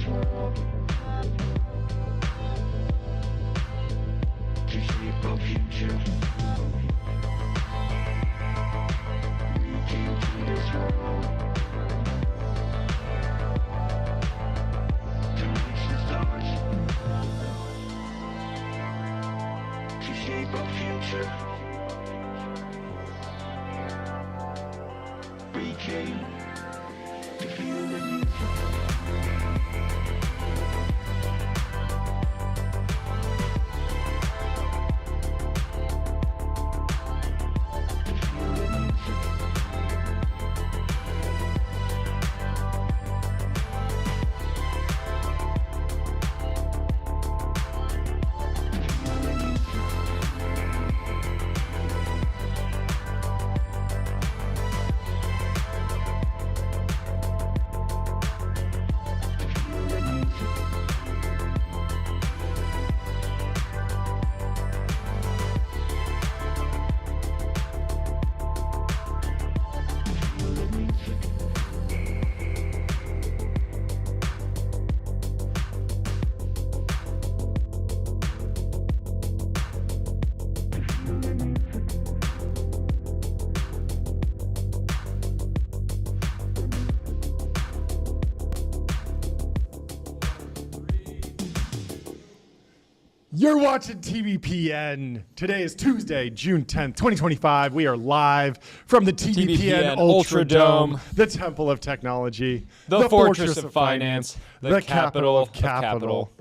this world to shape our future. We came to this world to reach the stars, to shape our future. We came to feel the need. You're watching TBPN. Today is Tuesday, June 10th, 2025. We are live from the TBPN Ultra Dome, the Temple of Technology, the Fortress of Finance, the capital of capital.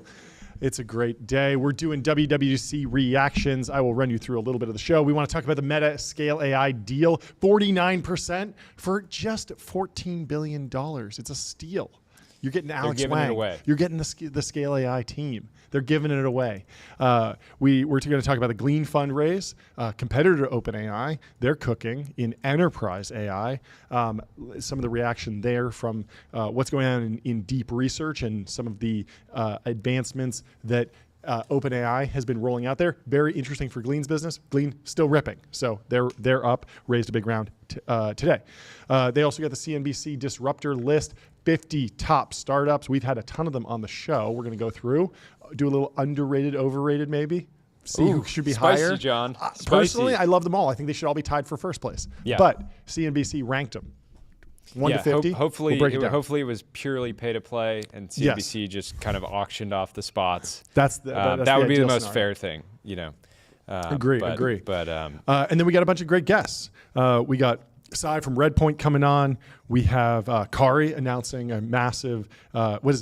It's a great day. We're doing WWDC reactions. I will run you through a little bit of the show. We want to talk about the Meta Scale AI deal, 49% for just $14 billion. It's a steal. You're getting Alex giving Wang. it away. You're getting the Scale AI team. They're giving it away. We're going to talk about the Glean fundraise, competitor to OpenAI. They're cooking in enterprise AI. Some of the reaction there from what's going on in deep research and some of the advancements that OpenAI has been rolling out there. Very interesting for Glean's business. Glean still ripping. So they're up, raised a big round today. They also got the CNBC disruptor list, 50 top startups. We've had a ton of them on the show. We're going to go through, do a little underrated, overrated maybe. See who should be spicy, higher. John. Spicy. Personally, I love them all. I think they should all be tied for first place. Yeah. But CNBC ranked them. 1 to 50. Hopefully, hopefully it was purely pay to play, and CNBC just kind of auctioned off the spots. That's that would be the most scenario. fair thing, you know. Agree. But and then we got a bunch of great guests. We got Sai from Redpoint coming on. We have Karri announcing a massive,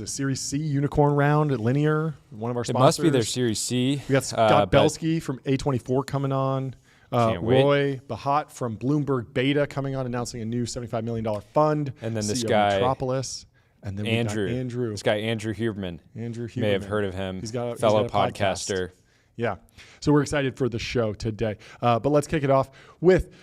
Series C unicorn round at Linear, one of our it sponsors. must be their Series C. We got Scott Belsky from A24 coming on. Roy Bahat from Bloomberg Beta coming on, announcing a new $75 million fund. And then CEO this of guy, Metropolis. And then Andrew. we got Andrew. This guy, Andrew Huberman. Andrew Huberman. You may have heard of him. He's got fellow a podcast. podcaster. Yeah. So we're excited for the show today. But let's kick it off with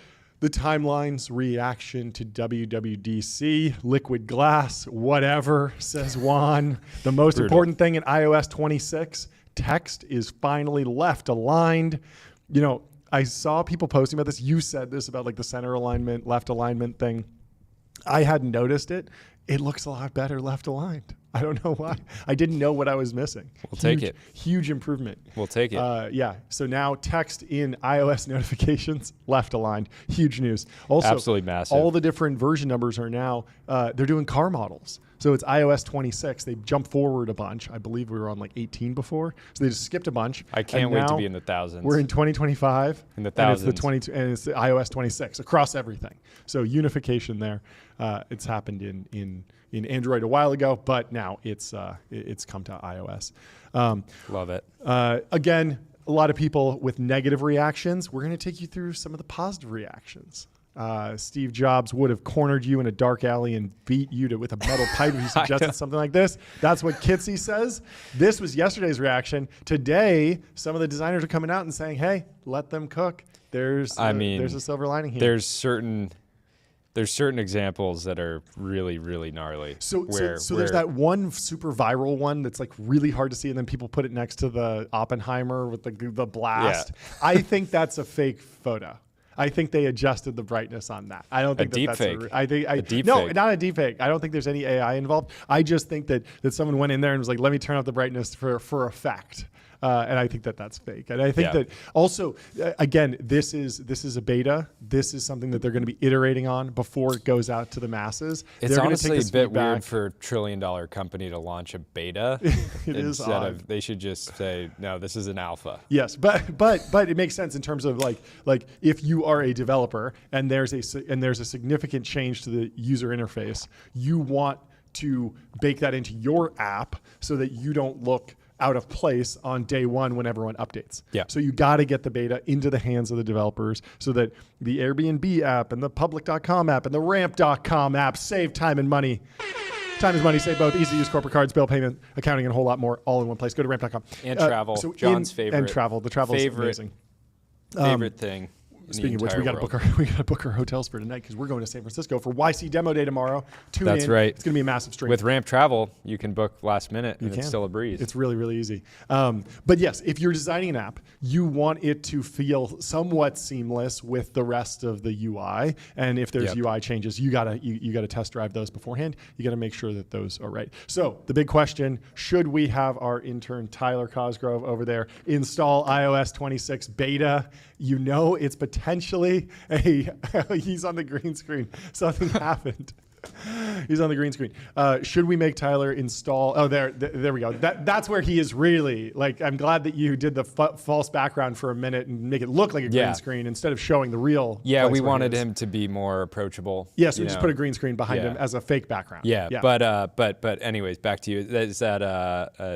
the timeline's reaction to WWDC, liquid glass, whatever, says Juan. The most important thing in iOS 26, text is finally left aligned. You know, I saw people posting about this. You said this about like the center alignment, left alignment thing. I hadn't noticed it. It looks a lot better left aligned. I don't know why. I didn't know what I was missing. We'll take it. Huge improvement. We'll take it. Yeah. So now text in iOS notifications left aligned. Huge news. Also, absolutely massive. All the different version numbers are now, they're doing car models. So it's iOS 26. They jumped forward a bunch. I believe we were on like 18 before. So they just skipped a bunch. I can't wait to be in the thousands. We're in 2025. In the thousands. And it's the iOS 26 across everything. So unification there. It's happened in Android a while ago, but now it's come to iOS. Love it. Again, a lot of people with negative reactions. We're going to take you through some of the positive reactions. Steve Jobs would have cornered you in a dark alley and beat you with a metal pipe if you suggested something like this. That's what Kitsy says. This was yesterday's reaction. Today, some of the designers are coming out and saying, hey, let them cook. There's a silver lining here. There's certain examples that are really, really gnarly. So there's that one super viral one that's like really hard to see, and then people put it next to the Oppenheimer with the blast. Yeah. I think that's a fake photo. I think they adjusted the brightness on that. I don't think that's a deep no, fake. not a deep fake. I don't think there's any AI involved. I just think that someone went in there and was like, let me turn up the brightness for effect. And I think that's fake. And I think that also, again, this is a beta. This is something that they're going to be iterating on before it goes out to the masses. It's honestly a bit weird for a $1 trillion company to launch a beta. Instead of, they should just say, no, this is an alpha. Yes, but it makes sense in terms of like if you are a developer and there's a significant change to the user interface, you want to bake that into your app so that you don't look out of place on day one when everyone updates. Yeah. So you got to get the beta into the hands of the developers so that the Airbnb app and the public.com app and the ramp.com app save time and money. Time is money, save both. Easy to use corporate cards, bill payment, accounting, and a whole lot more all in one place. Go to ramp.com. And travel. John's favorite. And travel. The travel is amazing. Favorite thing. Speaking of which, we got to book our hotels for tonight because we're going to San Francisco for YC Demo Day tomorrow. That's right. It's going to be a massive stream. With Ramp Travel, you can book last minute and it's still a breeze. It's really, really easy. But yes, if you're designing an app, you want it to feel somewhat seamless with the rest of the UI. And if there's UI changes, you gotta test drive those beforehand. You gotta make sure that those are right. So the big question: should we have our intern Tyler Cosgrove over there install iOS 26 beta? You know, it's potentially he's on the green screen. Something happened. He's on the green screen. Should we make Tyler install? Oh, there we go. That's where he is really. Like, I'm glad that you did the false background for a minute and make it look like a green screen instead of showing the real. Yeah, we wanted him to be more approachable. Yeah, so we just put a green screen behind him as a fake background. Yeah. But anyways, back to you. Is that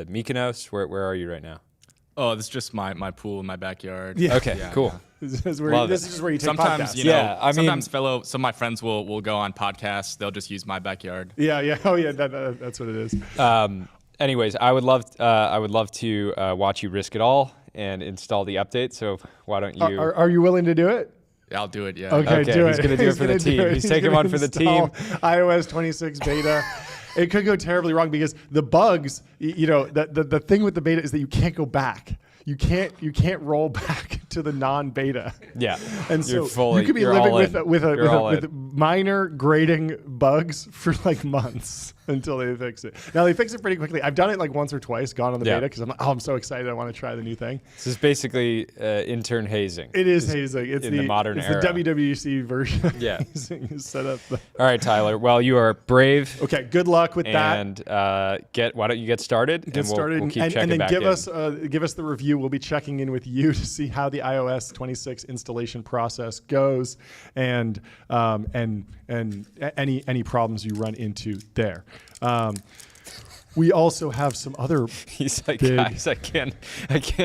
Mykonos? Where are you right now? Oh, this is just my pool in my backyard. Yeah. Okay, cool. Yeah. This is where you take sometimes, podcasts. Sometimes some of my friends will go on podcasts. They'll just use my backyard. Yeah. Oh, yeah. That's what it is. Anyways, I would love to watch you risk it all and install the update. So why don't you? Are you willing to do it? Yeah, I'll do it. Yeah. Okay, do it. He's going to do it for the team. He's taking one for the team. iOS 26 beta. It could go terribly wrong because the bugs, the thing with the beta is that you can't go back. You can't roll back to the non-beta. Yeah, and so you could be living with minor grading bugs for like months until they fix it. Now they fix it pretty quickly. I've done it like once or twice, gone on the beta because I'm so excited. I want to try the new thing. This is basically intern hazing. It is hazing. It's in the modern era. It's the WWDC version of hazing set up. All right, Tyler. Well, you are brave. Okay, good luck with that. And why don't you get started? We'll keep checking and then give us the review. We'll be checking in with you to see how the iOS 26 installation process goes, and any problems you run into there. We also have some other. He's like, guys, I can't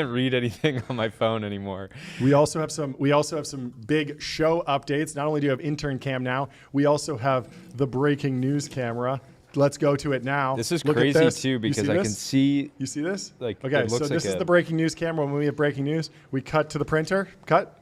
read anything on my phone anymore. We also have some big show updates. Not only do you have intern cam now, we also have the breaking news camera. Let's go to it now. This is crazy too because I can see. You see this? Okay, so this is the breaking news camera. When we have breaking news, we cut to the printer.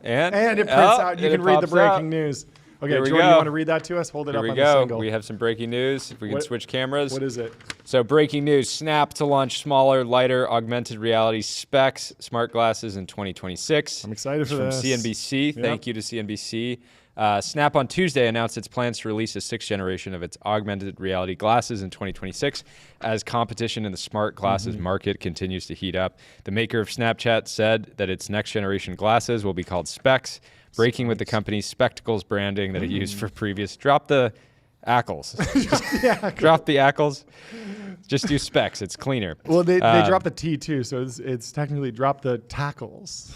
And it prints out. You can read the breaking news. Okay, Jordan, you want to read that to us? Hold it up on the single. We have some breaking news. If we can switch cameras. What is it? So breaking news: Snap to launch smaller, lighter, augmented reality specs smart glasses in 2026. I'm excited for this. From CNBC. Yep. Thank you to CNBC. Snap on Tuesday announced its plans to release a 6th generation of its augmented reality glasses in 2026 as competition in the smart glasses market continues to heat up. The maker of Snapchat said that its next generation glasses will be called Specs, breaking with the company's spectacles branding that it used for previous. Drop the Accels. Drop the Accels. Just do Specs. It's cleaner. Well, they dropped the T too, so it's technically drop the tackles.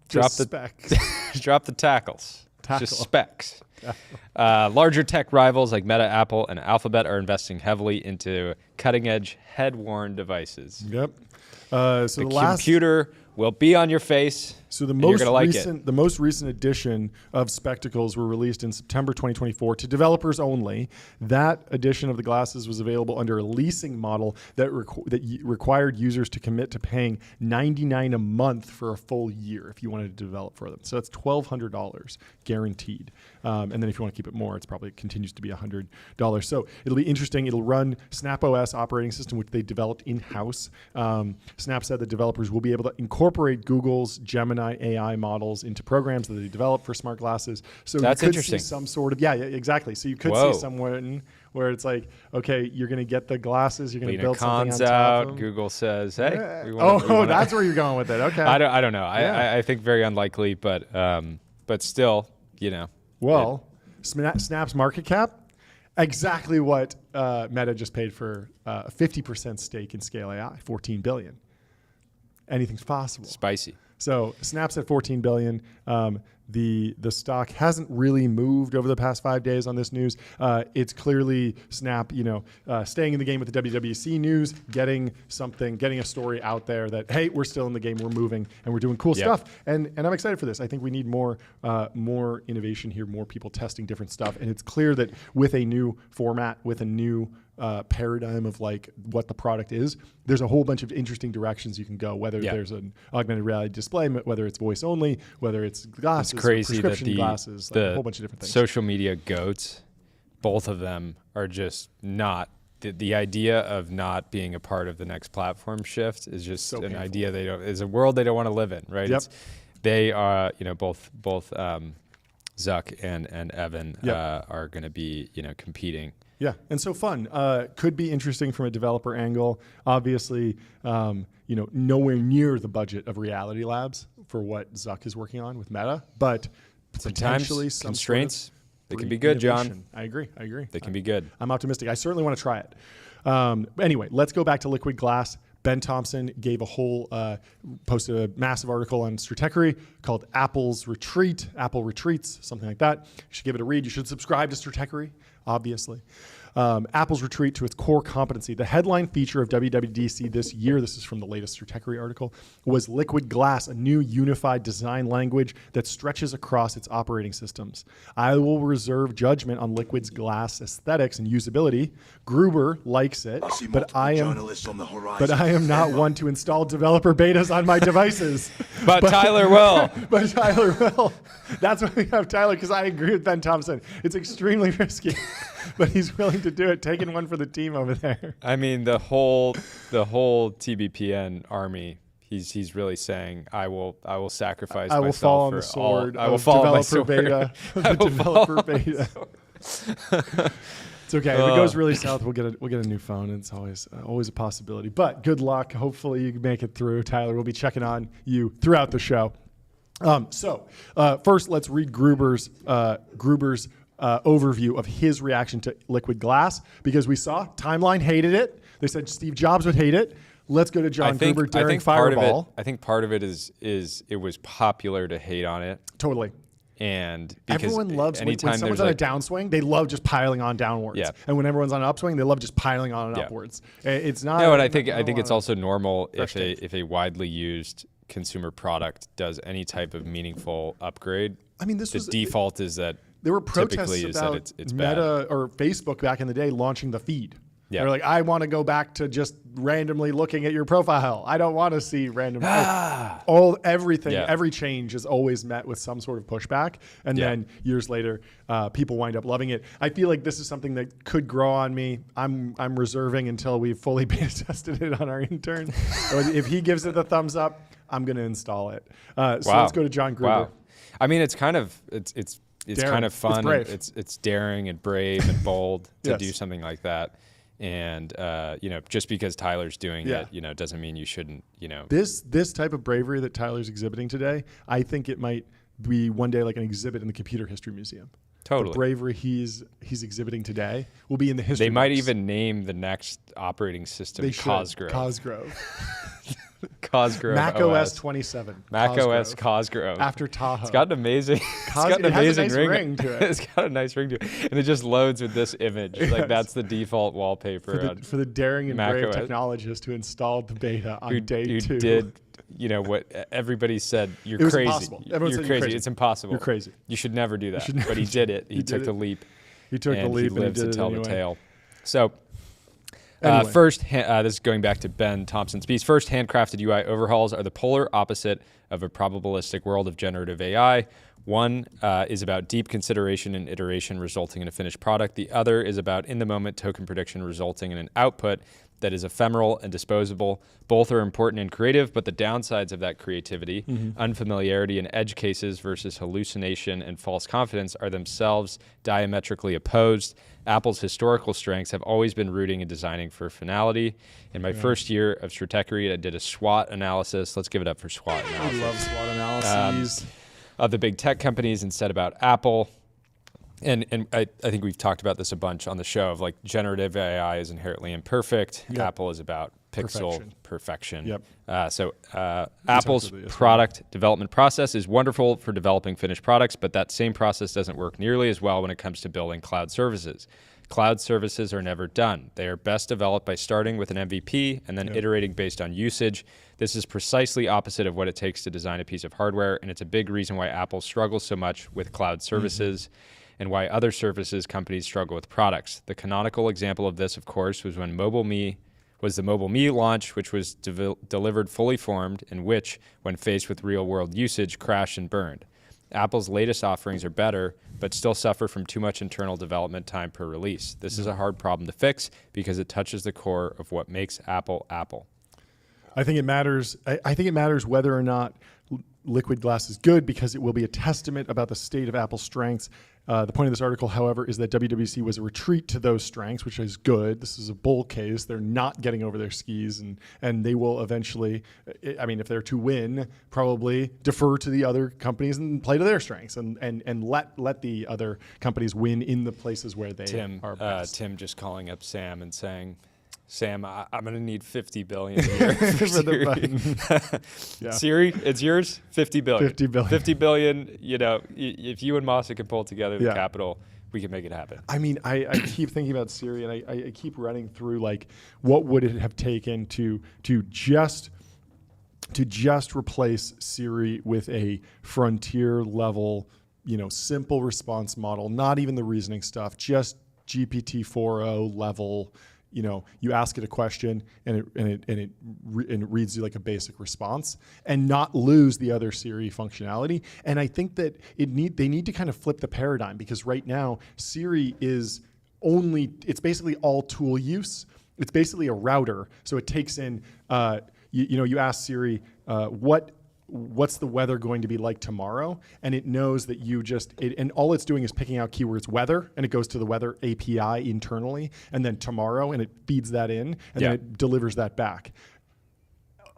Drop the Specs. Drop the tackles. Just Specs. Larger tech rivals like Meta, Apple, and Alphabet are investing heavily into cutting-edge head-worn devices. Yep. So the computer will be on your face. So the most recent edition of Spectacles were released in September 2024 to developers only. That edition of the glasses was available under a leasing model that required users to commit to paying $99 a month for a full year if you wanted to develop for them. So that's $1,200 guaranteed. And then if you want to keep it more, it's probably continues to be $100. So it'll be interesting. It'll run Snap OS operating system, which they developed in-house. Snap said that developers will be able to incorporate Google's Gemini AI models into programs that they develop for smart glasses. So That's you could interesting. see some sort of, yeah, exactly. So you could Whoa. see someone where it's like, okay, you're going to get the glasses, you're going to Lena build something Khan's on top out. of them. Google says, "Hey, Yeah. we wanna- That's where you're going with it. Okay. I don't know. Yeah. I think very unlikely, but still, Well, Snap's market cap, exactly what Meta just paid for a 50% stake in Scale AI, $14 billion. Anything's possible. spicy. So Snap's at $14 billion. The stock hasn't really moved over the past 5 days on this news. It's clearly Snap, staying in the game with the WWDC news, getting a story out there that, hey, we're still in the game, we're moving, and we're doing cool Yep. stuff. And I'm excited for this. I think we need more innovation here, more people testing different stuff. And it's clear that with a new format, with a new paradigm of like what the product is, there's a whole bunch of interesting directions you can go, whether there's an augmented reality display, whether it's voice only, whether it's glasses, It's crazy that prescription glasses, like a whole bunch of different things. social media goats, both of them are just not. The idea of not being a part of the next platform shift is just So an painful. idea is a world they don't want to live in, right? Yep. They are, both Zuck and Evan Yep. are going to be, competing. Yeah, and so fun. Could be interesting from a developer angle. Obviously, nowhere near the budget of Reality Labs for what Zuck is working on with Meta, but potentially Sometimes some constraints, sort of they can great be good, John. innovation. I agree. They can be good. I'm optimistic. I certainly want to try it. Anyway, let's go back to liquid glass. Ben Thompson gave posted a massive article on Stratechery called Apple's Retreat, Apple Retreats, something like that. You should give it a read. You should subscribe to Stratechery, obviously. Apple's retreat to its core competency. The headline feature of WWDC this year, this is from the latest Stratechery article, was Liquid Glass, a new unified design language that stretches across its operating systems. I will reserve judgment on Liquid's glass aesthetics and usability. Gruber likes it, but I am not one to install developer betas on my devices. But Tyler will. But Tyler will. That's why we have Tyler, because I agree with Ben Thompson. It's extremely risky, but he's willing to do it, taking one for the team over there. I mean, the whole TBPN army. He's really saying, I will sacrifice myself. I will fall on for the sword. I will fall on my sword. Beta. I will Developer fall on beta. It's okay. If it goes really south, we'll get a new phone. It's always a possibility. But good luck. Hopefully you make it through. Tyler, we'll be checking on you throughout the show. First, let's read Gruber's overview of his reaction to liquid glass, because we saw Timeline hated it. They said Steve Jobs would hate it. Let's go to John Gruber daring fireball. I think part of it is it was popular to hate on it. Totally. And because everyone loves when anytime someone's there's on a downswing, they love just piling on downwards. Yeah. And when everyone's on an upswing, they love just piling on Yeah. upwards. It's not. No, and I think it's also normal fresh if a widely used consumer product does any type of meaningful upgrade. I mean, this the was default is that there were typically protests is that about it's bad. Meta or Facebook back in the day launching the feed. Yeah. They're like, I want to go back to just randomly looking at your profile. I don't want to see random. Everything, Yeah. every change is always met with some sort of pushback, and Yeah. then years later, people wind up loving it. I feel like this is something that could grow on me. I'm reserving until we've fully beta tested it on our intern. If he gives it the thumbs up, I'm going to install it. So Wow. let's go to John Gruber. Wow. I mean, it's kind of Daring. kind of It's fun. brave. It's daring and brave and bold to Yes. do something like that. And just because Tyler's doing Yeah. it, doesn't mean you shouldn't. This type of bravery that Tyler's exhibiting today, I think it might be one day like an exhibit in the Computer History Museum. Totally. The bravery he's exhibiting today will be in the history. They might books. even name the next operating system They should. Cosgrove. Cosgrove. Mac OS 27. Mac OS Cosgrove. After Tahoe. It's got an amazing, it has a nice ring to it. It's got a nice ring to it. And it just loads with this image. Yes. Like that's the default wallpaper. for the daring and Mac brave OS. technologist who installed the beta on day who 2. did, what everybody said, you're It was crazy. impossible. Everyone You're said you're crazy. crazy. It's impossible. You're crazy. You should never do that. should never But he do did it. He He took did the it. leap. He took the and leap he and lives he did to it tell anyway. the tale. So Anyway. This is going back to Ben Thompson's piece. First, handcrafted UI overhauls are the polar opposite of a probabilistic world of generative AI. One is about deep consideration and iteration resulting in a finished product. The other is about in-the-moment token prediction resulting in an output that is ephemeral and disposable. Both are important and creative, but the downsides of that creativity, unfamiliarity and edge cases versus hallucination and false confidence, are themselves diametrically opposed. Apple's historical strengths have always been rooting and designing for finality. In my first year of Stratechery, I did a SWOT analysis. Let's give it up for SWOT analysis. I love SWOT analyses. Of the big tech companies and said about Apple. And I think we've talked about this a bunch on the show of like generative AI is inherently imperfect. Yep. Apple is about pixel perfection. Yep. So Apple's product development process is wonderful for developing finished products, but that same process doesn't work nearly as well when it comes to building cloud services. Cloud services are never done. They are best developed by starting with an MVP and then iterating based on usage. This is precisely opposite of what it takes to design a piece of hardware, and it's a big reason why Apple struggles so much with cloud services and why other services companies struggle with products. The canonical example of this, of course, was when the Mobile Me launch, which was delivered fully formed and which, when faced with real-world usage, crashed and burned. Apple's latest offerings are better, but still suffer from too much internal development time per release. This is a hard problem to fix because it touches the core of what makes Apple Apple. I think it matters. I think it matters whether or not liquid glass is good because it will be a testament about the state of Apple's strengths. The point of this article, however, is that WWDC was a retreat to those strengths, which is good. This is a bull case. They're not getting over their skis, and they will eventually, I mean, if they're to win, probably defer to the other companies and play to their strengths and let the other companies win in the places where they are best. Tim just calling up Sam and saying, Sam, I'm going to need $50 billion a year for Siri. Siri, it's yours. $50 billion. $50 billion. You know, if you and Masa can pull together the capital, we can make it happen. I mean, I keep thinking about Siri, and I keep running through like, what would it have taken to just replace Siri with a frontier level, simple response model, not even the reasoning stuff, just GPT 4.0 level. You ask it a question and it reads you like a basic response, and not lose the other Siri functionality. And I think that they need to kind of flip the paradigm, because right now Siri it's basically all tool use. It's basically a router. So it takes in, you ask Siri, what's the weather going to be like tomorrow? And it knows that and all it's doing is picking out keywords weather, and it goes to the weather API internally, and then tomorrow, and it feeds that in, and then it delivers that back.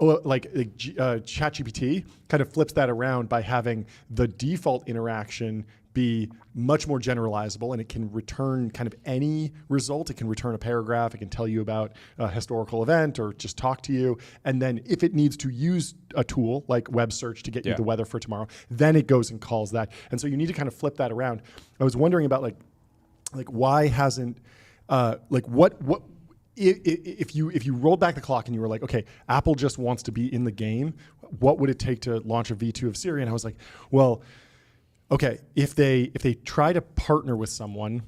ChatGPT kind of flips that around by having the default interaction be much more generalizable, and it can return kind of any result. It can return a paragraph. It can tell you about a historical event or just talk to you. And then if it needs to use a tool like web search to get you the weather for tomorrow, then it goes and calls that. And so you need to kind of flip that around. I was wondering about like why hasn't if you rolled back the clock and you were like, okay, Apple just wants to be in the game, what would it take to launch a V2 of Siri? And I was like, well, okay, if they try to partner with someone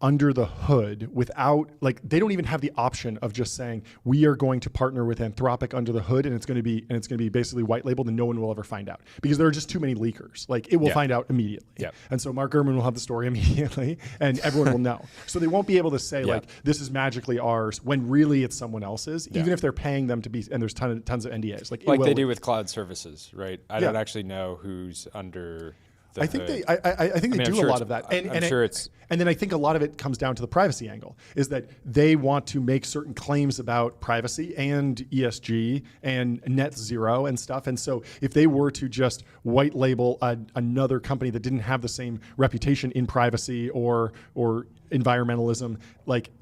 under the hood without, they don't even have the option of just saying, we are going to partner with Anthropic under the hood, and it's going to be basically white labeled, and no one will ever find out, because there are just too many leakers. It will find out immediately. Yeah. And so Mark Gurman will have the story immediately, and everyone will know. So they won't be able to say this is magically ours when really it's someone else's, even if they're paying them to be, and there's tons of NDAs. Like they do with cloud services, right? I don't actually know who's under I think they do a lot of that, and then I think a lot of it comes down to the privacy angle. Is that they want to make certain claims about privacy and ESG and net zero and stuff. And so if they were to just white label another company that didn't have the same reputation in privacy or environmentalism,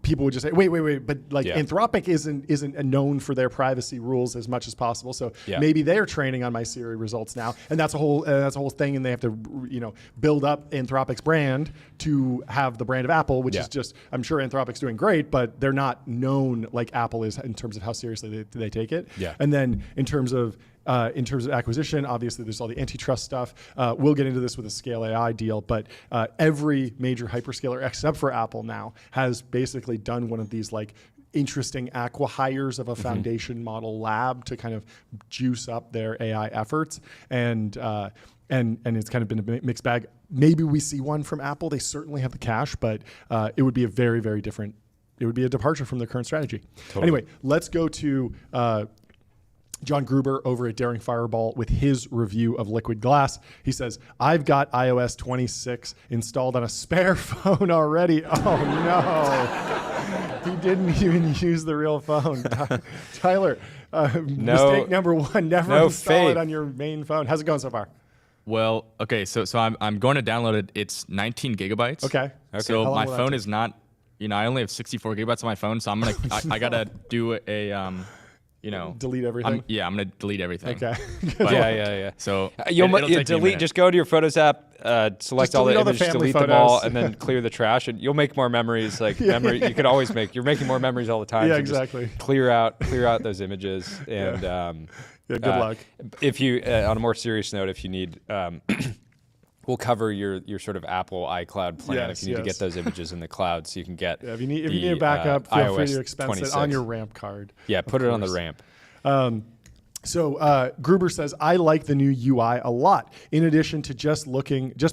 people would just say, wait, but Anthropic isn't known for their privacy rules as much as possible. So maybe they're training on my Siri results now, and that's a whole thing. And they have to build up Anthropic's brand to have the brand of Apple, which is just, I'm sure Anthropic's doing great, but they're not known like Apple is in terms of how seriously they take it. Yeah. And then in terms of acquisition, obviously there's all the antitrust stuff. We'll get into this with a Scale AI deal, but every major hyperscaler except for Apple now has basically done one of these interesting acqui-hires of a foundation model lab to kind of juice up their AI efforts. And it's kind of been a mixed bag. Maybe we see one from Apple. They certainly have the cash, but it would be a very, very different, it would be a departure from their current strategy. Totally. Anyway, let's go to John Gruber over at Daring Fireball with his review of Liquid Glass. He says, I've got iOS 26 installed on a spare phone already. Oh no, he didn't even use the real phone. Tyler, mistake number one, never install it on your main phone. How's it going so far? Well, okay, so I'm going to download it. It's 19 gigabytes. Okay. So my phone is not, I only have 64 gigabytes on my phone, so I'm gonna I gotta do a delete everything. I'm gonna delete everything. Okay. But, Yeah. So you'll delete. Just go to your Photos app, select all the images, delete them all, and then clear the trash, and you'll make more memories. Like memory, you can always make. You're making more memories all the time. Yeah, so exactly. Just clear out those images, and good luck. If you, on a more serious note, if you need. We'll cover your sort of Apple iCloud plan if you need to get those images in the cloud, so you can get. If you need a backup, feel iOS free to expense 26. it on your ramp card. Yeah, put it on the ramp. So Gruber says, I like the new UI a lot. In addition to just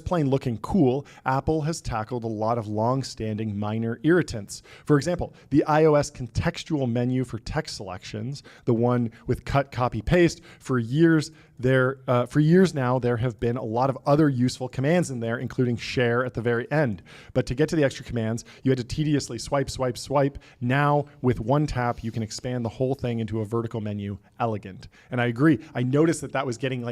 plain looking cool, Apple has tackled a lot of long-standing minor irritants. For example, the iOS contextual menu for text selections, the one with cut, copy, paste. For years now, there have been a lot of other useful commands in there, including share at the very end. But to get to the extra commands, you had to tediously swipe. Now, with one tap, you can expand the whole thing into a vertical menu. Elegant. And I agree. I noticed that was getting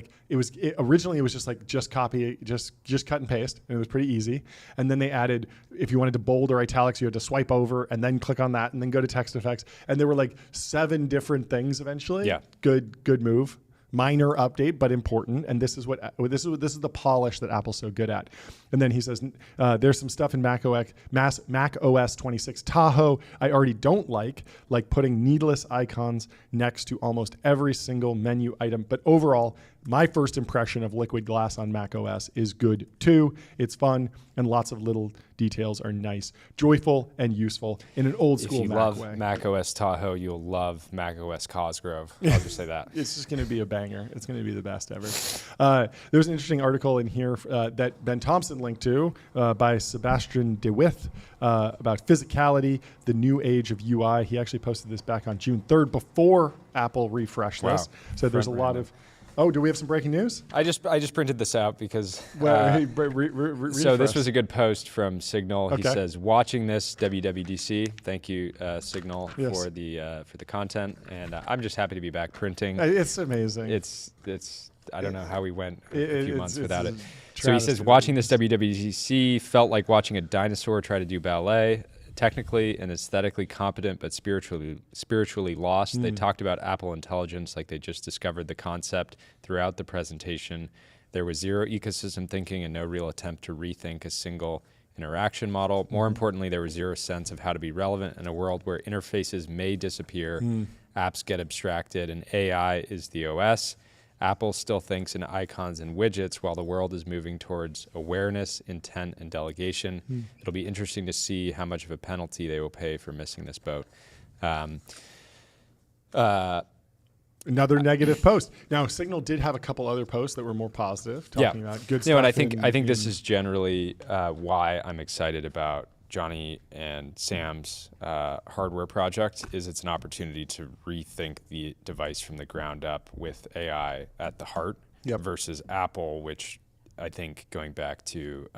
originally it was just copy, just cut and paste, and it was pretty easy. And then they added, if you wanted to bold or italics, you had to swipe over and then click on that and then go to text effects. And there were 7 different things eventually. Yeah. Good move. Minor update, but important. And this is the polish that Apple's so good at. And then he says, there's some stuff in Mac OS 26 Tahoe I already don't like putting needless icons next to almost every single menu item. But overall, my first impression of Liquid Glass on Mac OS is good too. It's fun, and lots of little details are nice, joyful, and useful in an old school Mac way. If you love Mac OS Tahoe, you'll love Mac OS Cosgrove. I'll just say that. It's just going to be a banger. It's going to be the best ever. There's an interesting article in here that Ben Thompson linked to by Sebastian DeWitt about physicality, the new age of UI. He actually posted this back on June 3rd before Apple refreshed this. So there's a lot of... Oh, do we have some breaking news? I just printed this out because so this was a good post from Signal. Okay. He says, watching this WWDC. Thank you, Signal, for the content, and I'm just happy to be back printing. It's amazing. It's I don't know how we went a few months without it. So he says, watching this WWDC felt like watching a dinosaur try to do ballet. Technically and aesthetically competent, but spiritually lost. They talked about Apple Intelligence like they just discovered the concept throughout the presentation. There was zero ecosystem thinking and no real attempt to rethink a single interaction model. More importantly, there was zero sense of how to be relevant in a world where interfaces may disappear, apps get abstracted, and AI is the OS. Apple still thinks in icons and widgets while the world is moving towards awareness, intent, and delegation. It'll be interesting to see how much of a penalty they will pay for missing this boat. Another negative post. Now, Signal did have a couple other posts that were more positive, talking about good stuff. And I think this is generally why I'm excited about Johnny and Sam's hardware project. Is it's an opportunity to rethink the device from the ground up with AI at the heart versus Apple, which I think, going back to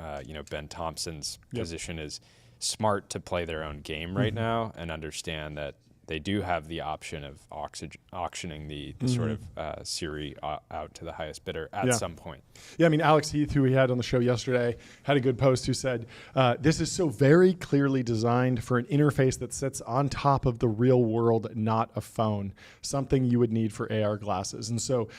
Ben Thompson's position, is smart to play their own game right now and understand that they do have the option of auctioning the sort of Siri out to the highest bidder at some point. Yeah, I mean, Alex Heath, who we had on the show yesterday, had a good post who said, this is so very clearly designed for an interface that sits on top of the real world, not a phone, something you would need for AR glasses. And so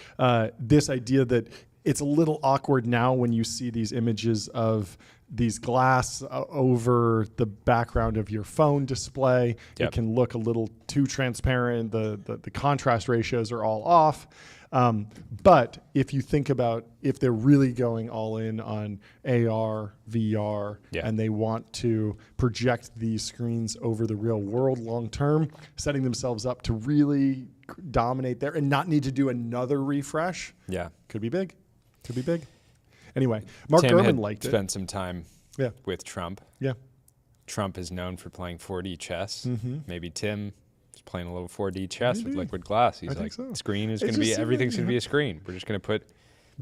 this idea that it's a little awkward now when you see these images of these glass over the background of your phone display. It can look a little too transparent. The contrast ratios are all off. But if you think about if they're really going all in on AR, VR, and they want to project these screens over the real world long term, setting themselves up to really dominate there and not need to do another refresh, could be big. Could be big. Anyway, Mark Gurman liked it. Spent some time with Trump. Yeah. Trump is known for playing 4D chess. Maybe Tim is playing a little 4D chess with liquid glass. He's like, screen is going to be, everything's going to be a screen. We're just going to put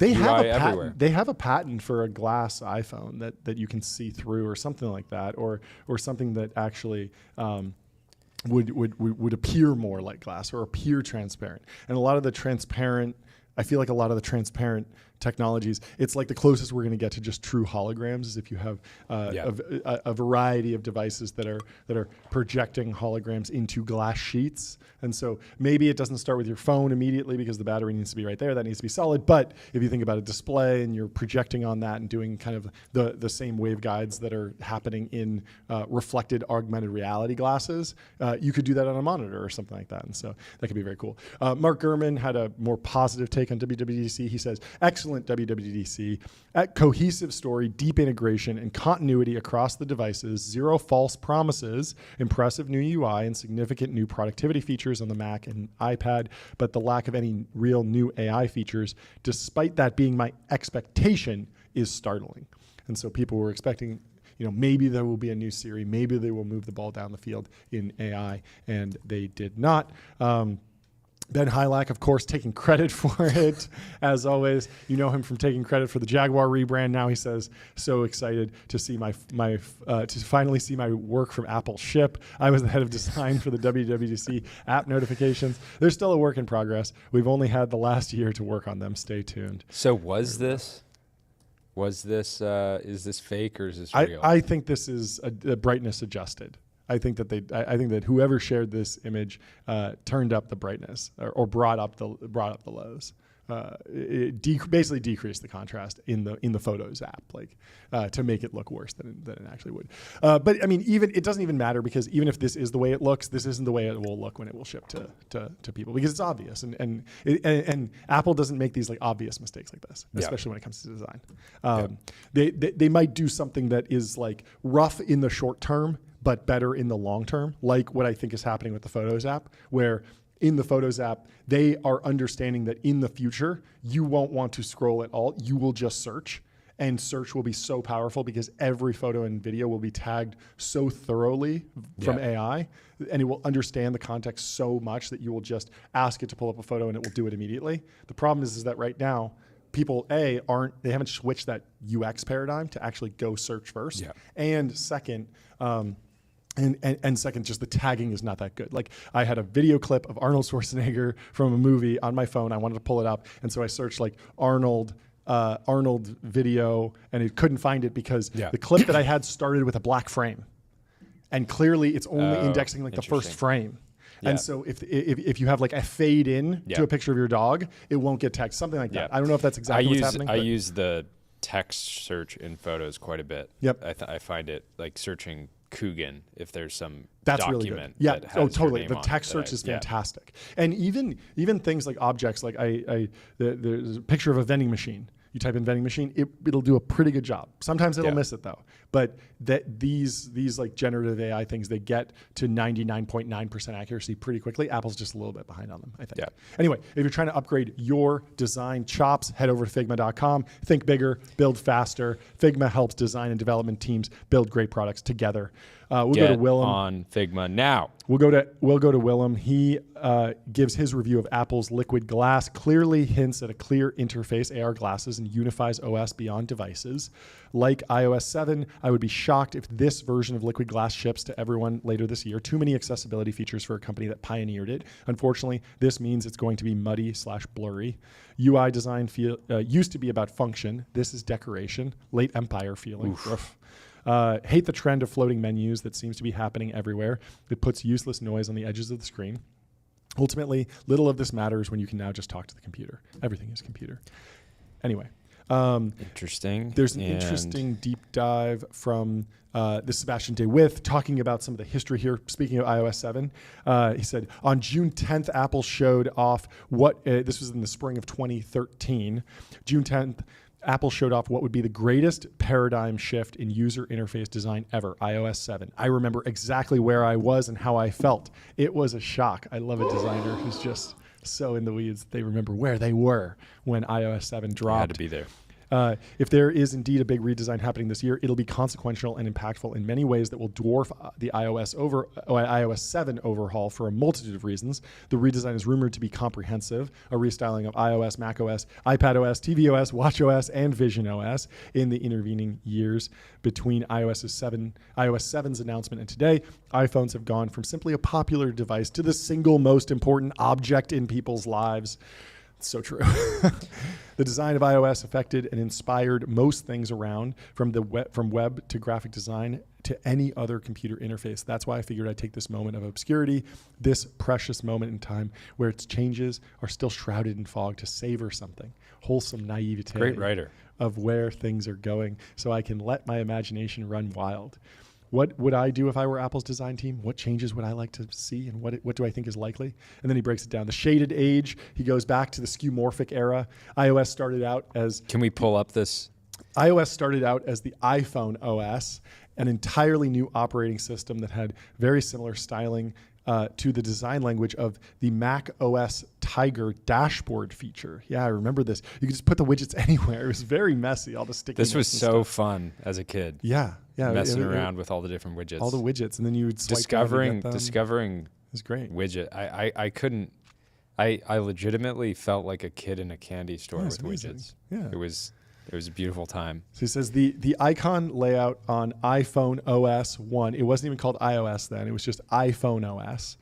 UI everywhere. They have a patent for a glass iPhone that you can see through or something like that, or something that actually would appear more like glass or appear transparent. And a lot of the transparent, I feel like a lot of the transparent technologies, it's like the closest we're going to get to just true holograms is if you have a variety of devices that are projecting holograms into glass sheets. And so maybe it doesn't start with your phone immediately because the battery needs to be right there. That needs to be solid. But if you think about a display and you're projecting on that and doing kind of the same waveguides that are happening in reflected augmented reality glasses, you could do that on a monitor or something like that. And so that could be very cool. Mark Gurman had a more positive take on WWDC. He says, excellent WWDC, cohesive story, deep integration, and continuity across the devices, zero false promises, impressive new UI, and significant new productivity features on the Mac and iPad, but the lack of any real new AI features, despite that being my expectation, is startling. And so people were expecting, maybe there will be a new Siri, maybe they will move the ball down the field in AI, and they did not. Ben Heilack, of course, taking credit for it, as always. You know him from taking credit for the Jaguar rebrand. Now he says, "So excited to see to finally see my work from Apple ship. I was the head of design for the WWDC app notifications. They're still a work in progress. We've only had the last year to work on them. Stay tuned." So is this fake or is this real? I think this is a brightness adjusted. I think that whoever shared this image turned up the brightness or brought up the lows. It basically decreased the contrast in the Photos app, to make it look worse than it actually would. But I mean, it doesn't even matter because even if this is the way it looks, this isn't the way it will look when it will ship to people because it's obvious and Apple doesn't make these obvious mistakes like this, especially when it comes to design. They might do something that is rough in the short term, but better in the long term, like what I think is happening with the Photos app, where in the Photos app, they are understanding that in the future, you won't want to scroll at all. You will just search, and search will be so powerful because every photo and video will be tagged so thoroughly from AI, and it will understand the context so much that you will just ask it to pull up a photo and it will do it immediately. The problem is that right now, people, they haven't switched that UX paradigm to actually go search first. And second, And second, just the tagging is not that good. I had a video clip of Arnold Schwarzenegger from a movie on my phone. I wanted to pull it up, and so I searched Arnold video, and it couldn't find it because the clip that I had started with a black frame, and clearly it's only indexing the first frame. And so if you have a fade in to a picture of your dog, it won't get tagged. Something like that. I don't know if that's exactly what's happening. I use the text search in Photos quite a bit. I find it searching Coogan if there's some document really good. that has totally. your The name text on it search is fantastic. And even things like objects, there's a picture of a vending machine. You type in vending machine, it'll do a pretty good job. Sometimes it'll miss it though. But these generative AI things, they get to 99.9% accuracy pretty quickly. Apple's just a little bit behind on them, I think. Anyway, if you're trying to upgrade your design chops, head over to Figma.com. Think bigger, build faster. Figma helps design and development teams build great products together. We'll go to Willem on Figma now. We'll go to Willem. He gives his review of Apple's Liquid Glass. Clearly hints at a clear interface, AR glasses, and unifies OS beyond devices. Like iOS 7, I would be shocked if this version of Liquid Glass ships to everyone later this year. Too many accessibility features for a company that pioneered it. Unfortunately, this means it's going to be muddy/blurry. UI design used to be about function. This is decoration. Late Empire feeling. Hate the trend of floating menus that seems to be happening everywhere. It puts useless noise on the edges of the screen. Ultimately, little of this matters when you can now just talk to the computer. Everything is computer. Anyway, Interesting. There's an And interesting deep dive from this Sebastian DeWitt talking about some of the history here. Speaking of iOS 7, he said on June 10th, Apple showed off what, this was in the spring of 2013, June 10th, Apple showed off what would be the greatest paradigm shift in user interface design ever, iOS 7. I remember exactly where I was and how I felt. It was a shock. I love a designer who's just so in the weeds that they remember where they were when iOS 7 dropped. had to be there. If there is indeed a big redesign happening this year, it'll be consequential and impactful in many ways that will dwarf the iOS 7 overhaul for a multitude of reasons. The redesign is rumored to be comprehensive, a restyling of iOS, macOS, iPadOS, tvOS, watchOS, and visionOS in the intervening years between iOS 7's announcement and today. iPhones have gone from simply a popular device to the single most important object in people's lives. So true. The design of iOS affected and inspired most things around, from web to graphic design to any other computer interface. That's why I figured I'd take this moment of obscurity, this precious moment in time where its changes are still shrouded in fog, to savor something, wholesome naivete Great writer. of where things are going, so I can let my imagination run wild. What would I do if I were Apple's design team? What changes would I like to see, and what do I think is likely? And then he breaks it down. The shaded age, he goes back to the skeuomorphic era. iOS started out as... Can we pull up this? iOS started out as the iPhone OS, an entirely new operating system that had very similar styling to the design language of the Mac OS Tiger dashboard feature. Yeah, I remember this. You could just put the widgets anywhere. It was very messy, all the sticky This was notes and so stuff. fun as a kid. Yeah. Messing around with all the different widgets. All the widgets, and then you would swipe down to get them. Discovering It was great. widget. I couldn't. I legitimately felt like a kid in a candy store Yeah, it's with amazing. widgets. Yeah. It was a beautiful time. So he says the icon layout on iPhone OS 1, it wasn't even called iOS then, it was just iPhone OS,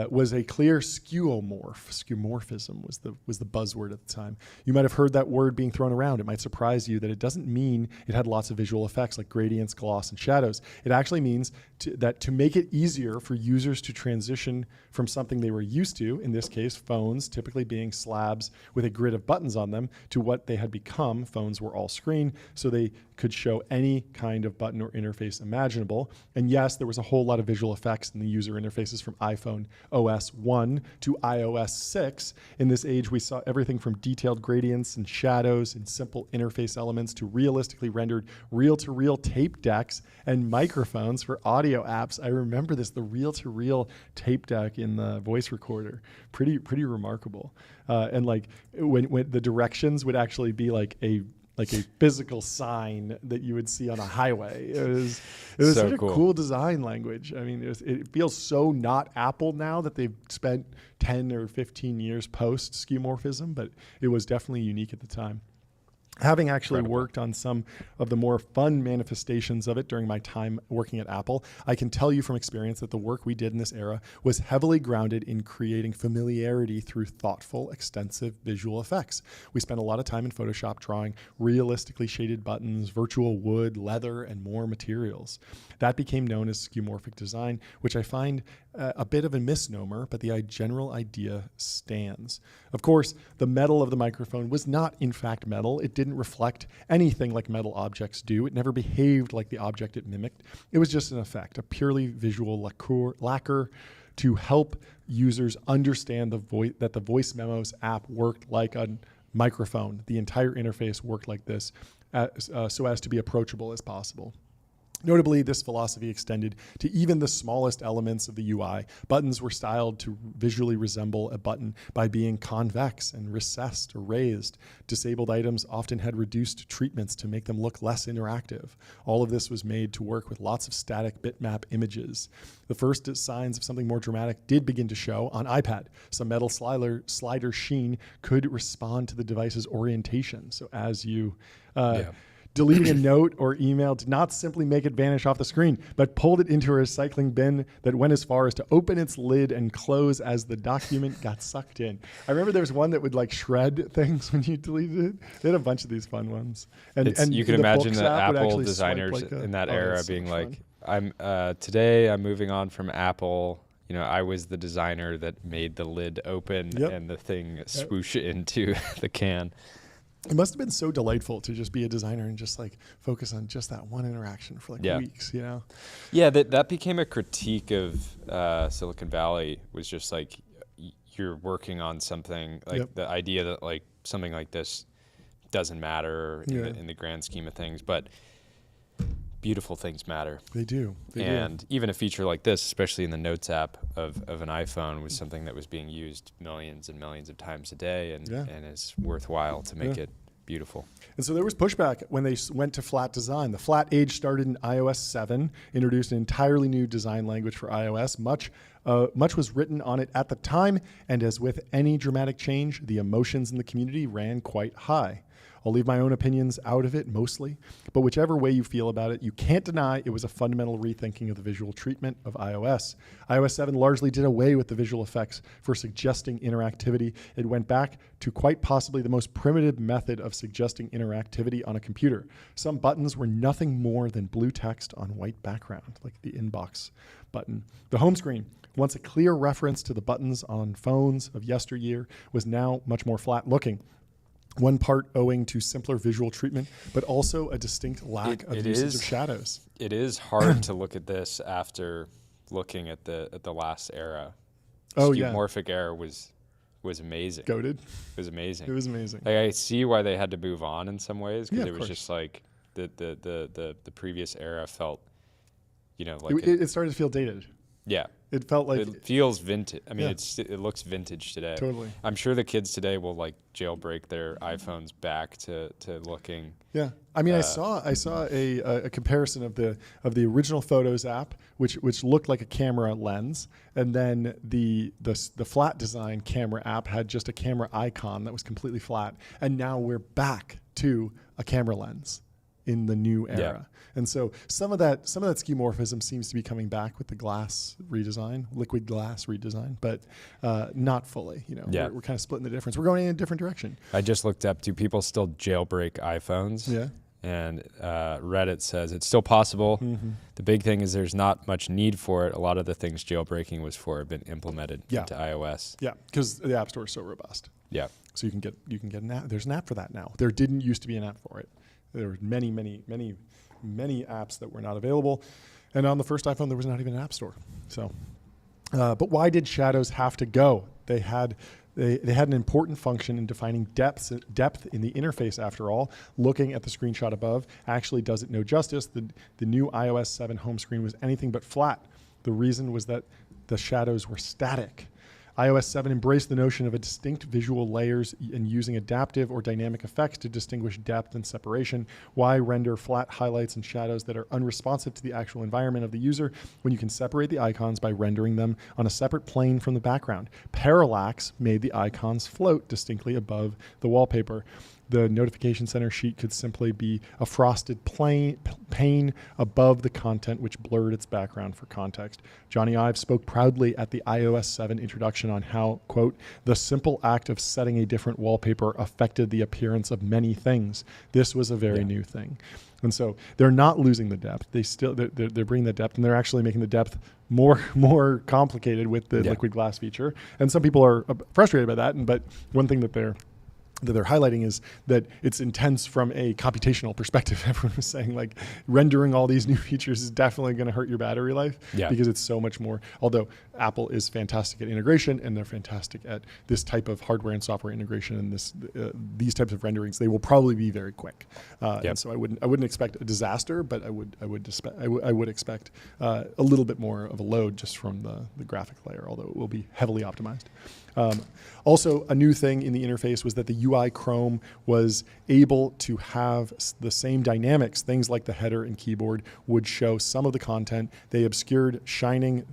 was a clear skeuomorphism was the buzzword at the time. You might have heard that word being thrown around. It might surprise you that it doesn't mean it had lots of visual effects like gradients, gloss, and shadows. It actually means that to make it easier for users to transition from something they were used to, in this case phones typically being slabs with a grid of buttons on them, to what they had become. Phones were all screen, so they could show any kind of button or interface imaginable. And yes, there was a whole lot of visual effects in the user interfaces from iPhone OS 1 to iOS 6. In this age, we saw everything from detailed gradients and shadows and simple interface elements to realistically rendered reel-to-reel tape decks and microphones for audio apps. I remember this, the reel-to-reel tape deck in the voice recorder. Pretty remarkable. And like when the directions would actually be like a physical sign that you would see on a highway. It was So such a cool. cool design language. I mean, it feels so not Apple now that they've spent 10 or 15 years post skeuomorphism, but it was definitely unique at the time. Having actually Incredible. worked on some of the more fun manifestations of it during my time working at Apple, I can tell you from experience that the work we did in this era was heavily grounded in creating familiarity through thoughtful, extensive visual effects. We spent a lot of time in Photoshop drawing realistically shaded buttons, virtual wood, leather, and more materials. That became known as skeuomorphic design, which I find a bit of a misnomer, but the general idea stands. Of course, the metal of the microphone was not in fact metal. It didn't reflect anything like metal objects do. It never behaved like the object it mimicked. It was just an effect, a purely visual lacquer to help users understand that the Voice Memos app worked like a microphone. The entire interface worked like this, so as to be approachable as possible. Notably, this philosophy extended to even the smallest elements of the UI. Buttons were styled to visually resemble a button by being convex and recessed or raised. Disabled items often had reduced treatments to make them look less interactive. All of this was made to work with lots of static bitmap images. The first signs of something more dramatic did begin to show on iPad. Some metal slider sheen could respond to the device's orientation. So as you... Deleting a note or email did not simply make it vanish off the screen, but pulled it into a recycling bin that went as far as to open its lid and close as the document got sucked in. I remember there was one that would like shred things when you deleted it. They had a bunch of these fun ones. And You can the imagine Books the app would Apple actually swipe designers like a- in that oh, era that's so being much like, fun. today I'm moving on from Apple. You know, I was the designer that made the lid open Yep. and the thing swoosh into the can. It must have been so delightful to just be a designer and just like focus on just that one interaction for like weeks, you know? Yeah, that became a critique of Silicon Valley, was just like you're working on something, like the idea that like something like this doesn't matter in the grand scheme of things, but beautiful things matter. They do. And even a feature like this, especially in the Notes app of an iPhone, was something that was being used millions and millions of times a day, and is worthwhile to make it beautiful. And so there was pushback when they went to flat design. The flat age started in iOS 7, introduced an entirely new design language for iOS. Much was written on it at the time, and as with any dramatic change, the emotions in the community ran quite high. I'll leave my own opinions out of it mostly, but whichever way you feel about it, you can't deny it was a fundamental rethinking of the visual treatment of iOS. iOS 7 largely did away with the visual effects for suggesting interactivity. It went back to quite possibly the most primitive method of suggesting interactivity on a computer. Some buttons were nothing more than blue text on white background, like the inbox button. The home screen, once a clear reference to the buttons on phones of yesteryear, was now much more flat looking. One part owing to simpler visual treatment, but also a distinct lack of usage of shadows. It is hard to look at this after looking at the last era. Skeuomorphic era was amazing. Goated. It was amazing. It was amazing. Like, I see why they had to move on in some ways, because it was course. just like the previous era felt, like it started to feel dated. Yeah. It felt like it feels vintage. I mean, it looks vintage today. Totally. I'm sure the kids today will like jailbreak their iPhones back to looking. Yeah. I mean, I saw a comparison of the original Photos app, which looked like a camera lens, and then the flat design camera app had just a camera icon that was completely flat, and now we're back to a camera lens in the new era. Yeah. And so some of that skeuomorphism seems to be coming back with the glass redesign, liquid glass redesign, but not fully. We're kind of splitting the difference. We're going in a different direction. I just looked up, do people still jailbreak iPhones? Yeah. And Reddit says it's still possible. Mm-hmm. The big thing is there's not much need for it. A lot of the things jailbreaking was for have been implemented into iOS. Yeah, because the App Store is so robust. Yeah. So you can get an app. There's an app for that now. There didn't used to be an app for it. There were many apps that were not available. And on the first iPhone, there was not even an app store. So, but why did shadows have to go? They had an important function in defining depth in the interface, after all. Looking at the screenshot above actually does it no justice. The new iOS 7 home screen was anything but flat. The reason was that the shadows were static. iOS 7 embraced the notion of a distinct visual layers and using adaptive or dynamic effects to distinguish depth and separation. Why render flat highlights and shadows that are unresponsive to the actual environment of the user when you can separate the icons by rendering them on a separate plane from the background? Parallax made the icons float distinctly above the wallpaper. The notification center sheet could simply be a frosted pane above the content, which blurred its background for context. Johnny Ive spoke proudly at the iOS 7 introduction on how, quote, the simple act of setting a different wallpaper affected the appearance of many things. This was a very new thing. And so they're not losing the depth. They're bringing the depth, and they're actually making the depth more complicated with the liquid glass feature. And some people are frustrated by that. But one thing that they're highlighting is that it's intense from a computational perspective. Everyone was saying like rendering all these new features is definitely going to hurt your battery life because it's so much more. Although Apple is fantastic at integration and they're fantastic at this type of hardware and software integration and these types of renderings, they will probably be very quick. And so I wouldn't expect a disaster, but I would expect a little bit more of a load just from the graphic layer, although it will be heavily optimized. Also, a new thing in the interface was that the UI Chrome was able to have the same dynamics. Things like the header and keyboard would show some of the content. They obscured shining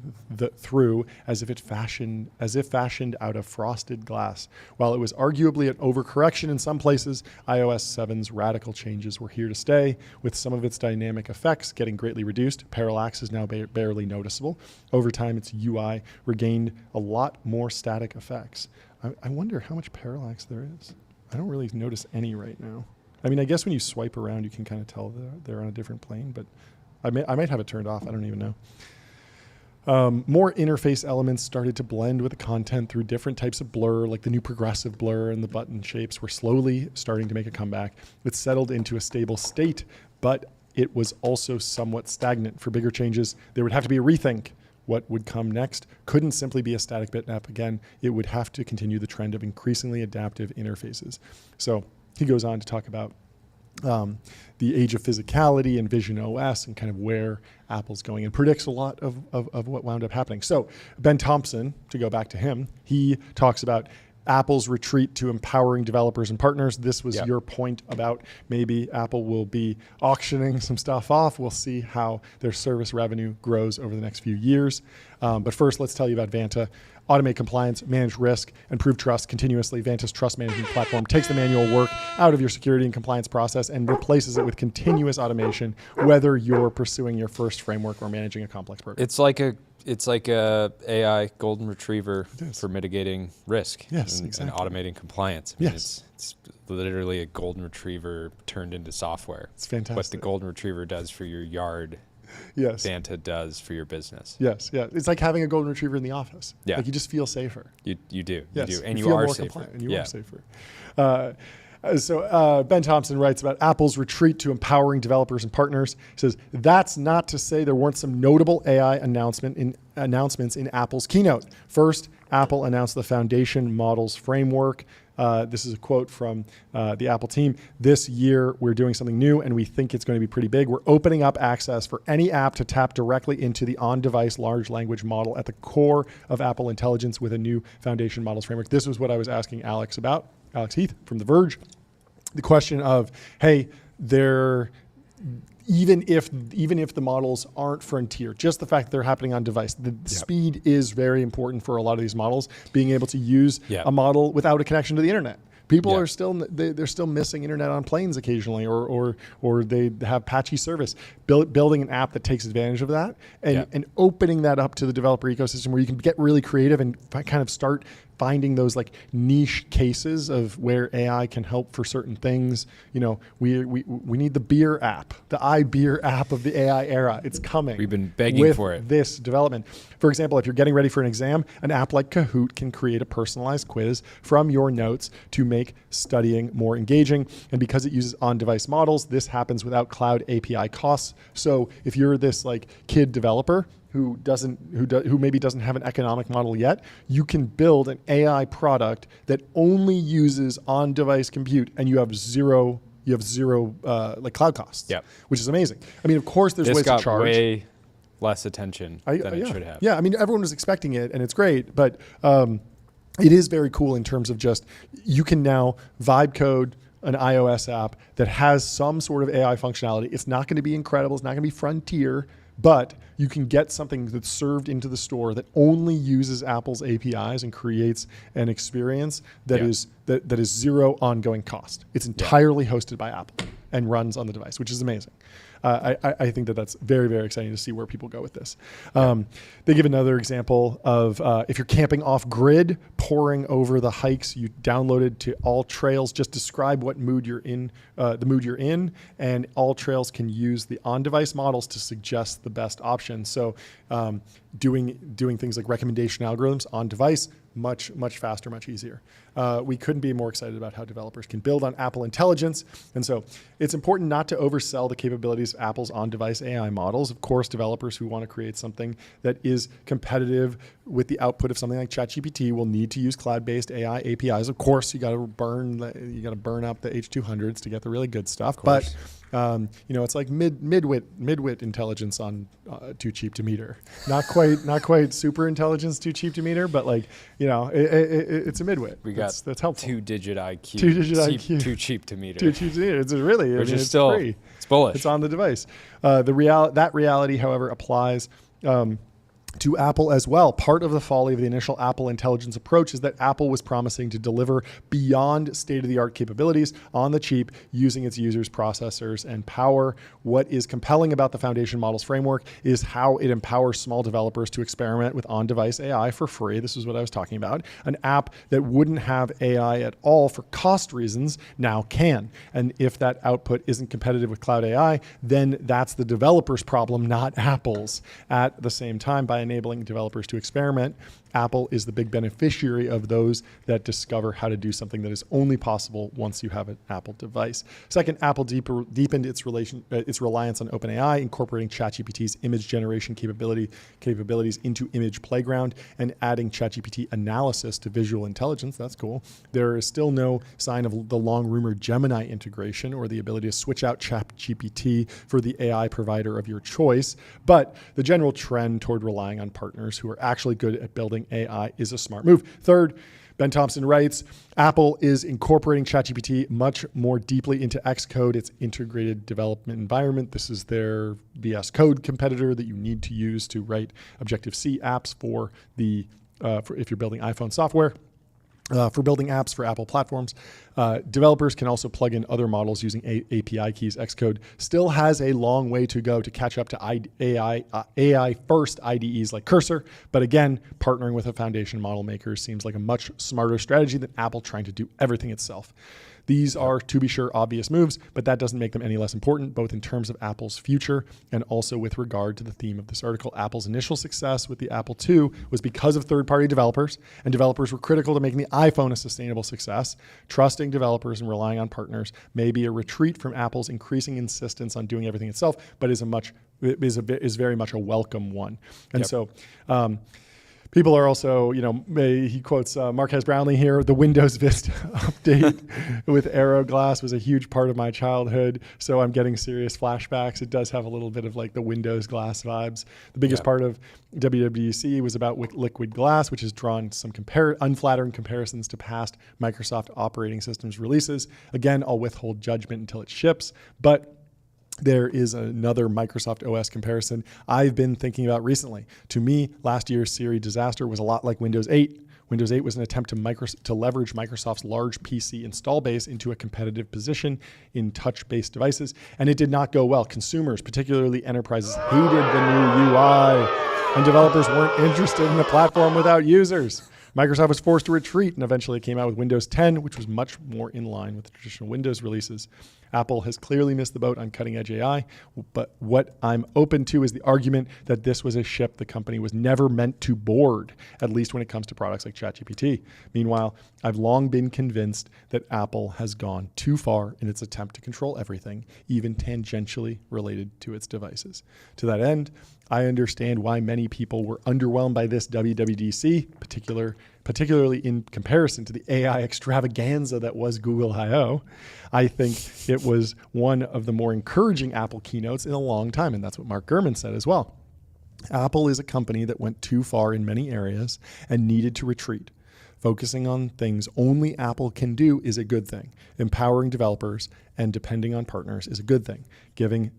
through as if fashioned out of frosted glass. While it was arguably an overcorrection in some places, iOS 7's radical changes were here to stay, with some of its dynamic effects getting greatly reduced. Parallax is now barely noticeable. Over time, its UI regained a lot more static effects. I wonder how much parallax there is. I don't really notice any right now. I mean, I guess when you swipe around, you can kind of tell they're on a different plane, but I might have it turned off. I don't even know. More interface elements started to blend with the content through different types of blur, like the new progressive blur and the button shapes were slowly starting to make a comeback. It settled into a stable state, but it was also somewhat stagnant. For bigger changes, there would have to be a rethink. What would come next couldn't simply be a static bitmap again. It would have to continue the trend of increasingly adaptive interfaces. So he goes on to talk about the age of physicality and Vision OS and kind of where Apple's going, and predicts a lot of what wound up happening. So Ben Thompson, to go back to him, he talks about Apple's retreat to empowering developers and partners. This was your point about maybe Apple will be auctioning some stuff off. We'll see how their service revenue grows over the next few years. But first, let's tell you about Vanta. Automate compliance, manage risk, and prove trust continuously. Vanta's trust management platform takes the manual work out of your security and compliance process and replaces it with continuous automation, whether you're pursuing your first framework or managing a complex program. It's like a AI golden retriever for mitigating risk and automating compliance. I mean, it's literally a golden retriever turned into software. It's fantastic. What the golden retriever does for your yard, Vanta does for your business. It's like having a golden retriever in the office. Like you just feel safer. You do. Yes. You do. And you you feel are more safer. compliant, and you are safer. So Ben Thompson writes about Apple's retreat to empowering developers and partners. He says, that's not to say there weren't some notable AI announcements in Apple's keynote. First, Apple announced the Foundation Models Framework. This is a quote from the Apple team. This year, we're doing something new, and we think it's going to be pretty big. We're opening up access for any app to tap directly into the on-device large language model at the core of Apple Intelligence with a new Foundation Models Framework. This was what I was asking Alex about. Alex Heath from The Verge. The question of, hey, even if the models aren't frontier, just the fact that they're happening on device, the speed is very important for a lot of these models, being able to use a model without a connection to the internet. People are still they're still missing internet on planes occasionally, or they have patchy service. Building an app that takes advantage of that and opening that up to the developer ecosystem where you can get really creative and kind of start finding those like niche cases of where AI can help for certain things. You know, we need the beer app, the iBeer app of the AI era. It's coming. We've been begging for it. This development. For example, if you're getting ready for an exam, an app like Kahoot can create a personalized quiz from your notes to make studying more engaging. And because it uses on-device models, this happens without cloud API costs. So if you're this like kid developer who maybe doesn't have an economic model yet, you can build an AI product that only uses on-device compute, and you have zero like cloud costs, which is amazing. I mean, of course, there's ways to charge. This got way less attention than it should have. Yeah, I mean, everyone was expecting it, and it's great, but it is very cool in terms of just you can now vibe code an iOS app that has some sort of AI functionality. It's not going to be incredible. It's not going to be frontier, but you can get something that's served into the store that only uses Apple's APIs and creates an experience that is zero ongoing cost. It's entirely hosted by Apple and runs on the device, which is amazing. I think that's very, very exciting to see where people go with this. They give another example of if you're camping off grid, poring over the hikes you downloaded to All Trails, just describe what mood you're in, and All Trails can use the on-device models to suggest the best option. So doing things like recommendation algorithms on device, much faster, much easier. We couldn't be more excited about how developers can build on Apple Intelligence. And so it's important not to oversell the capabilities of Apple's on-device AI models. Of course, developers who want to create something that is competitive with the output of something like ChatGPT will need to use cloud-based AI APIs. Of course, you got to burn up the H200s to get the really good stuff. But it's like midwit intelligence on too cheap to meter. Not quite super intelligence too cheap to meter, but like it's a midwit. We got that's helpful. 2-digit IQ. 2-digit IQ. Too cheap to meter. Too cheap to meter. It's really it's free. It's bullish. It's on the device. That reality, however, applies to Apple as well. Part of the folly of the initial Apple Intelligence approach is that Apple was promising to deliver beyond state-of-the-art capabilities on the cheap using its users, processors, and power. What is compelling about the Foundation Models Framework is how it empowers small developers to experiment with on-device AI for free. This is what I was talking about. An app that wouldn't have AI at all for cost reasons now can. And if that output isn't competitive with cloud AI, then that's the developer's problem, not Apple's. At the same time, by by enabling developers to experiment. Apple is the big beneficiary of those that discover how to do something that is only possible once you have an Apple device. Second, Apple deepened its reliance on OpenAI, incorporating ChatGPT's image generation capabilities into Image Playground and adding ChatGPT analysis to visual intelligence. That's cool. There is still no sign of the long-rumored Gemini integration or the ability to switch out ChatGPT for the AI provider of your choice, but the general trend toward relying on partners who are actually good at building AI is a smart move. Third, Ben Thompson writes, Apple is incorporating ChatGPT much more deeply into Xcode, its integrated development environment. This is their VS Code competitor that you need to use to write Objective-C apps for if you're building iPhone software. For building apps for Apple platforms, developers can also plug in other models using API keys. Xcode still has a long way to go to catch up to AI-first IDEs like Cursor, but again, partnering with a foundation model maker seems like a much smarter strategy than Apple trying to do everything itself. These are, to be sure, obvious moves, but that doesn't make them any less important, both in terms of Apple's future and also with regard to the theme of this article. Apple's initial success with the Apple II was because of third-party developers, and developers were critical to making the iPhone a sustainable success. Trusting developers and relying on partners may be a retreat from Apple's increasing insistence on doing everything itself, but is very much a welcome one. And so, people are also, he quotes Marquez Brownlee here, the Windows Vista update with Aero Glass was a huge part of my childhood, so I'm getting serious flashbacks. It does have a little bit of like the Windows Glass vibes. The biggest part of WWDC was about Liquid Glass, which has drawn some unflattering comparisons to past Microsoft operating systems releases. Again, I'll withhold judgment until it ships, but there is another Microsoft OS comparison I've been thinking about recently. To me, last year's Siri disaster was a lot like Windows 8. Windows 8 was an attempt to leverage Microsoft's large PC install base into a competitive position in touch-based devices, and it did not go well. Consumers, particularly enterprises, hated the new UI, and developers weren't interested in a platform without users. Microsoft was forced to retreat and eventually came out with Windows 10, which was much more in line with the traditional Windows releases. Apple has clearly missed the boat on cutting-edge AI, but what I'm open to is the argument that this was a ship the company was never meant to board, at least when it comes to products like ChatGPT. Meanwhile, I've long been convinced that Apple has gone too far in its attempt to control everything, even tangentially related to its devices. To that end, I understand why many people were underwhelmed by this WWDC, particularly in comparison to the AI extravaganza that was Google I/O. I think it was one of the more encouraging Apple keynotes in a long time, and that's what Mark Gurman said as well. Apple is a company that went too far in many areas and needed to retreat. Focusing on things only Apple can do is a good thing. Empowering developers and depending on partners is a good thing. Giving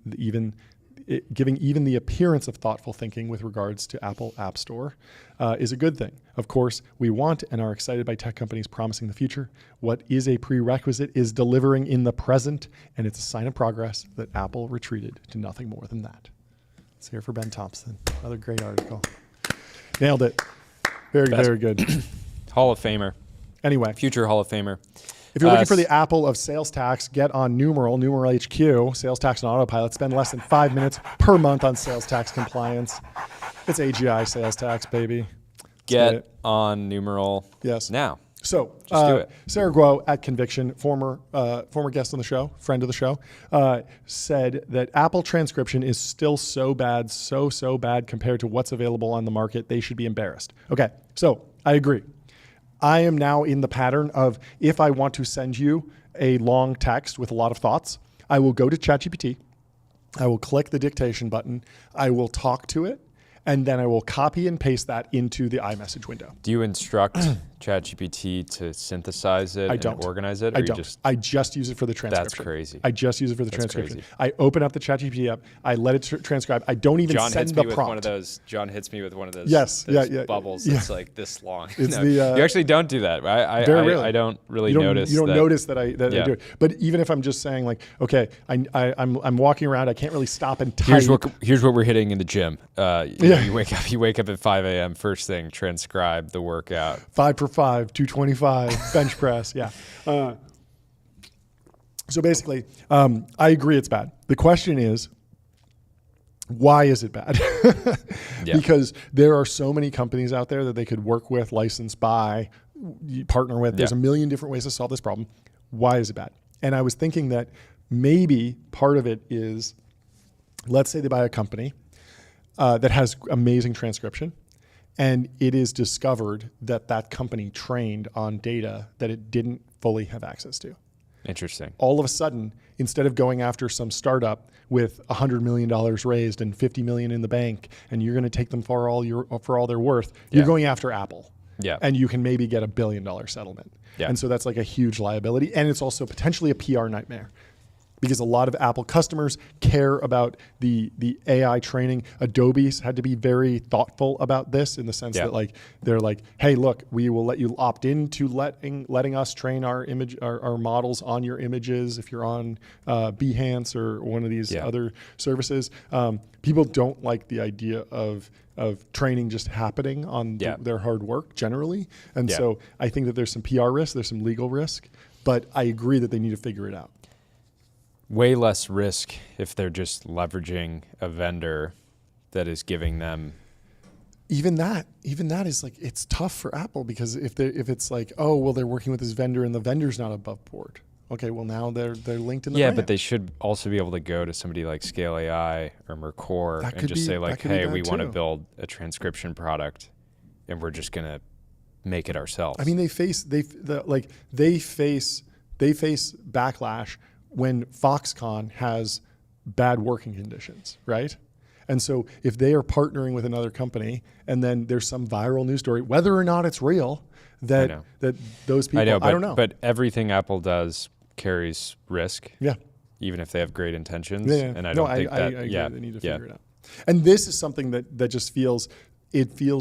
even the appearance of thoughtful thinking with regards to Apple App Store is a good thing. Of course, we want and are excited by tech companies promising the future. What is a prerequisite is delivering in the present, and it's a sign of progress that Apple retreated to nothing more than that. Let's hear for Ben Thompson. Another great article. Nailed it. Very good. Hall of Famer. Anyway. Future Hall of Famer. If you're looking for the Apple of sales tax, get on Numeral HQ, sales tax and autopilot. Spend less than 5 minutes per month on sales tax compliance. It's AGI sales tax, baby. Get on Numeral now. So, just do it. Sarah Guo at Conviction, former guest on the show, friend of the show, said that Apple transcription is still so bad compared to what's available on the market. They should be embarrassed. Okay, so I agree. I am now in the pattern of if I want to send you a long text with a lot of thoughts, I will go to ChatGPT, I will click the dictation button, I will talk to it, and then I will copy and paste that into the iMessage window. Do you instruct ChatGPT to synthesize it and organize it? Or I don't. I just use it for the transcription. That's crazy. I just use it for the transcription. Crazy. I open up the ChatGPT app. I let it transcribe. I don't even send the prompt. John hits me with one of those. Bubbles. Yeah. It's like this long. It's you actually don't do that, right? I don't really notice. You don't notice that I do it. But even if I'm just saying like, okay, I'm walking around. I can't really stop and type. Here's what we're hitting in the gym. You wake up at 5 a.m. First thing, transcribe the workout. 5 for 5, 225, bench press. Yeah. So basically, I agree it's bad. The question is, Why is it bad? Yeah. Because there are so many companies out there that they could work with, license, buy, partner with. There's a million different ways to solve this problem. Why is it bad? And I was thinking that maybe part of it is, let's say they buy a company that has amazing transcription, and it is discovered that that company trained on data that it didn't fully have access to. Interesting. All of a sudden, instead of going after some startup with $100 million raised and $50 million in the bank, and you're going to take them for all their worth, you're going after Apple. Yeah. And you can maybe get $1 billion settlement. Yeah. And so that's like a huge liability. And it's also potentially a PR nightmare, because a lot of Apple customers care about the AI training. Adobe's had to be very thoughtful about this, in the sense that like they're like, hey, look, we will let you opt into letting us train our models on your images if you're on Behance or one of these other services. People don't like the idea of training just happening on their hard work generally. And so I think that there's some PR risk, there's some legal risk, but I agree that they need to figure it out. Way less risk if they're just leveraging a vendor that is giving them. Even that is like, it's tough for Apple, because if it's like, oh, well, they're working with this vendor and the vendor's not above board. Okay, well, now they're linked in the brand. But they should also be able to go to somebody like Scale AI or Mercor and just say like, hey, we want to build a transcription product, and we're just gonna make it ourselves. I mean, they face backlash when Foxconn has bad working conditions, right? And so if they are partnering with another company, and then there's some viral news story, whether or not it's real, that those people, I don't know. But everything Apple does carries risk. Yeah. Even if they have great intentions. Yeah. And I don't think that, I agree, they need to figure it out. And this is something that just feels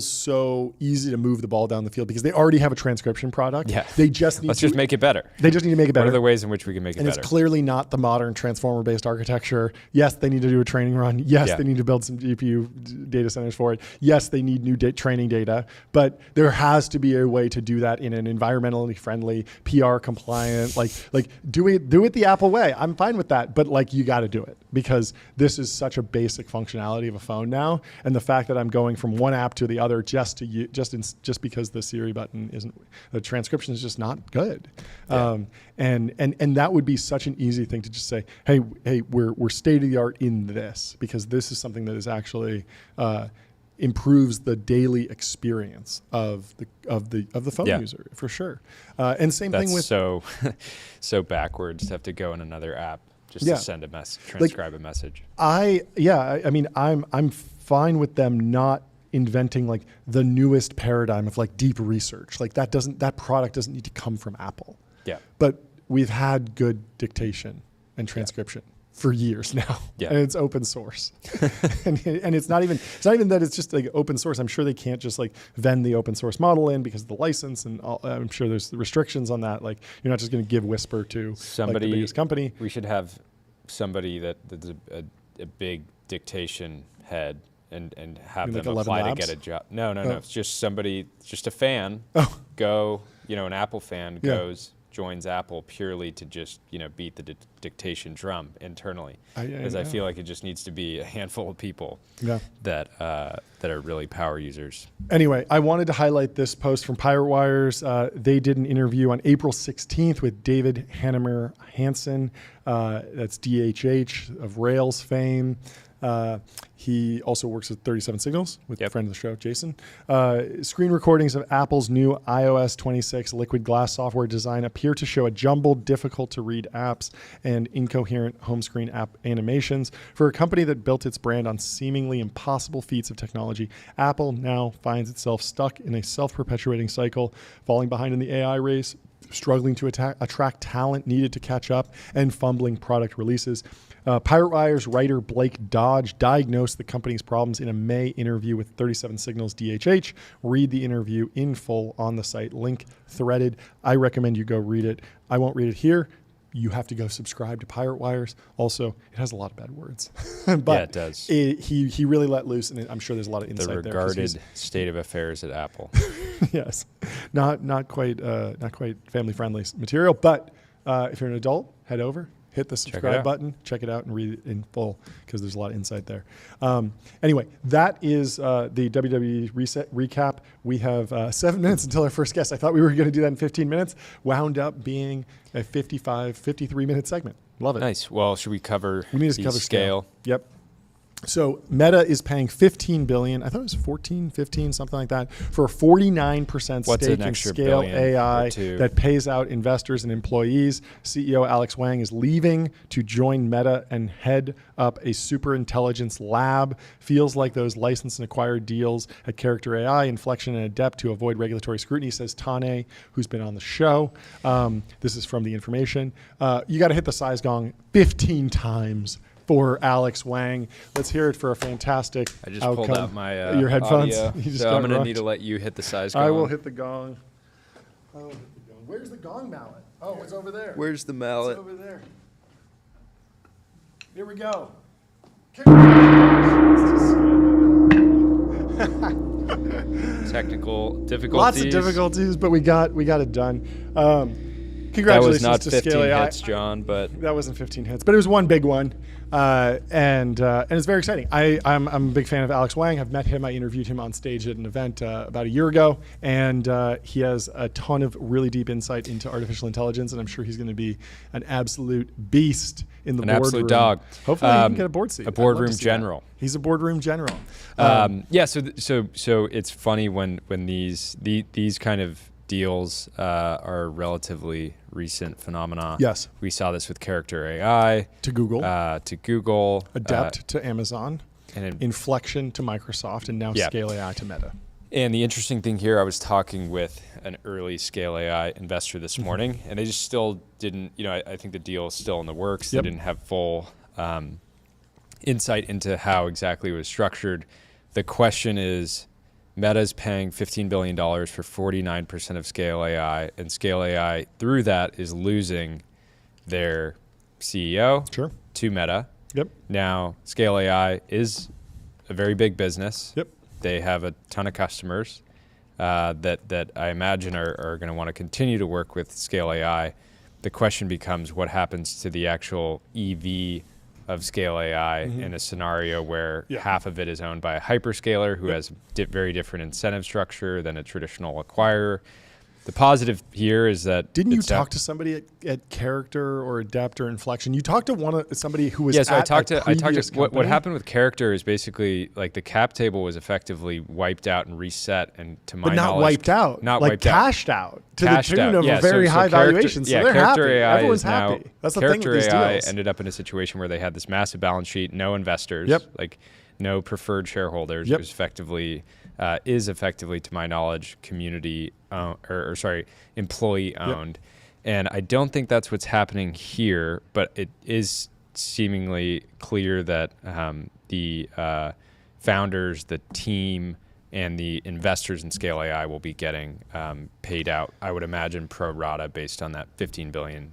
so easy to move the ball down the field, because they already have a transcription product. Yeah. They just need Let's just make it better. They just need to make it better. What are the ways in which we can make it better? And it's clearly not the modern transformer-based architecture. Yes, they need to do a training run. Yes, they need to build some GPU data centers for it. Yes, they need new training data. But there has to be a way to do that in an environmentally friendly, PR compliant, like do it the Apple way. I'm fine with that, but like, you got to do it, because this is such a basic functionality of a phone now. And the fact that I'm going from one app to the other just because the Siri button isn't, the transcription is just not good. And that would be such an easy thing to just say, hey, we're state of the art in this, because this is something that is actually improves the daily experience of the phone user, for sure. And same thing with so backwards to have to go in another app just to send a message, transcribe a message. I mean, I'm fine with them not inventing like the newest paradigm of like deep research. Like that product doesn't need to come from Apple. Yeah. But we've had good dictation and transcription for years now, and it's open source. and it's not even that it's just like open source. I'm sure they can't just like vend the open source model in because of the license, and I'm sure there's restrictions on that. Like, you're not just going to give Whisper to somebody, like, the biggest company. We should have somebody that's a big dictation head and have them apply to get a job. No. It's just somebody, just a fan. Go, an Apple fan goes, joins Apple purely to just, beat the dictation drum internally. Because I feel like it just needs to be a handful of people that are really power users. Anyway, I wanted to highlight this post from Pirate Wires. They did an interview on April 16th with David Hannemer Hansen. That's DHH of Rails fame. He also works with 37 Signals with a friend of the show, Jason. Screen recordings of Apple's new iOS 26 liquid glass software design appear to show a jumbled, difficult to read apps and incoherent home screen app animations. For a company that built its brand on seemingly impossible feats of technology, Apple now finds itself stuck in a self-perpetuating cycle, falling behind in the AI race, struggling to attract talent needed to catch up, and fumbling product releases. Pirate Wire's writer Blake Dodge diagnosed the company's problems in a May interview with 37 Signals DHH. Read the interview in full on the site, link threaded. I recommend you go read it. I won't read it here. You have to go subscribe to Pirate Wires. Also, it has a lot of bad words. But it does. He really let loose, and I'm sure there's a lot of insight there. The regarded state of affairs at Apple. Yes, not quite family friendly material. But if you're an adult, head over hit the subscribe button, check it out, and read it in full because there's a lot of insight there. Anyway, that is the WWDC recap. We have 7 minutes until our first guest. I thought we were going to do that in 15 minutes. Wound up being a 53-minute segment. Love it. Nice. Well, should we cover We need to the cover scale? Yep. So Meta is paying $15 billion. I thought it was 14, 15, something like that, for a 49% What's stake an in extra Scale billion AI or two? that pays out investors and employees. CEO Alex Wang is leaving to join Meta and head up a superintelligence lab. Feels like those licensed and acquired deals at Character AI, Inflection, and Adept to avoid regulatory scrutiny, says Tane, who's been on the show. This is from The Information. You got to hit the size gong 15 times for Alex Wang. Let's hear it for a fantastic I just outcome. pulled out my your headphones. audio, You just so I'm got going to rocked. need to let you hit the size gong. I will hit the gong. I will hit the gong. Where's the gong mallet? Oh, it's over there. Where's the It's mallet? over there. Here we go. Technical difficulties. Lots of difficulties, but we got it done. That Congratulations was not to 15 Scale AI. hits, John, but That wasn't 15 hits, but it was one big one, and it's very exciting. I'm a big fan of Alex Wang. I've met him. I interviewed him on stage at an event about a year ago, and he has a ton of really deep insight into artificial intelligence, and I'm sure he's going to be an absolute beast in the An boardroom. absolute dog. Hopefully, he can get a board seat. A I'd love boardroom to see general. that. He's a boardroom general. yeah, so it's funny when these kind of deals are relatively recent phenomena. Yes. We saw this with Character AI To Google, to Google, Adept to Amazon, and Inflection to Microsoft, and now Yeah. Scale AI to Meta. And the interesting thing here, I was talking with an early Scale AI investor this morning, and they just still didn't, I think the deal is still in the works. Yep. They didn't have full insight into how exactly it was structured. The question is, Meta's paying $15 billion for 49% of Scale AI, and Scale AI, through that, is losing their CEO Sure. to Meta. Yep. Now, Scale AI is a very big business. Yep. They have a ton of customers that I imagine are going to want to continue to work with Scale AI. The question becomes what happens to the actual EV of Scale AI in a scenario where half of it is owned by a hyperscaler who has very different incentive structure than a traditional acquirer. The positive here is that Didn't you talk to somebody at Character or Adept or Inflection? You talked to somebody who was so at I talked to what company? happened with Character is basically like the cap table was effectively wiped out and reset, and to my But not knowledge, wiped out, not like wiped out. cashed out to Cashed the tune out. of Yeah, a very high Character- valuation. So yeah, they're Character happy. AI Everyone's is now, happy. That's the thing Character with these AI deals. ended up in a situation where they had this massive balance sheet, no investors, Yep. like no preferred shareholders. Yep. It was effectively, to my knowledge, employee owned. And I don't think that's what's happening here, but it is seemingly clear that the founders, the team, and the investors in Scale AI will be getting paid out, I would imagine, pro rata based on that $15 billion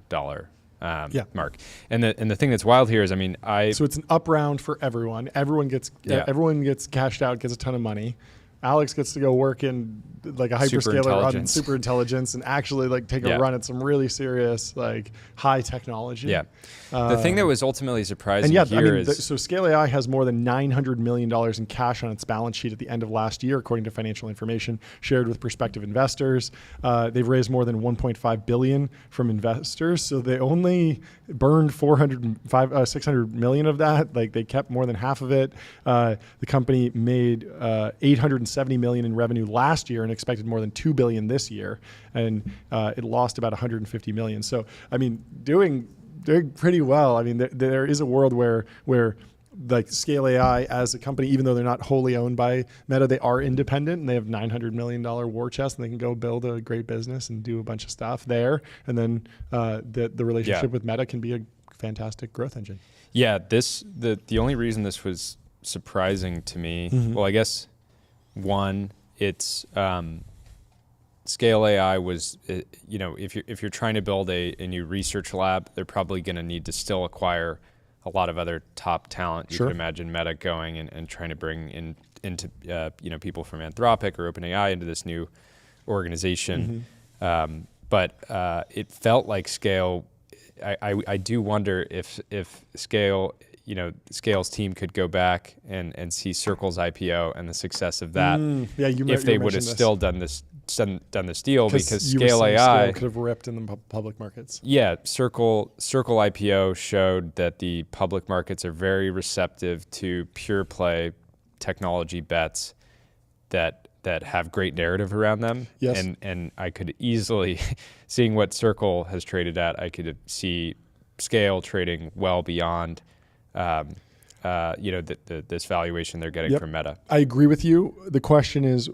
mark. And the thing that's wild here is, So it's an up round for everyone. Everyone gets cashed out, gets a ton of money. Alex gets to go work in like a hyperscaler on superintelligence and actually like take a run at some really serious like high technology. Yeah. The thing that was ultimately surprising so Scale AI has more than $900 million in cash on its balance sheet at the end of last year, according to financial information shared with prospective investors. They've raised more than $1.5 billion from investors. So they only burned $600 million of that. Like they kept more than half of it. The company made $870 million in revenue last year and expected more than $2 billion this year. And it lost about $150 million. So, doing pretty well. There is a world where like Scale AI as a company, even though they're not wholly owned by Meta, they are independent and they have $900 million war chest and they can go build a great business and do a bunch of stuff there. And then the relationship with Meta can be a fantastic growth engine. Yeah, the only reason this was surprising to me, well, I guess one, it's Scale AI was, if you're trying to build a new research lab, they're probably going to need to still acquire a lot of other top talent. You Sure. could imagine Meta going and trying to bring into people from Anthropic or OpenAI into this new organization. But it felt like Scale I do wonder if Scale's team could go back and see Circle's IPO and the success of that. If they would have still done this deal, because Scale AI could have ripped in the public markets. Yeah, Circle IPO showed that the public markets are very receptive to pure play technology bets that have great narrative around them. Yes. And I could easily, seeing what Circle has traded at, I could see Scale trading well beyond this valuation they're getting from Meta. I agree with you. The question is,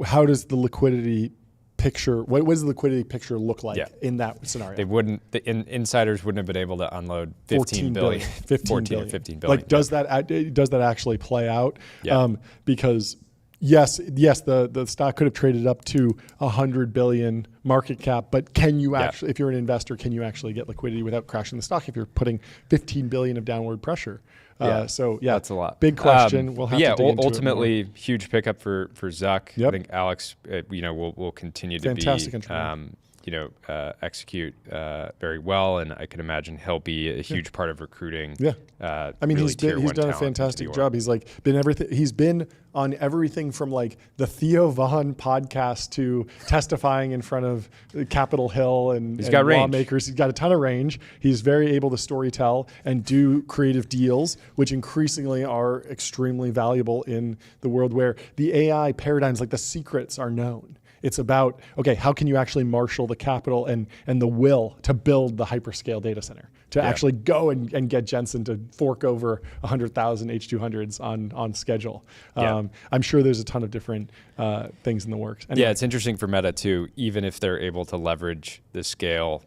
how does the liquidity picture, what does the liquidity picture look like in that scenario? They wouldn't, insiders wouldn't have been able to unload 15 billion. 15 or 15 billion. Like, does that actually play out? Yeah. Because yes, the stock could have traded up to 100 billion market cap, but can you actually, if you're an investor, can you actually get liquidity without crashing the stock if you're putting 15 billion of downward pressure? That's a lot. Big question. We'll have to dig into ultimately, huge pickup for Zuck. Yep. I think Alex, will continue Fantastic to execute very well, and I can imagine he'll be a huge part of recruiting. Yeah, I mean, really he's done a fantastic job. He's been on everything from like the Theo Vaughn podcast to testifying in front of Capitol Hill and got range. lawmakers. He's got a ton of range. He's very able to storytell and do creative deals, which increasingly are extremely valuable in the world where the AI paradigms, like the secrets, are known. It's about, okay, how can you actually marshal the capital and the will to build the hyperscale data center, to actually go and get Jensen to fork over 100,000 H200s on schedule. I'm sure there's a ton of different things in the works. Anyway. Yeah, it's interesting for Meta too, even if they're able to leverage the Scale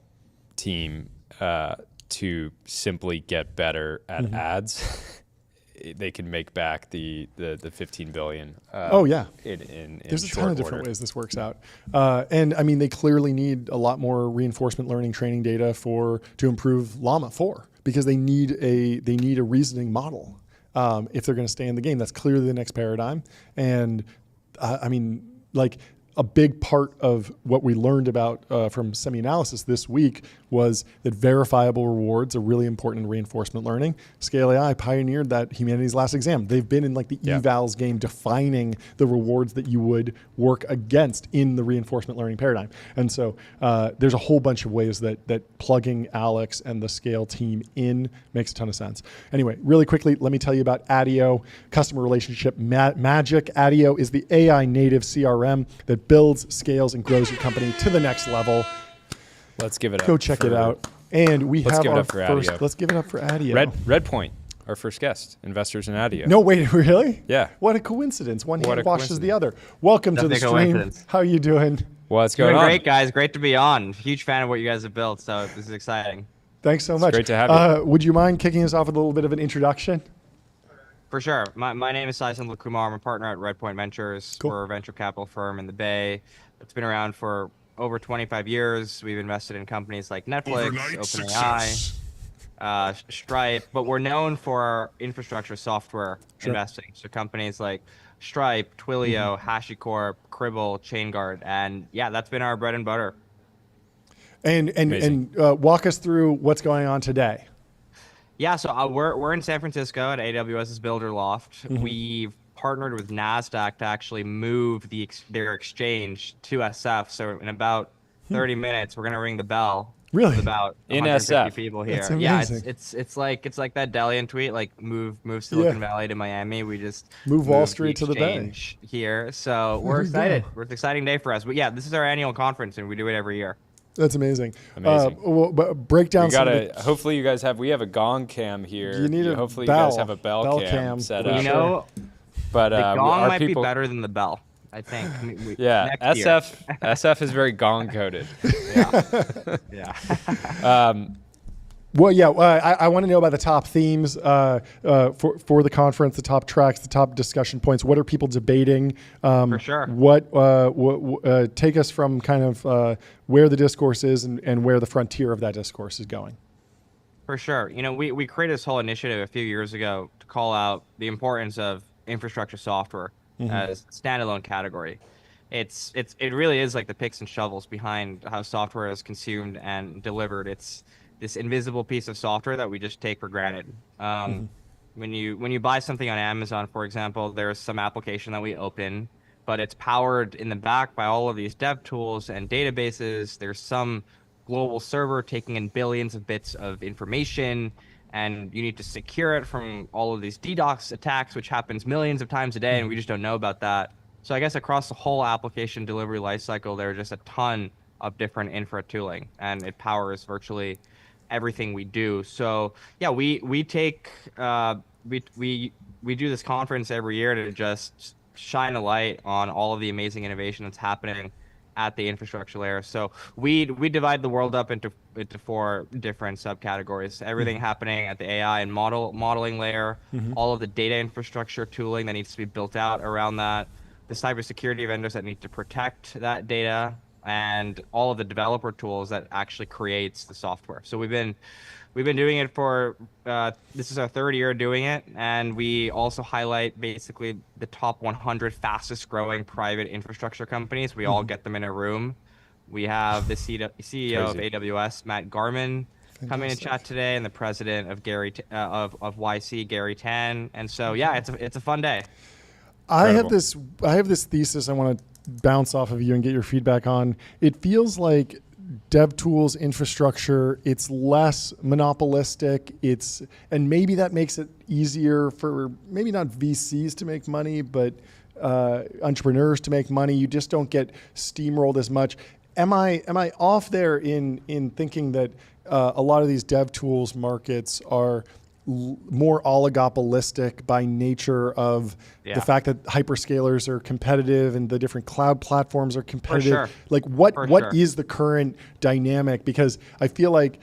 team to simply get better at ads. They can make back the 15 billion. There's a ton of different ways this works out, and I mean they clearly need a lot more reinforcement learning training data to improve Llama 4 because they need a reasoning model if they're going to stay in the game. That's clearly the next paradigm, and I mean like a big part of what we learned about from semi-analysis this week was that verifiable rewards are really important in reinforcement learning. Scale AI pioneered that humanities last exam. They've been in like the evals game defining the rewards that you would work against in the reinforcement learning paradigm. And so there's a whole bunch of ways that plugging Alex and the Scale team in makes a ton of sense. Anyway, really quickly, let me tell you about Adio, customer relationship magic. Adio is the AI native CRM that builds, scales, and grows your company to the next level. Let's give it up. Go check it out. And let's give it up for Adio. Let's give it up for Adio. Redpoint, our first guest, investors in Adio. No, wait, really? Yeah. What a coincidence. One hand washes the other. Welcome to the stream. How are you doing? What's going on? Doing great, guys. Great to be on. Huge fan of what you guys have built, so this is exciting. Thanks so much. Great to have you. Would you mind kicking us off with a little bit of an introduction? For sure. My name is Sai Senthilkumar. I'm a partner at Redpoint Ventures. Cool. We're a venture capital firm in the Bay. It's been around for over 25 years. We've invested in companies like Netflix, OpenAI, Stripe, but we're known for our infrastructure software investing. So companies like Stripe, Twilio, HashiCorp, Cribble, ChainGuard, and yeah, that's been our bread and butter. And walk us through what's going on today. Yeah, so we're in San Francisco at AWS's Builder Loft. We've partnered with NASDAQ to actually move their exchange to SF. So in about 30 minutes, we're gonna ring the bell. Really? With about in 150 SF people here. That's amazing. Yeah, it's like that Delian tweet, like move Silicon Valley to Miami. We just move Wall Street to the Bay here. So we're excited. It's an exciting day for us. But yeah, this is our annual conference, and we do it every year. That's amazing. Break down hopefully you guys have. We have a gong cam here. Hopefully you guys have a bell cam set up. You know, but the gong might be better than the bell. I think. SF is very gong coded. I want to know about the top themes for the conference, the top tracks, the top discussion points. What are people debating? For sure. What take us from kind of where the discourse is and where the frontier of that discourse is going. For sure. You know, we created this whole initiative a few years ago to call out the importance of infrastructure software as a standalone category. It really is like the picks and shovels behind how software is consumed and delivered. It's this invisible piece of software that we just take for granted. When you buy something on Amazon, for example, there's some application that we open, but it's powered in the back by all of these dev tools and databases. There's some global server taking in billions of bits of information, and you need to secure it from all of these DDoS attacks, which happens millions of times a day, and we just don't know about that. So I guess across the whole application delivery lifecycle, there are just a ton of different infra tooling, and it powers virtually everything we do. So yeah, we take we do this conference every year to just shine a light on all of the amazing innovation that's happening at the infrastructure layer. So we divide the world up into 4 different subcategories. Everything happening at the AI and modeling layer, all of the data infrastructure tooling that needs to be built out around that, the cybersecurity vendors that need to protect that data, and all of the developer tools that actually creates the software. So we've been doing it for this is our 3rd year doing it, and we also highlight basically the top 100 fastest growing private infrastructure companies. We all get them in a room. We have the CEO of AWS, Matt Garman, coming to chat today, and the president of of YC, Gary Tan. And so yeah, it's a fun day. I have this thesis I want to bounce off of you and get your feedback on. It feels like dev tools infrastructure, it's less monopolistic, and maybe that makes it easier for maybe not VCs to make money, but entrepreneurs to make money. You just don't get steamrolled as much. Am I off there in thinking that a lot of these dev tools markets are more oligopolistic by nature of the fact that hyperscalers are competitive and the different cloud platforms are competitive? Like what is the current dynamic? Because I feel like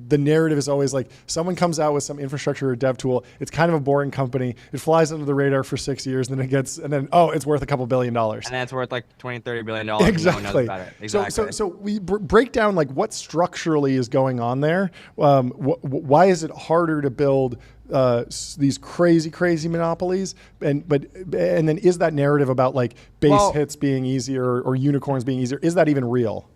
the narrative is always like someone comes out with some infrastructure or dev tool. It's kind of a boring company. It flies under the radar for 6 years, and then it's worth a couple $2 billion. And then it's worth like $20-30 billion. Exactly. No one knows about it. Exactly. So we break down like what structurally is going on there. Why is it harder to build these crazy monopolies? And then is that narrative about like base hits being easier or unicorns being easier? Is that even real?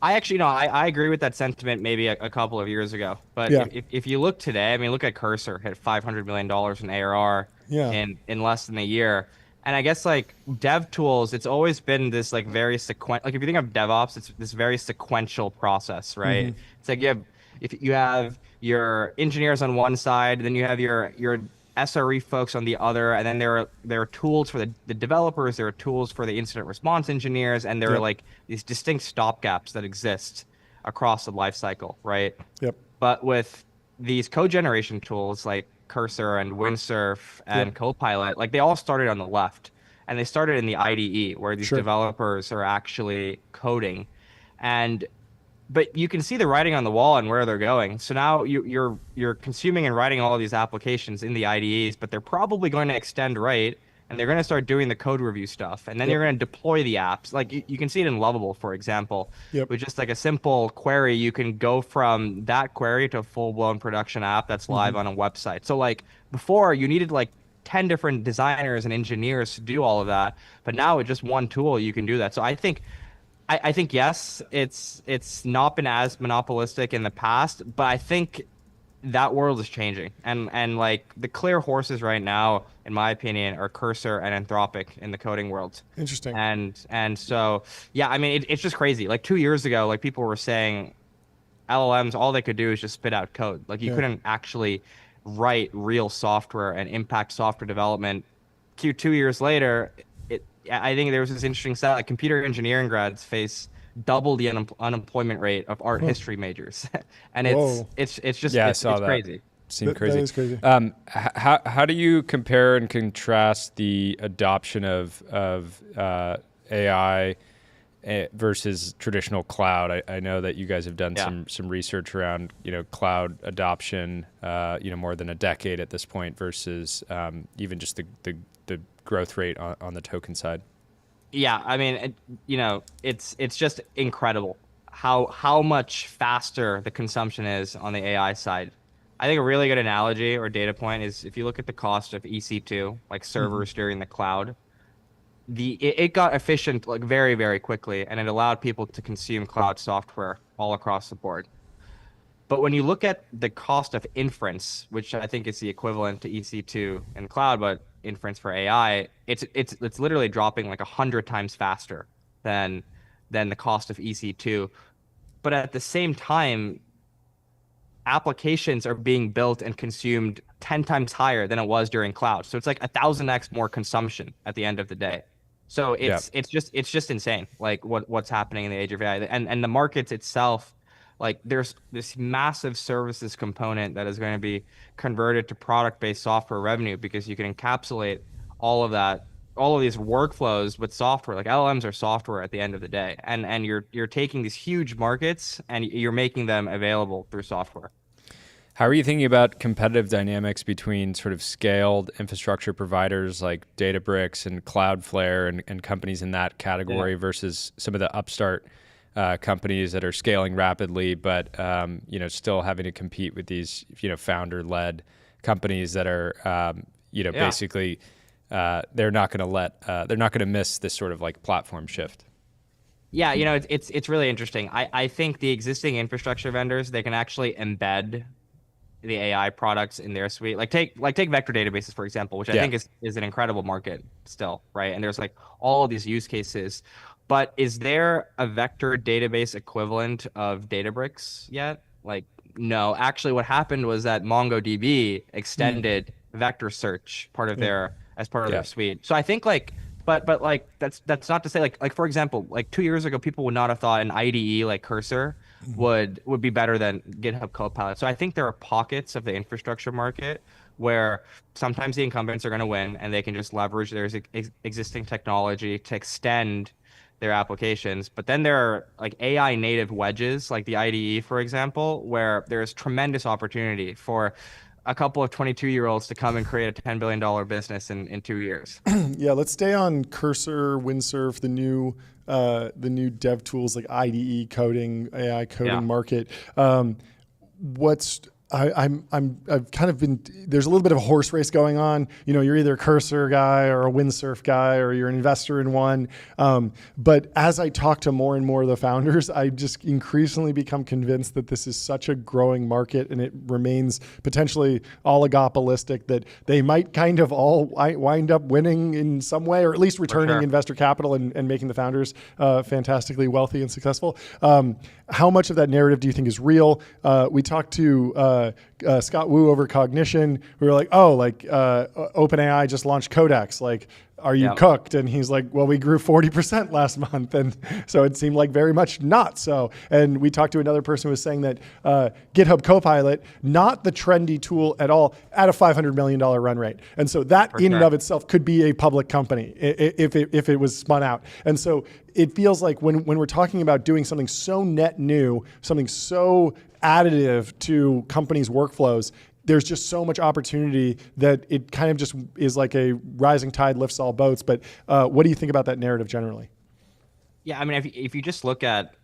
I actually I agree with that sentiment maybe a couple of years ago. But if you look today, I mean, look at Cursor, hit $500 million in ARR in less than a year. And I guess like dev tools, it's always been this like very sequential. Like if you think of DevOps, it's this very sequential process, right? It's like if you have your engineers on one side, then you have your SRE folks on the other, and then there are tools for the developers, there are tools for the incident response engineers, and there are like these distinct stopgaps that exist across the life cycle, right? Yep. But with these code generation tools like Cursor and Windsurf and Copilot, like they all started on the left, and they started in the IDE where these developers are actually coding, but you can see the writing on the wall and where they're going. So now you're consuming and writing all of these applications in the IDEs, but they're probably going to extend right, and they're going to start doing the code review stuff, and then you're going to deploy the apps. Like you can see it in Lovable, for example, with just like a simple query, you can go from that query to a full-blown production app that's live on a website. So like before, you needed like 10 different designers and engineers to do all of that, but now with just one tool, you can do that. So I think yes, it's not been as monopolistic in the past, but I think that world is changing. And like the clear horses right now, in my opinion, are Cursor and Anthropic in the coding world. Interesting. And so yeah, I mean it's just crazy. Like 2 years ago, like people were saying LLMs, all they could do is just spit out code. Like you couldn't actually write real software and impact software development. 2 years later, I think there was this interesting stat, like computer engineering grads face double the unemployment rate of art history majors. And it's just it's crazy. Seemed crazy. That is crazy. How do you compare and contrast the adoption of AI versus traditional cloud? I know that you guys have done some research around cloud adoption more than a decade at this point versus even just the growth rate on the token side. Yeah, I mean, it's just incredible how much faster the consumption is on the AI side. I think a really good analogy or data point is if you look at the cost of EC2, like servers during the cloud, it got efficient like very, very quickly, and it allowed people to consume cloud software all across the board. But when you look at the cost of inference, which I think is the equivalent to EC2 in cloud, but inference for AI, it's literally dropping like 100 times faster than the cost of EC2. But at the same time, applications are being built and consumed 10 times higher than it was during cloud. So it's like 1,000x more consumption at the end of the day. So it's just insane, like what's happening in the age of AI, and the markets itself. Like there's this massive services component that is going to be converted to product-based software revenue, because you can encapsulate all of that, all of these workflows with software. Like LLMs are software at the end of the day, and you're taking these huge markets and you're making them available through software. How are you thinking about competitive dynamics between sort of scaled infrastructure providers like Databricks and Cloudflare and companies in that category versus some of the upstart companies that are scaling rapidly, but still having to compete with these founder-led companies that are basically they're not going to miss this sort of like platform shift. Yeah, it's really interesting. I think the existing infrastructure vendors, they can actually embed the AI products in their suite. Like take vector databases, for example, which I think is an incredible market still, right? And there's like all of these use cases. But is there a vector database equivalent of Databricks yet? Like, no. Actually, what happened was that MongoDB extended vector search part of their suite. So I think but like that's not to say like for example, like 2 years ago, people would not have thought an IDE like Cursor would be better than GitHub Copilot. So I think there are pockets of the infrastructure market where sometimes the incumbents are going to win, and they can just leverage their existing technology to extend their applications. But then there are like AI native wedges, like the IDE, for example, where there's tremendous opportunity for a couple of 22-year-olds to come and create a $10 billion business in 2 years. Yeah, let's stay on Cursor, Windsurf, the new dev tools like IDE coding, AI coding market. I've kind of been, there's a little bit of a horse race going on. You're either a Cursor guy or a Windsurf guy, or you're an investor in one. But as I talk to more and more of the founders, I just increasingly become convinced that this is such a growing market, and it remains potentially oligopolistic, that they might kind of all wind up winning in some way, or at least returning investor capital and making the founders fantastically wealthy and successful. How much of that narrative do you think is real? We talked to Scott Wu over Cognition. We were like, OpenAI just launched Codex. Like, are you cooked? And he's like, well, we grew 40% last month. And so it seemed like very much not so. And we talked to another person who was saying that GitHub Copilot, not the trendy tool at all, at a $500 million run rate. And so that and of itself could be a public company if it was spun out. And so it feels like when we're talking about doing something so net new, something so additive to companies' workflows, there's just so much opportunity that it kind of just is like a rising tide lifts all boats. But what do you think about that narrative generally? Yeah, I mean, if you just look at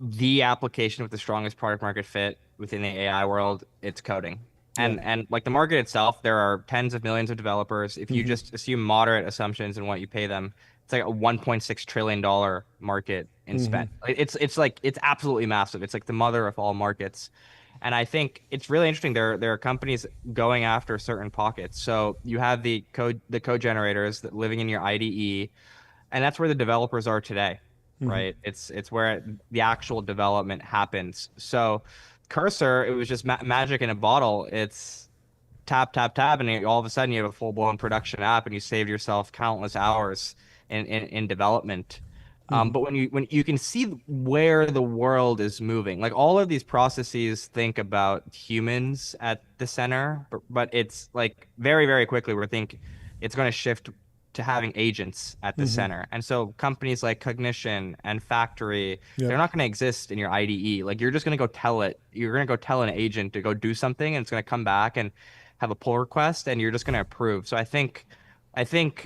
the application with the strongest product market fit within the AI world, it's coding. And like the market itself, there are tens of millions of developers. If you just assume moderate assumptions in what you pay them, it's like a $1.6 trillion market in spend. It's absolutely massive. It's like the mother of all markets. And I think it's really interesting. There are companies going after certain pockets. So you have the code generators that living in your IDE, and that's where the developers are today, right? It's where the actual development happens. So Cursor, it was just magic in a bottle. It's tap, tap, tap, and all of a sudden you have a full-blown production app, and you saved yourself countless hours in development. But when you can see where the world is moving, like all of these processes think about humans at the center, but it's like very, very quickly we think it's going to shift to having agents at the center. And so companies like Cognition and Factory, they're not going to exist in your IDE. Like you're just going to go tell it. You're going to go tell an agent to go do something, and it's going to come back and have a pull request, and you're just going to approve. So I think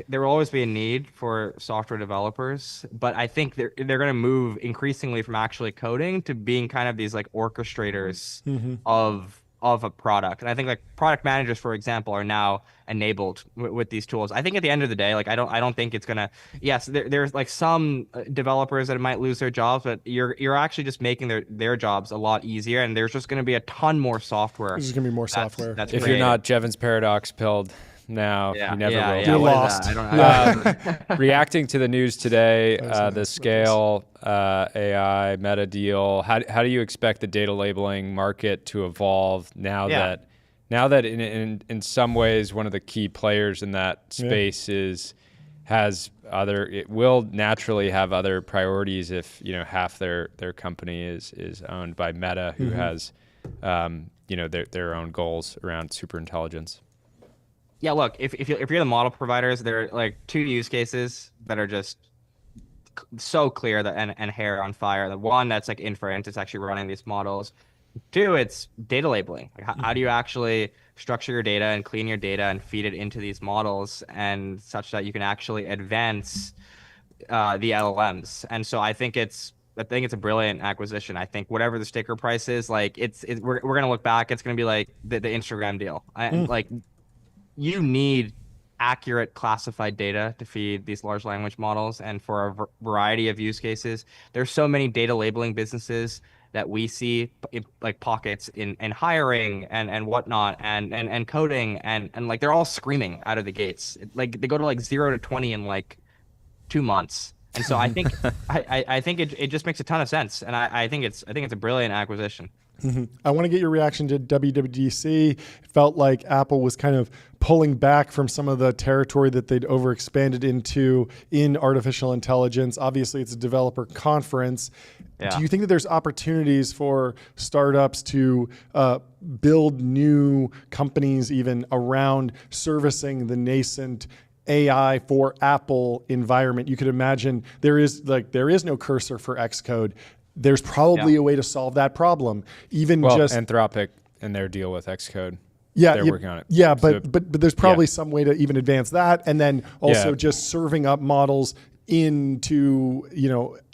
there will always be a need for software developers, but I think they're going to move increasingly from actually coding to being kind of these like orchestrators of of a product. And I think like product managers, for example, are now enabled with these tools. I think at the end of the day, like I don't think it's gonna. Yes, there's like some developers that might lose their jobs, but you're actually just making their jobs a lot easier, and there's just gonna be a ton more software. There's going to be more software. That's If created. you're not Jevons paradox pilled now, you never will. You're what is lost. that? I don't. Reacting to the news today, That the was Scale AI Meta deal, how do you expect the data labeling market to evolve now that in some ways one of the key players in that space it will naturally have other priorities if half their company is owned by Meta, who has their own goals around superintelligence. Yeah, look, if you're the model providers, there are like two use cases that are just so clear that and hair on fire. The one that's like inference, it's actually running these models. Two, it's data labeling. Like how do you actually structure your data and clean your data and feed it into these models and such that you can actually advance the LLMs. And so I think it's a brilliant acquisition. I think whatever the sticker price is, like we're gonna look back, it's gonna be like the Instagram deal. Like you need accurate classified data to feed these large language models, and for a variety of use cases, there's so many data labeling businesses that we see like pockets in hiring and whatnot and coding and like they're all screaming out of the gates. Like they go to like 0 to 20 in like 2 months. And so I think I think it just makes a ton of sense, and I think it's a brilliant acquisition. I want to get your reaction to WWDC. It felt like Apple was kind of pulling back from some of the territory that they'd overexpanded into in artificial intelligence. Obviously, it's a developer conference. Yeah. Do you think that there's opportunities for startups to build new companies even around servicing the nascent AI for Apple environment? You could imagine there is no Cursor for Xcode. There's probably a way to solve that problem. Anthropic and their deal with Xcode. Yeah, they're working on it. Yeah, but there's probably some way to even advance that, and then also just serving up models into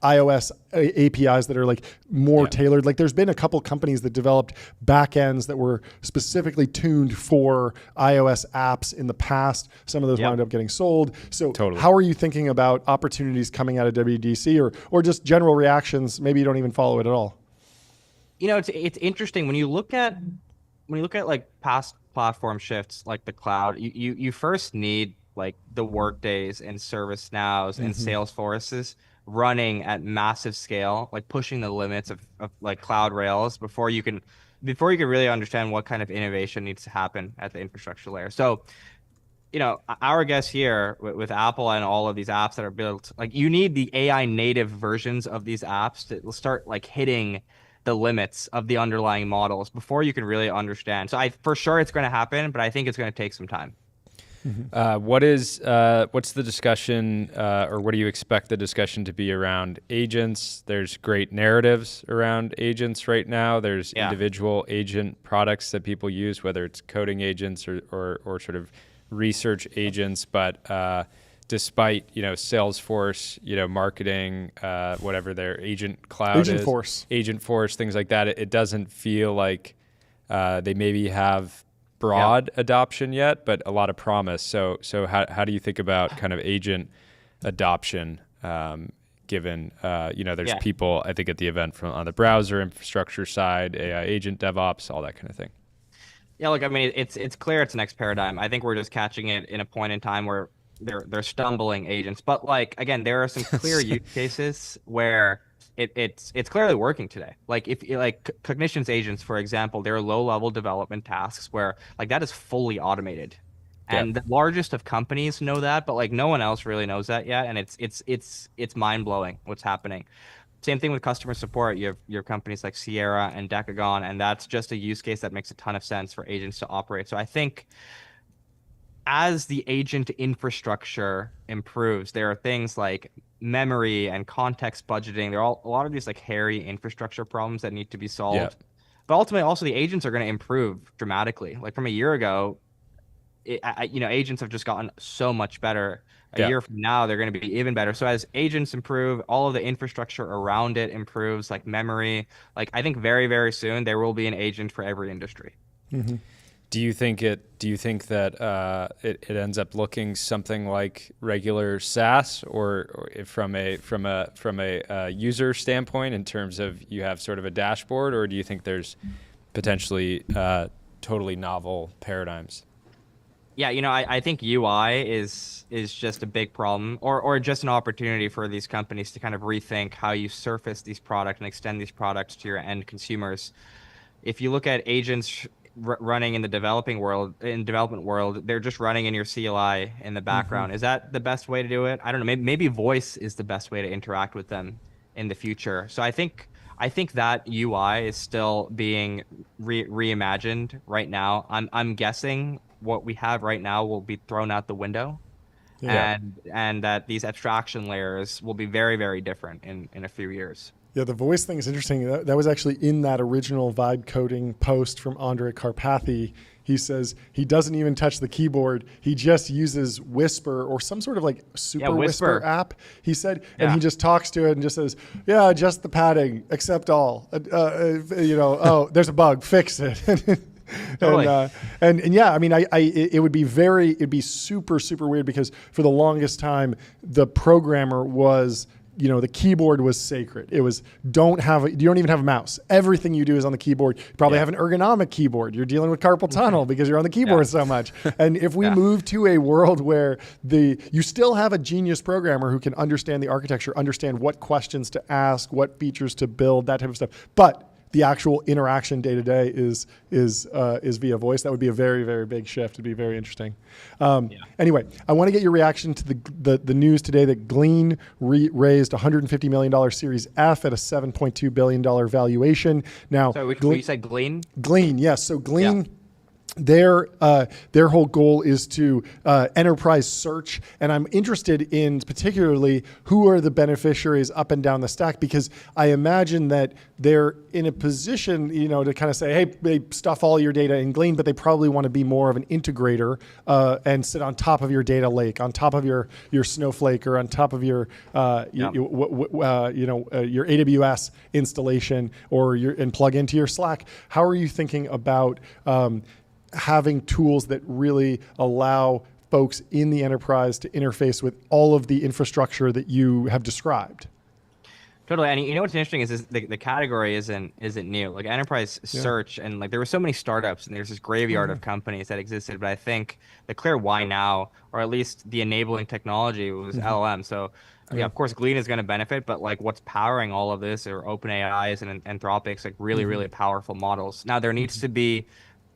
iOS APIs that are like more tailored. Like there's been a couple companies that developed backends that were specifically tuned for iOS apps in the past. Some of those wound up getting sold. So how are you thinking about opportunities coming out of WWDC or just general reactions? Maybe you don't even follow it at all. It's interesting when you look at like past platform shifts like the cloud. You first need like the Workdays and ServiceNows and Salesforces running at massive scale, like pushing the limits of like cloud rails before you can really understand what kind of innovation needs to happen at the infrastructure layer. So, our guess here with Apple and all of these apps that are built, like you need the AI native versions of these apps to start like hitting the limits of the underlying models before you can really understand. So for sure it's going to happen, but I think it's going to take some time. What's the discussion, or what do you expect the discussion to be around agents? There's great narratives around agents right now. There's individual agent products that people use, whether it's coding agents or sort of research agents. But despite Salesforce, marketing, whatever their agent cloud is, Agentforce, things like that, it doesn't feel like they maybe have broad adoption yet, but a lot of promise. So how do you think about kind of agent adoption, given there's people I think at the event from on the browser infrastructure side, AI agent DevOps, all that kind of thing? Yeah, look, I mean, it's clear it's the next paradigm. I think we're just catching it in a point in time where they're stumbling agents. But like again, there are some clear use cases where it's clearly working today. Like if like Cognition's agents, for example, they're low-level development tasks where like that is fully automated. And the largest of companies know that, but like no one else really knows that yet. And it's mind-blowing what's happening. Same thing with customer support. You have companies like Sierra and Decagon, and that's just a use case that makes a ton of sense for agents to operate. So I think as the agent infrastructure improves, there are things like memory and context budgeting. There are a lot of these like hairy infrastructure problems that need to be solved. Yeah. But ultimately, also the agents are going to improve dramatically. Like from a year ago, agents have just gotten so much better. A year from now, they're going to be even better. So as agents improve, all of the infrastructure around it improves, like memory. Like I think very, very soon there will be an agent for every industry. Do you think that it ends up looking something like regular SaaS, or from a user standpoint in terms of you have sort of a dashboard, or do you think there's potentially totally novel paradigms? Yeah, I think UI is just a big problem, or just an opportunity for these companies to kind of rethink how you surface these products and extend these products to your end consumers. If you look at agents running in the development world, they're just running in your CLI in the background. Is that the best way to do it? I don't know. Maybe voice is the best way to interact with them in the future. So I think that UI is still being reimagined right now. I'm guessing what we have right now will be thrown out the window, and that these abstraction layers will be very, very different in a few years. Yeah, the voice thing is interesting. That was actually in that original vibe coding post from Andre Karpathy. He says he doesn't even touch the keyboard. He just uses Whisper or some sort of like super Whisper app, he said. And he just talks to it and just says, yeah, adjust the padding, accept all. Oh, there's a bug, fix it. Totally. And yeah, I mean, it'd be super, super weird, because for the longest time, the programmer was, the keyboard was sacred. It was, you don't even have a mouse. Everything you do is on the keyboard. You probably have an ergonomic keyboard. You're dealing with carpal tunnel because you're on the keyboard so much. And if we move to a world where you still have a genius programmer who can understand the architecture, understand what questions to ask, what features to build, that type of stuff, but the actual interaction day to day is via voice. That would be a very, very big shift. It'd be very interesting. Anyway, I want to get your reaction to the news today that Glean raised $150 million Series F at a $7.2 billion valuation. Now, so you said Glean? Glean, yes. So Glean. Yeah. Their whole goal is to enterprise search, and I'm interested in particularly who are the beneficiaries up and down the stack, because I imagine that they're in a position, to kind of say, hey, they stuff all your data in Glean, but they probably want to be more of an integrator and sit on top of your data lake, on top of your Snowflake, or on top of your your AWS installation, and plug into your Slack. How are you thinking about having tools that really allow folks in the enterprise to interface with all of the infrastructure that you have described? Totally. And what's interesting is the category isn't new. Like enterprise search, and like there were so many startups, and there's this graveyard of companies that existed. But I think the clear why now, or at least the enabling technology, was LLM. So yeah, of course, Glean is going to benefit, but like what's powering all of this are OpenAI's and Anthropic's, like really, really powerful models. Now there needs to be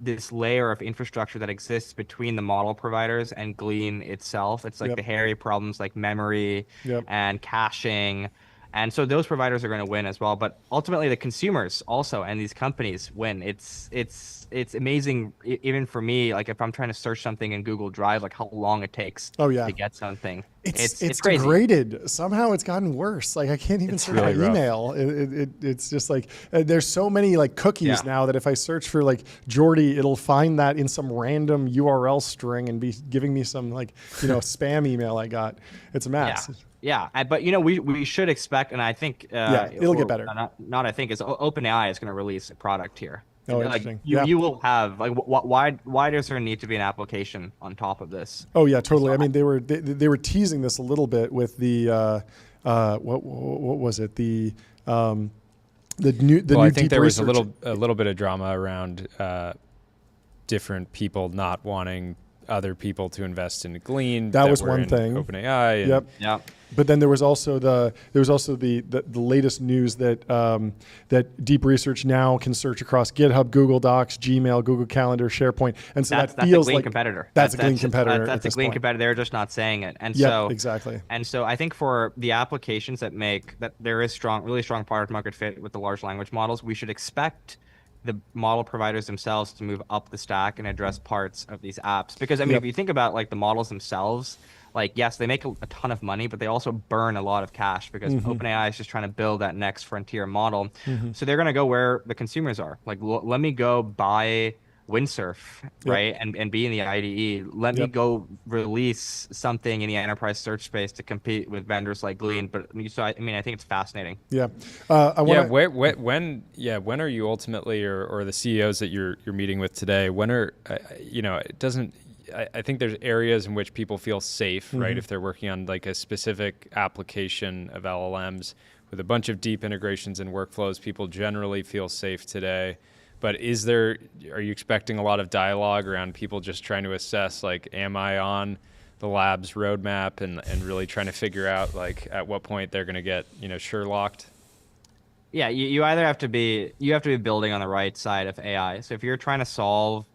this layer of infrastructure that exists between the model providers and Glean itself. It's like the hairy problems like memory and caching. And so those providers are going to win as well. But ultimately, the consumers also and these companies win. It's amazing, even for me, like if I'm trying to search something in Google Drive, like how long it takes to get something. It's crazy. Degraded. Somehow it's gotten worse. Like I can't even search my email. It's just like there's so many like cookies now that if I search for like Jordy, it'll find that in some random URL string and be giving me some like spam email I got. It's a mess. Yeah, but we should expect, and I think it'll get better. Not I think is OpenAI is going to release a product here. Oh, interesting. You will have like why does there need to be an application on top of this? Oh yeah, totally. I mean, they were teasing this a little bit with the what was it, the new I think there was a little bit of drama around different people not wanting other people to invest in Glean. That was one thing. OpenAI. Yep. But then there was also the latest news that that Deep Research now can search across GitHub, Google Docs, Gmail, Google Calendar, SharePoint, and so that feels like competitor. That's a Glean competitor. That's a Glean competitor. They're just not saying it, and exactly. And so I think for the applications that there is really strong product market fit with the large language models, we should expect the model providers themselves to move up the stack and address parts of these apps. Because I mean, if you think about like the models themselves, like yes, they make a ton of money, but they also burn a lot of cash because OpenAI is just trying to build that next frontier model. So they're going to go where the consumers are. Like, let me go buy windsurf, right? And be in the IDE. Let me go release something in the enterprise search space to compete with vendors like Glean. But so I mean, I think it's fascinating. Yeah. When are you ultimately, or the CEOs that you're meeting with today? When are it doesn't. I think there's areas in which people feel safe, right? If they're working on like a specific application of LLMs with a bunch of deep integrations and workflows, people generally feel safe today. But are you expecting a lot of dialogue around people just trying to assess, like, am I on the lab's roadmap and really trying to figure out, like, at what point they're going to get, Sherlocked? Yeah, you either have to be building on the right side of AI. So if you're trying to solve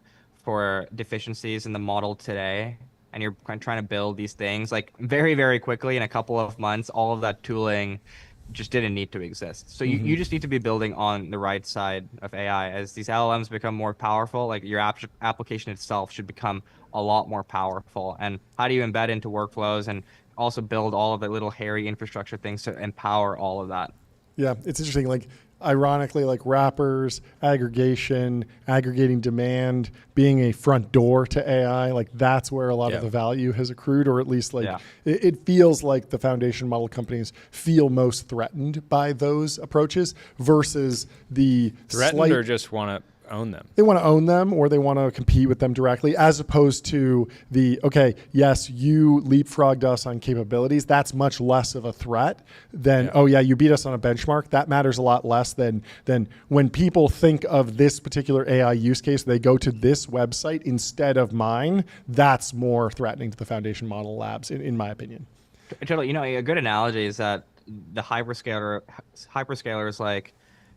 for deficiencies in the model today, and you're trying to build these things, like, very, very quickly in a couple of months, all of that tooling just didn't need to exist. So you just need to be building on the right side of AI. As these LLMs become more powerful, like, your application itself should become a lot more powerful. And how do you embed into workflows and also build all of the little hairy infrastructure things to empower all of that? Yeah, it's interesting. Like, ironically, like, wrappers, aggregation, aggregating demand, being a front door to AI, like, that's where a lot of the value has accrued, or at least, like, it feels like the foundation model companies feel most threatened by those approaches versus the threatened or just want to own them. They want to own them, or they want to compete with them directly, as opposed to okay, yes, you leapfrogged us on capabilities. That's much less of a threat than, you beat us on a benchmark. That matters a lot less than when people think of this particular AI use case, they go to this website instead of mine. That's more threatening to the foundation model labs, in my opinion. Totally. A good analogy is that the hyperscalers like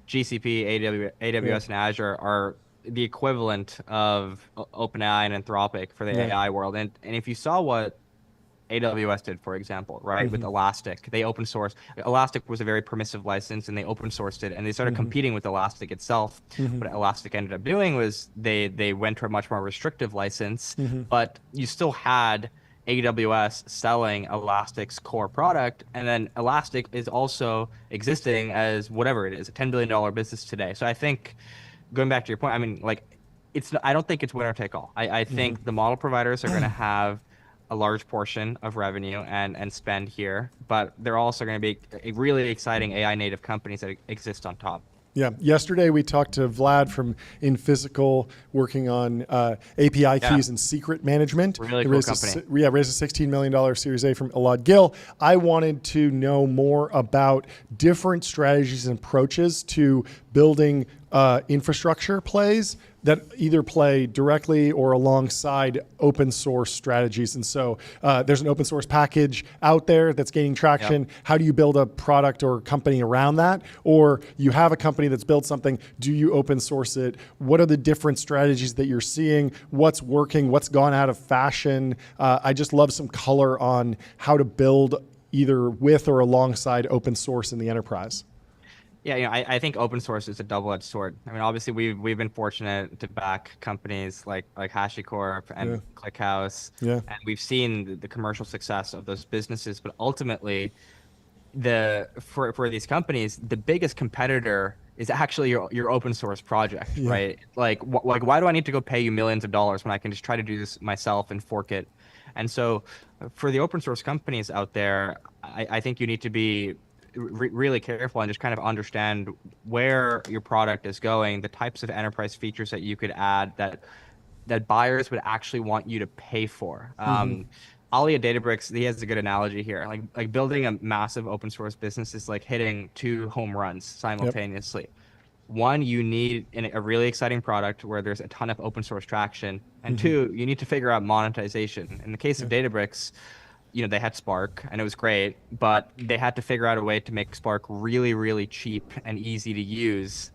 GCP, AWS, and Azure are the equivalent of OpenAI and Anthropic for the AI world. And if you saw what AWS did, for example, right, with Elastic, they open source. Elastic was a very permissive license, and they open sourced it, and they started competing with Elastic itself. What Elastic ended up doing was they went to a much more restrictive license, but you still had AWS selling Elastic's core product, and then Elastic is also existing as whatever it is, a $10 billion business today. So I think, going back to your point, I mean, like, I don't think it's winner take all. I think the model providers are going to have a large portion of revenue and spend here, but they're also going to be really exciting AI native companies that exist on top. Yeah. Yesterday we talked to Vlad from InPhysical, working on API keys and secret management. Really cool company. Raised a $16 million Series A from Elad Gil. I wanted to know more about different strategies and approaches to building infrastructure plays that either play directly or alongside open source strategies. And so there's an open source package out there that's gaining traction. How do you build a product or company around that? Or you have a company that's built something, do you open source it? What are the different strategies that you're seeing? What's working? What's gone out of fashion? I just love some color on how to build either with or alongside open source in the enterprise. Yeah, I think open source is a double-edged sword. I mean, obviously we've been fortunate to back companies like HashiCorp and ClickHouse, and we've seen the commercial success of those businesses. But ultimately, for these companies, the biggest competitor is actually your open source project, right? Like why do I need to go pay you millions of dollars when I can just try to do this myself and fork it? And so, for the open source companies out there, I think you need to be really careful and just kind of understand where your product is going, the types of enterprise features that you could add that buyers would actually want you to pay for. Ali at Databricks, he has a good analogy here. Like building a massive open source business is like hitting 2 home runs simultaneously. One, you need a really exciting product where there's a ton of open source traction, and 2, you need to figure out monetization. In the case of Databricks, they had Spark and it was great, but they had to figure out a way to make Spark really, really cheap and easy to use.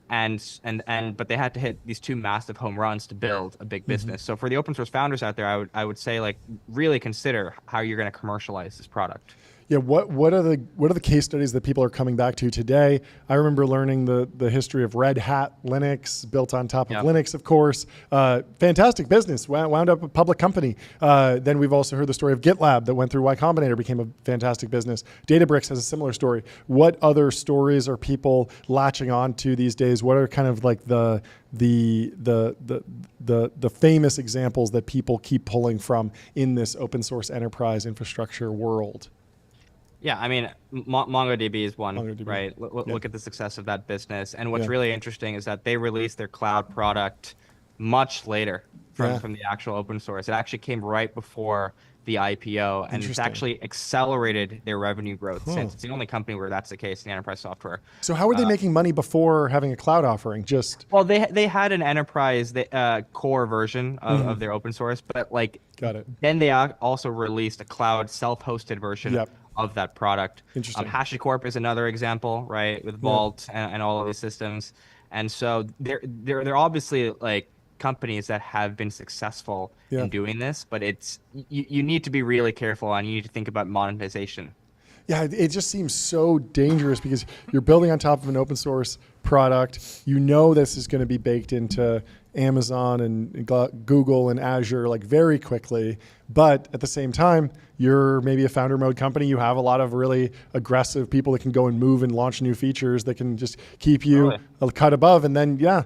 But they had to hit these 2 massive home runs to build a big business. So for the open source founders out there, I would say, like, really consider how you're going to commercialize this product. Yeah, what are the case studies that people are coming back to today? I remember learning the history of Red Hat Linux, built on top of Linux, of course. Fantastic business, wound up a public company. Then we've also heard the story of GitLab that went through Y Combinator, became a fantastic business. Databricks has a similar story. What other stories are people latching on to these days? What are kind of like the famous examples that people keep pulling from in this open source enterprise infrastructure world? Yeah, I mean, MongoDB is one, MongoDB. right? Look at the success of that business. And what's really interesting is that they released their cloud product much later from the actual open source. It actually came right before the IPO, and it's actually accelerated their revenue growth since. It's the only company where that's the case in enterprise software. So how were they making money before having a cloud offering? Well, they had an enterprise core version of their open source, but like then they also released a cloud self-hosted version of that product. Interesting. HashiCorp is another example, right, with Vault and all of these systems. And so they're obviously like companies that have been successful in doing this, but it's you need to be really careful, and you need to think about monetization. Yeah, it just seems so dangerous because you're building on top of an open source product. You know this is going to be baked into Amazon and Google and Azure like very quickly, but at the same time, you're maybe a founder mode company. You have a lot of really aggressive people that can go and move and launch new features that can just keep you a cut above. And then, the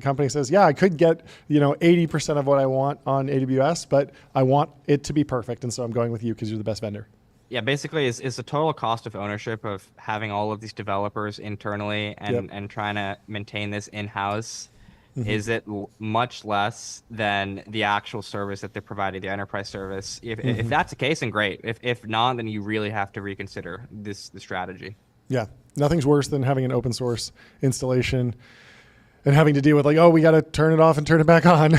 company says, I could get 80% of what I want on AWS, but I want it to be perfect, and so I'm going with you because you're the best vendor. Yeah, basically, is the total cost of ownership of having all of these developers internally and trying to maintain this in-house, is it much less than the actual service that they're providing, the enterprise service? If that's the case, then great. If not, then you really have to reconsider the strategy. Yeah, nothing's worse than having an open source installation and having to deal with we got to turn it off and turn it back on.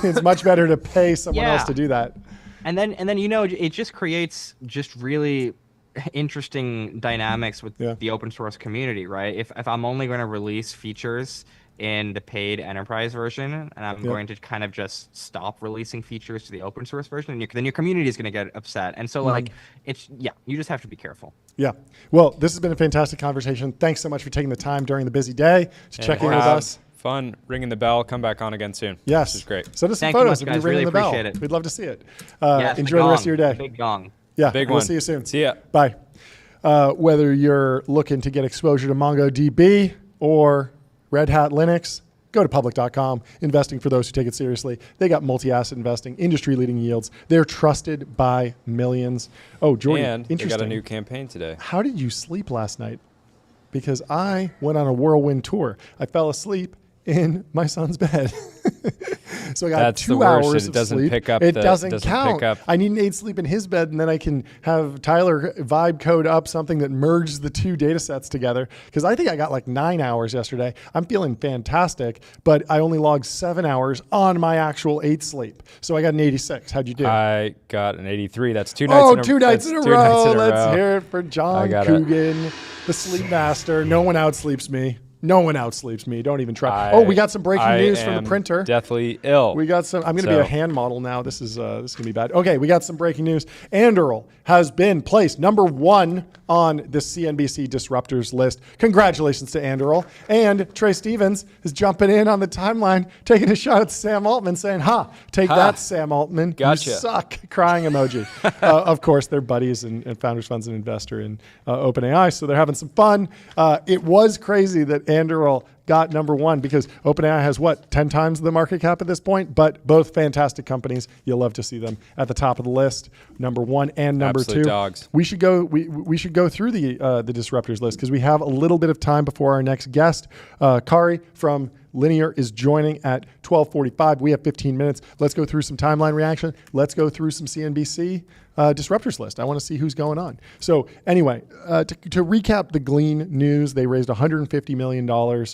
It's much better to pay someone else to do that. And then it just creates just really interesting dynamics with the open source community, right? If I'm only going to release features in the paid enterprise version, and I'm going to kind of just stop releasing features to the open source version, and then your community is going to get upset. And so you just have to be careful. Yeah. Well, this has been a fantastic conversation. Thanks so much for taking the time during the busy day to check in with us. Fun ringing the bell. Come back on again soon. Yes. This is great. Send us some Thank photos you of much, you guys. ringing Really the bell. appreciate it. We'd love to see it. Yes, enjoy the rest of your day. Big gong. Yeah. Big we'll one. see you soon. See ya. Bye. Whether you're looking to get exposure to MongoDB or Red Hat Linux, go to public.com, investing for those who take it seriously. They got multi-asset investing, industry-leading yields. They're trusted by millions. Oh, Jordan, And they interesting. got a new campaign today. How did you sleep last night? Because I went on a whirlwind tour. I fell asleep in my son's bed. So I got That's 2 the worst. hours It of doesn't sleep. pick up It the- doesn't doesn't count. pick up. I need an 8 sleep in his bed, and then I can have Tyler vibe code up something that merges the 2 data sets together. Because I think I got like 9 hours yesterday. I'm feeling fantastic, but I only logged 7 hours on my actual 8 sleep. So I got an 86. How'd you do? I got an 83. That's 2 nights in a 2 nights in a that's 2 row. nights in a Let's row. hear it for John I got Coogan, the sleep master. No one outsleeps me. No one outsleeps me. Don't even try. We got some breaking news from the printer. Deathly ill. We got some. I'm going to be a hand model now. This is going to be bad. Okay, we got some breaking news. Anduril has been placed number 1 on the CNBC disruptors list. Congratulations to Anduril. And Trey Stevens is jumping in on the timeline, taking a shot at Sam Altman, saying, take that, Sam Altman. Gotcha. You suck. Crying emoji. Of course, they're buddies and Founders Fund's an investor in OpenAI, so they're having some fun. It was crazy that Anduril got number 1 because OpenAI has 10 times the market cap at this point, but both fantastic companies. You'll love to see them at the top of the list, number 1 and number Absolute 2. dogs. We should go. We should go through the disruptors list because we have a little bit of time before our next guest. Karri from Linear is joining at 12:45. We have 15 minutes. Let's go through some timeline reaction. Let's go through some CNBC disruptors list. I want to see who's going on. So anyway, to recap the Glean news, they raised $150 million,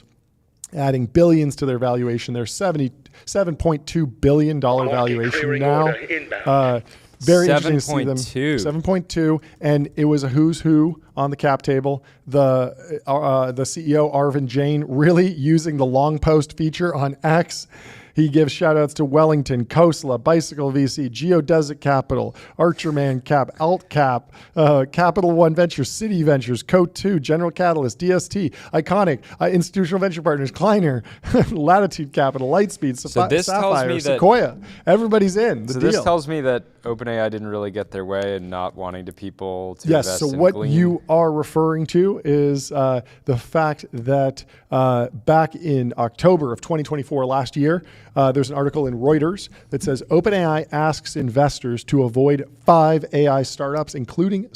adding billions to their valuation. They're $77.2 billion valuation now. Very interesting to see them. 7.2, and it was a who's who on the cap table. The CEO Arvind Jain really using the long post feature on X. He gives shout outs to Wellington, Khosla, Bicycle VC, Geodesic Capital, Archerman Cap, Alt Cap, Capital One Ventures, City Ventures, Code 2, General Catalyst, DST, Iconic, Institutional Venture Partners, Kleiner, Latitude Capital, Lightspeed, Sapphire, Sequoia. Everybody's in the deal. This tells me that OpenAI didn't really get their way and not wanting to people to yes, invest so in what Glean. you are referring to is the fact that back in October of 2024, last year, there's an article in Reuters that says OpenAI asks investors to avoid 5 AI startups, including Ilya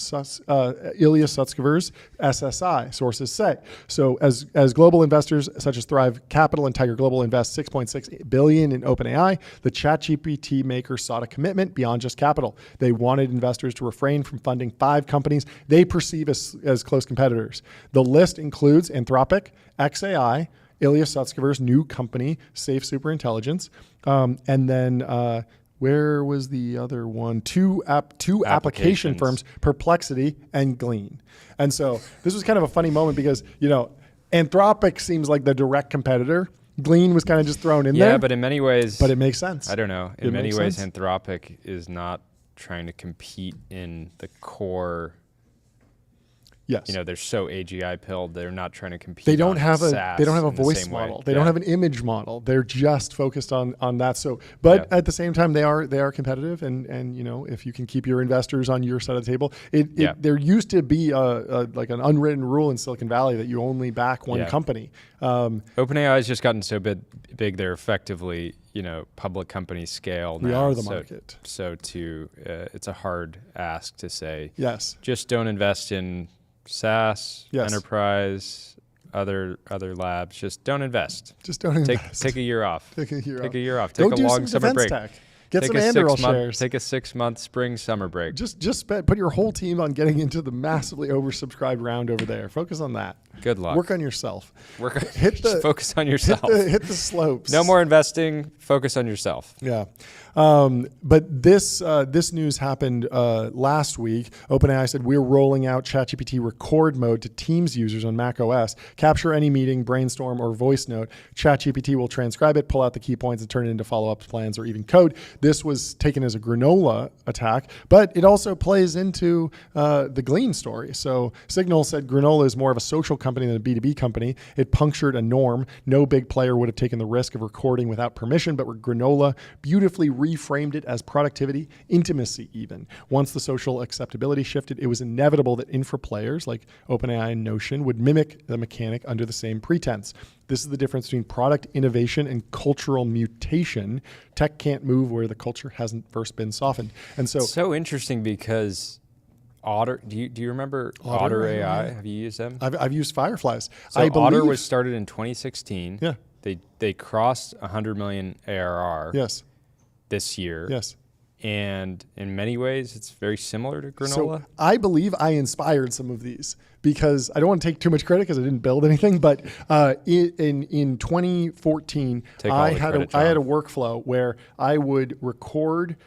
Sutskever's SSI, sources say. So as global investors such as Thrive Capital and Tiger Global invest $6.6 billion in OpenAI, the ChatGPT maker sought a commitment beyond just capital. They wanted investors to refrain from funding 5 companies they perceive as close competitors. The list includes Anthropic, XAI, Ilya Sutskever's new company, Safe Superintelligence, and then where was the other one? Two application firms, Perplexity and Glean. And so this was kind of a funny moment because, Anthropic seems like the direct competitor. Glean was kind of just thrown in there. Yeah, but in many ways... But it makes sense. I don't know. In many ways, Anthropic is not trying to compete in the core... Yes. They're so AGI pilled. They're not trying to compete. They don't have SaaS a voice model. They don't have an image model. They're just focused on that. So, but at the same time, they are competitive. And if you can keep your investors on your side of the table, there used to be like an unwritten rule in Silicon Valley that you only back one company. OpenAI has just gotten so big. They're effectively public company scale now. We are the market. So it's a hard ask to say. Yes. Just don't invest in SaaS, enterprise, other labs. Just don't invest. Just don't invest. Take a year off. Take a year off. Take a long summer break. Get some Anduril shares. Take a 6-month spring summer break. Just put your whole team on getting into the massively oversubscribed round over there. Focus on that. Good luck. Work on yourself. Focus on yourself. Hit the slopes. No more investing. Focus on yourself. Yeah. But this news happened last week. OpenAI said we're rolling out ChatGPT record mode to Teams users on Mac OS. Capture any meeting, brainstorm, or voice note. ChatGPT will transcribe it, pull out the key points, and turn it into follow-up plans or even code. This was taken as a granola attack, but it also plays into the Glean story. So Signal said granola is more of a social company than a B2B company. It punctured a norm. No big player would have taken the risk of recording without permission, but granola beautifully reframed it as productivity, intimacy even. Once the social acceptability shifted, it was inevitable that infra players like OpenAI and Notion would mimic the mechanic under the same pretense. This is the difference between product innovation and cultural mutation. Tech can't move where the culture hasn't first been softened. And so... It's so interesting because Otter, do you remember Otter AI? Have you used them? I've used Fireflies. So Otter was started in 2016. Yeah. They crossed 100 million ARR. Yes. This year. Yes. And in many ways, it's very similar to granola. So I believe I inspired some of these because I don't want to take too much credit because I didn't build anything. But in 2014, I had a workflow where I would record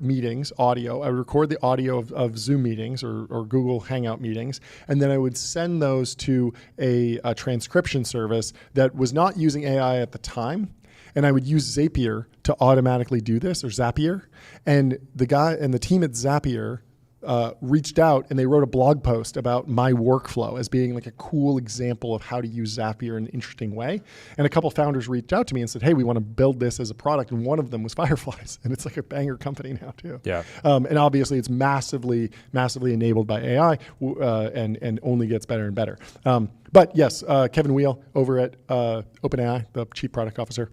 meetings, audio. I would record the audio of Zoom meetings or Google Hangout meetings, and then I would send those to a transcription service that was not using AI at the time. And I would use Zapier to automatically do this, or Zapier. And the guy and the team at Zapier reached out and they wrote a blog post about my workflow as being like a cool example of how to use Zapier in an interesting way. And a couple founders reached out to me and said, hey, we want to build this as a product. And one of them was Fireflies. And it's like a banger company now too. Yeah. And obviously it's massively enabled by AI and only gets better and better. But yes, Kevin Wheel over at OpenAI, the chief product officer,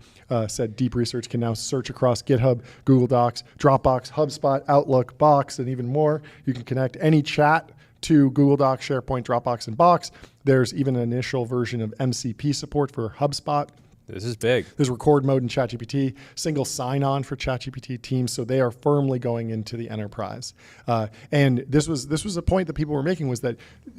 said deep research can now search across GitHub, Google Docs, Dropbox, HubSpot, Outlook, Box, and even more. You can connect any chat to Google Docs, SharePoint, Dropbox, and Box. There's even an initial version of MCP support for HubSpot. This is big. There's record mode in ChatGPT, single sign-on for ChatGPT teams, so they are firmly going into the enterprise. And this was a point that people were making, was that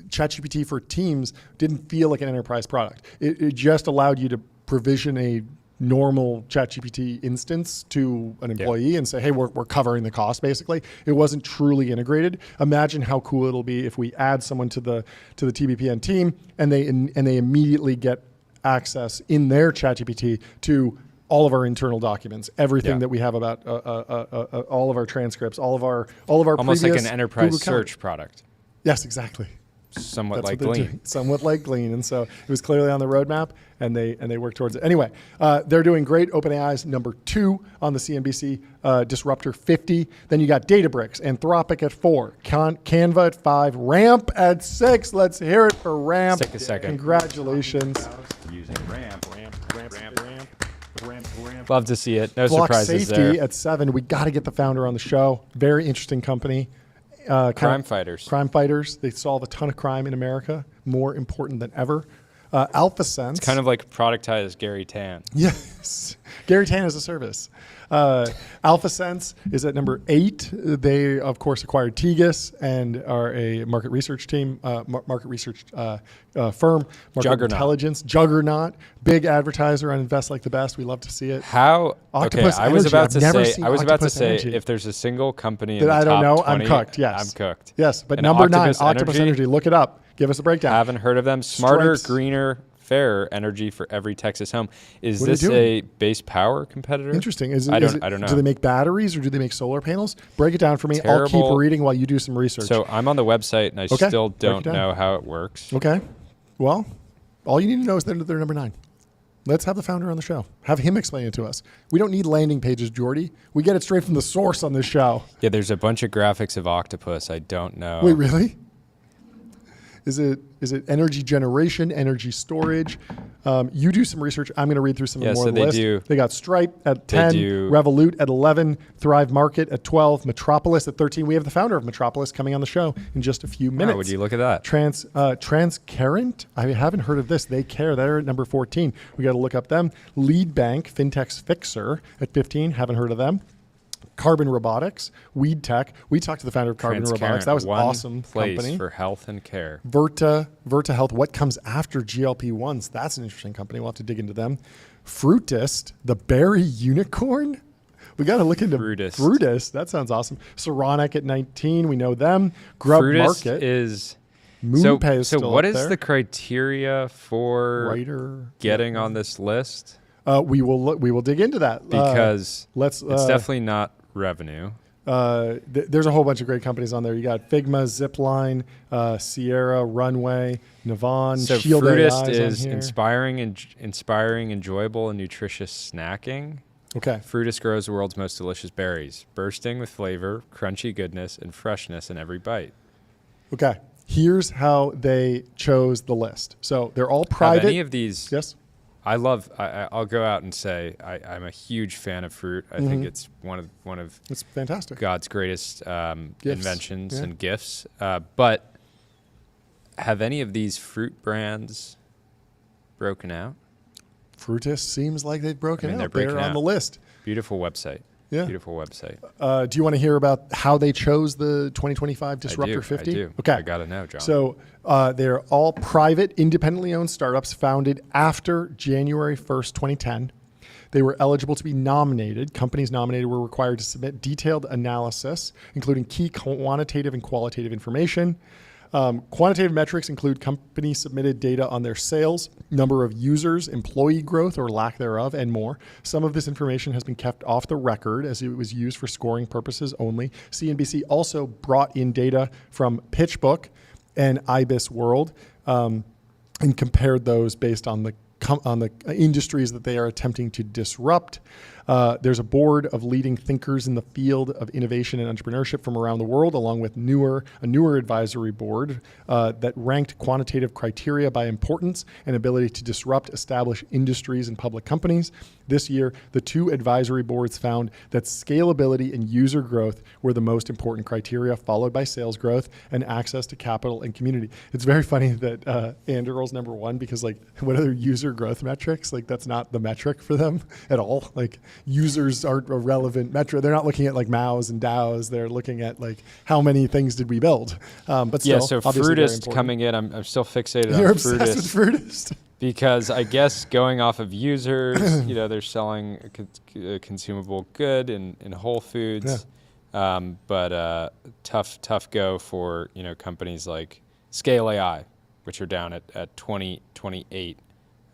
ChatGPT for teams didn't feel like an enterprise product. It just allowed you to provision a normal ChatGPT instance to an employee and say, hey, we're covering the cost, basically. It wasn't truly integrated. Imagine how cool it'll be if we add someone to the TBPN team and they immediately get access in their ChatGPT to all of our internal documents, everything Yeah. that we have about all of our transcripts, all of our Almost like previous an enterprise Google Calendar. search product, Yes, exactly. somewhat That's like what they're Glean. doing. Somewhat like Glean, and so it was clearly on the roadmap, and they work towards it. Anyway, they're doing great. OpenAI's number 2 on the CNBC Disruptor 50. Then you got Databricks, Anthropic at 4, Canva at 5, Ramp at 6. Let's hear it for Ramp. Take a second. Congratulations. Using ramp. Love to see it. No Block surprises Safety there. at 7. We got to get the founder on the show. Very interesting company. Crime fighters. Crime fighters. They solve a ton of crime in America. More important than ever. AlphaSense. Kind of like productized Gary Tan. Yes. Gary Tan as a service. AlphaSense is at number 8. They, of course, acquired Tegus and are a market research team, market research firm, market Juggernaut. intelligence, juggernaut, big advertiser on Invest Like the Best. We love to see it. How? Octopus I was Energy. about I've to never say. seen I was about to Octopus say Energy. if there's a single company in That the I don't top know, 20, I'm cooked. Yes, I'm cooked. Yes, but And number 9, Octopus Octopus Energy. Look it up. Give us a breakdown. Haven't heard of them. Smarter, Stripes. greener, fairer energy for every Texas home. Is What are this they doing? a base power competitor? Interesting. I don't know. Do they make batteries or do they make solar panels? Break it down for me. I'll keep Terrible. reading while you do some research. So I'm on the website and I Okay, still break it don't down. know how it works. Okay. Well, all you need to know is that they're number 9. Let's have the founder on the show. Have him explain it to us. We don't need landing pages, Jordy. We get it straight from the source on this show. Yeah, there's a bunch of graphics of octopus. I don't know. Wait, really? Is it energy generation, energy storage? You do some research. I'm going to read through some Yeah, more so of the they list. do- They got Stripe at they 10, do- Revolut at 11, Thrive Market at 12, Metropolis at 13. We have the founder of Metropolis coming on the show in just a few minutes. Wow, would you look at that? Transcarent? I haven't heard of this. They care. They're at number 14. We got to look up them. Lead Bank, FinTech's Fixer at 15. Haven't heard of them. Carbon Robotics, Weed Tech. We talked to the founder of Carbon Robotics. That was an One awesome place company. for health and care. Verta Health. What comes after GLP-1s? That's an interesting company. We'll have to dig into them. Fruitist, the berry unicorn. We got to look into Fruitist. Fruitist. That sounds awesome. Saronic at 19. We know them. Grub Fruitist Market. is MoonPay is so still what up is there. the criteria for Writer getting on this list? We will dig into that Because let's. it's definitely not revenue. There's a whole bunch of great companies on there. You got Figma, Zipline, Sierra, Runway, Navan, So Shield Fruitist AI is on here. inspiring, enjoyable, and nutritious snacking. Okay. Fruitist grows the world's most delicious berries, bursting with flavor, crunchy goodness, and freshness in every bite. Okay. Here's how they chose the list. So they're all private. Have any of these? Yes. I'll go out and say I'm a huge fan of fruit. I think Mm-hmm. it's one of It's fantastic. God's greatest inventions yeah. and gifts. But have any of these fruit brands broken out? Fruitist seems like they've broken they're out. They're breaking on out. the list. Beautiful website. Yeah. Beautiful website. Do you want to hear about how they chose the 2025 Disruptor 50? I do. Okay. I got to know, John. So they're all private, independently owned startups founded after January 1st, 2010. They were eligible to be nominated. Companies nominated were required to submit detailed analysis, including key quantitative and qualitative information. Quantitative metrics include company submitted data on their sales, number of users, employee growth or lack thereof, and more. Some of this information has been kept off the record as it was used for scoring purposes only. CNBC also brought in data from PitchBook and IBIS World and compared those based on the industries that they are attempting to disrupt. There's a board of leading thinkers in the field of innovation and entrepreneurship from around the world, along with a newer advisory board that ranked quantitative criteria by importance and ability to disrupt established industries and public companies. This year, the 2 advisory boards found that scalability and user growth were the most important criteria, followed by sales growth and access to capital and community. It's very funny that Andurl's number 1 because, like, what are their user growth metrics? Like, that's not the metric for them at all. Like, users aren't a relevant metric. They're not looking at like MAUs and DAOs. They're looking at like how many things did we build. But still, yeah, so obviously very Fruitist important. coming in, I'm still fixated You're on obsessed with Fruitist. Fruitist. Because I guess going off of users, they're selling a consumable good in Whole Foods, but tough go for companies like Scale AI, which are down at 28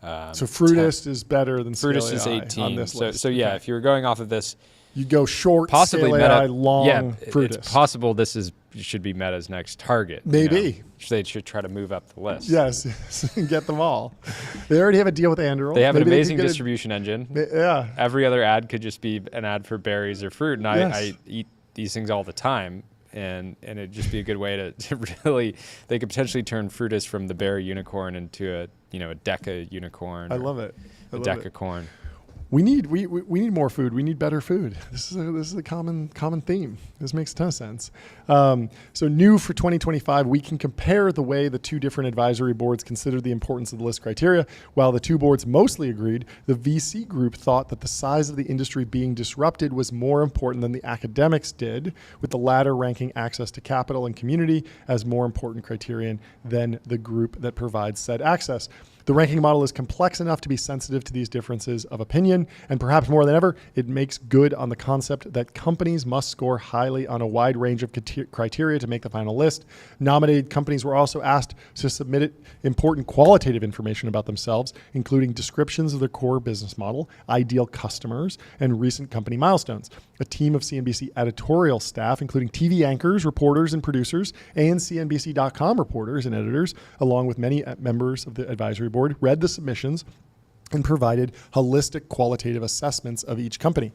So Fruitist is better than Scale Fruitist is AI 18. on this list. So yeah, Okay. if you were going off of this, You go short, possibly Scale Meta, AI, long, yeah, Fruitist. it's possible this should be Meta's next target. Maybe. They should try to move up the list. Yes, get them all. They already have a deal with Anduril. They have an Maybe amazing could get distribution engine. Yeah. Every other ad could just be an ad for berries or fruit, and Yes. I eat these things all the time. And it'd just be a good way to really, they could potentially turn Fruitist from the berry unicorn into a deca unicorn. I love it. A decacorn. We need more food. We need better food. This is a common theme. This makes a ton of sense. So new for 2025, we can compare the way the two different advisory boards considered the importance of the list criteria. While the two boards mostly agreed, the VC group thought that the size of the industry being disrupted was more important than the academics did, with the latter ranking access to capital and community as more important criterion than the group that provides said access. The ranking model is complex enough to be sensitive to these differences of opinion, and perhaps more than ever, it makes good on the concept that companies must score highly on a wide range of criteria to make the final list. Nominated companies were also asked to submit important qualitative information about themselves, including descriptions of their core business model, ideal customers, and recent company milestones. A team of CNBC editorial staff, including TV anchors, reporters, and producers, and CNBC.com reporters and editors, along with many members of the advisory board, read the submissions and provided holistic qualitative assessments of each company.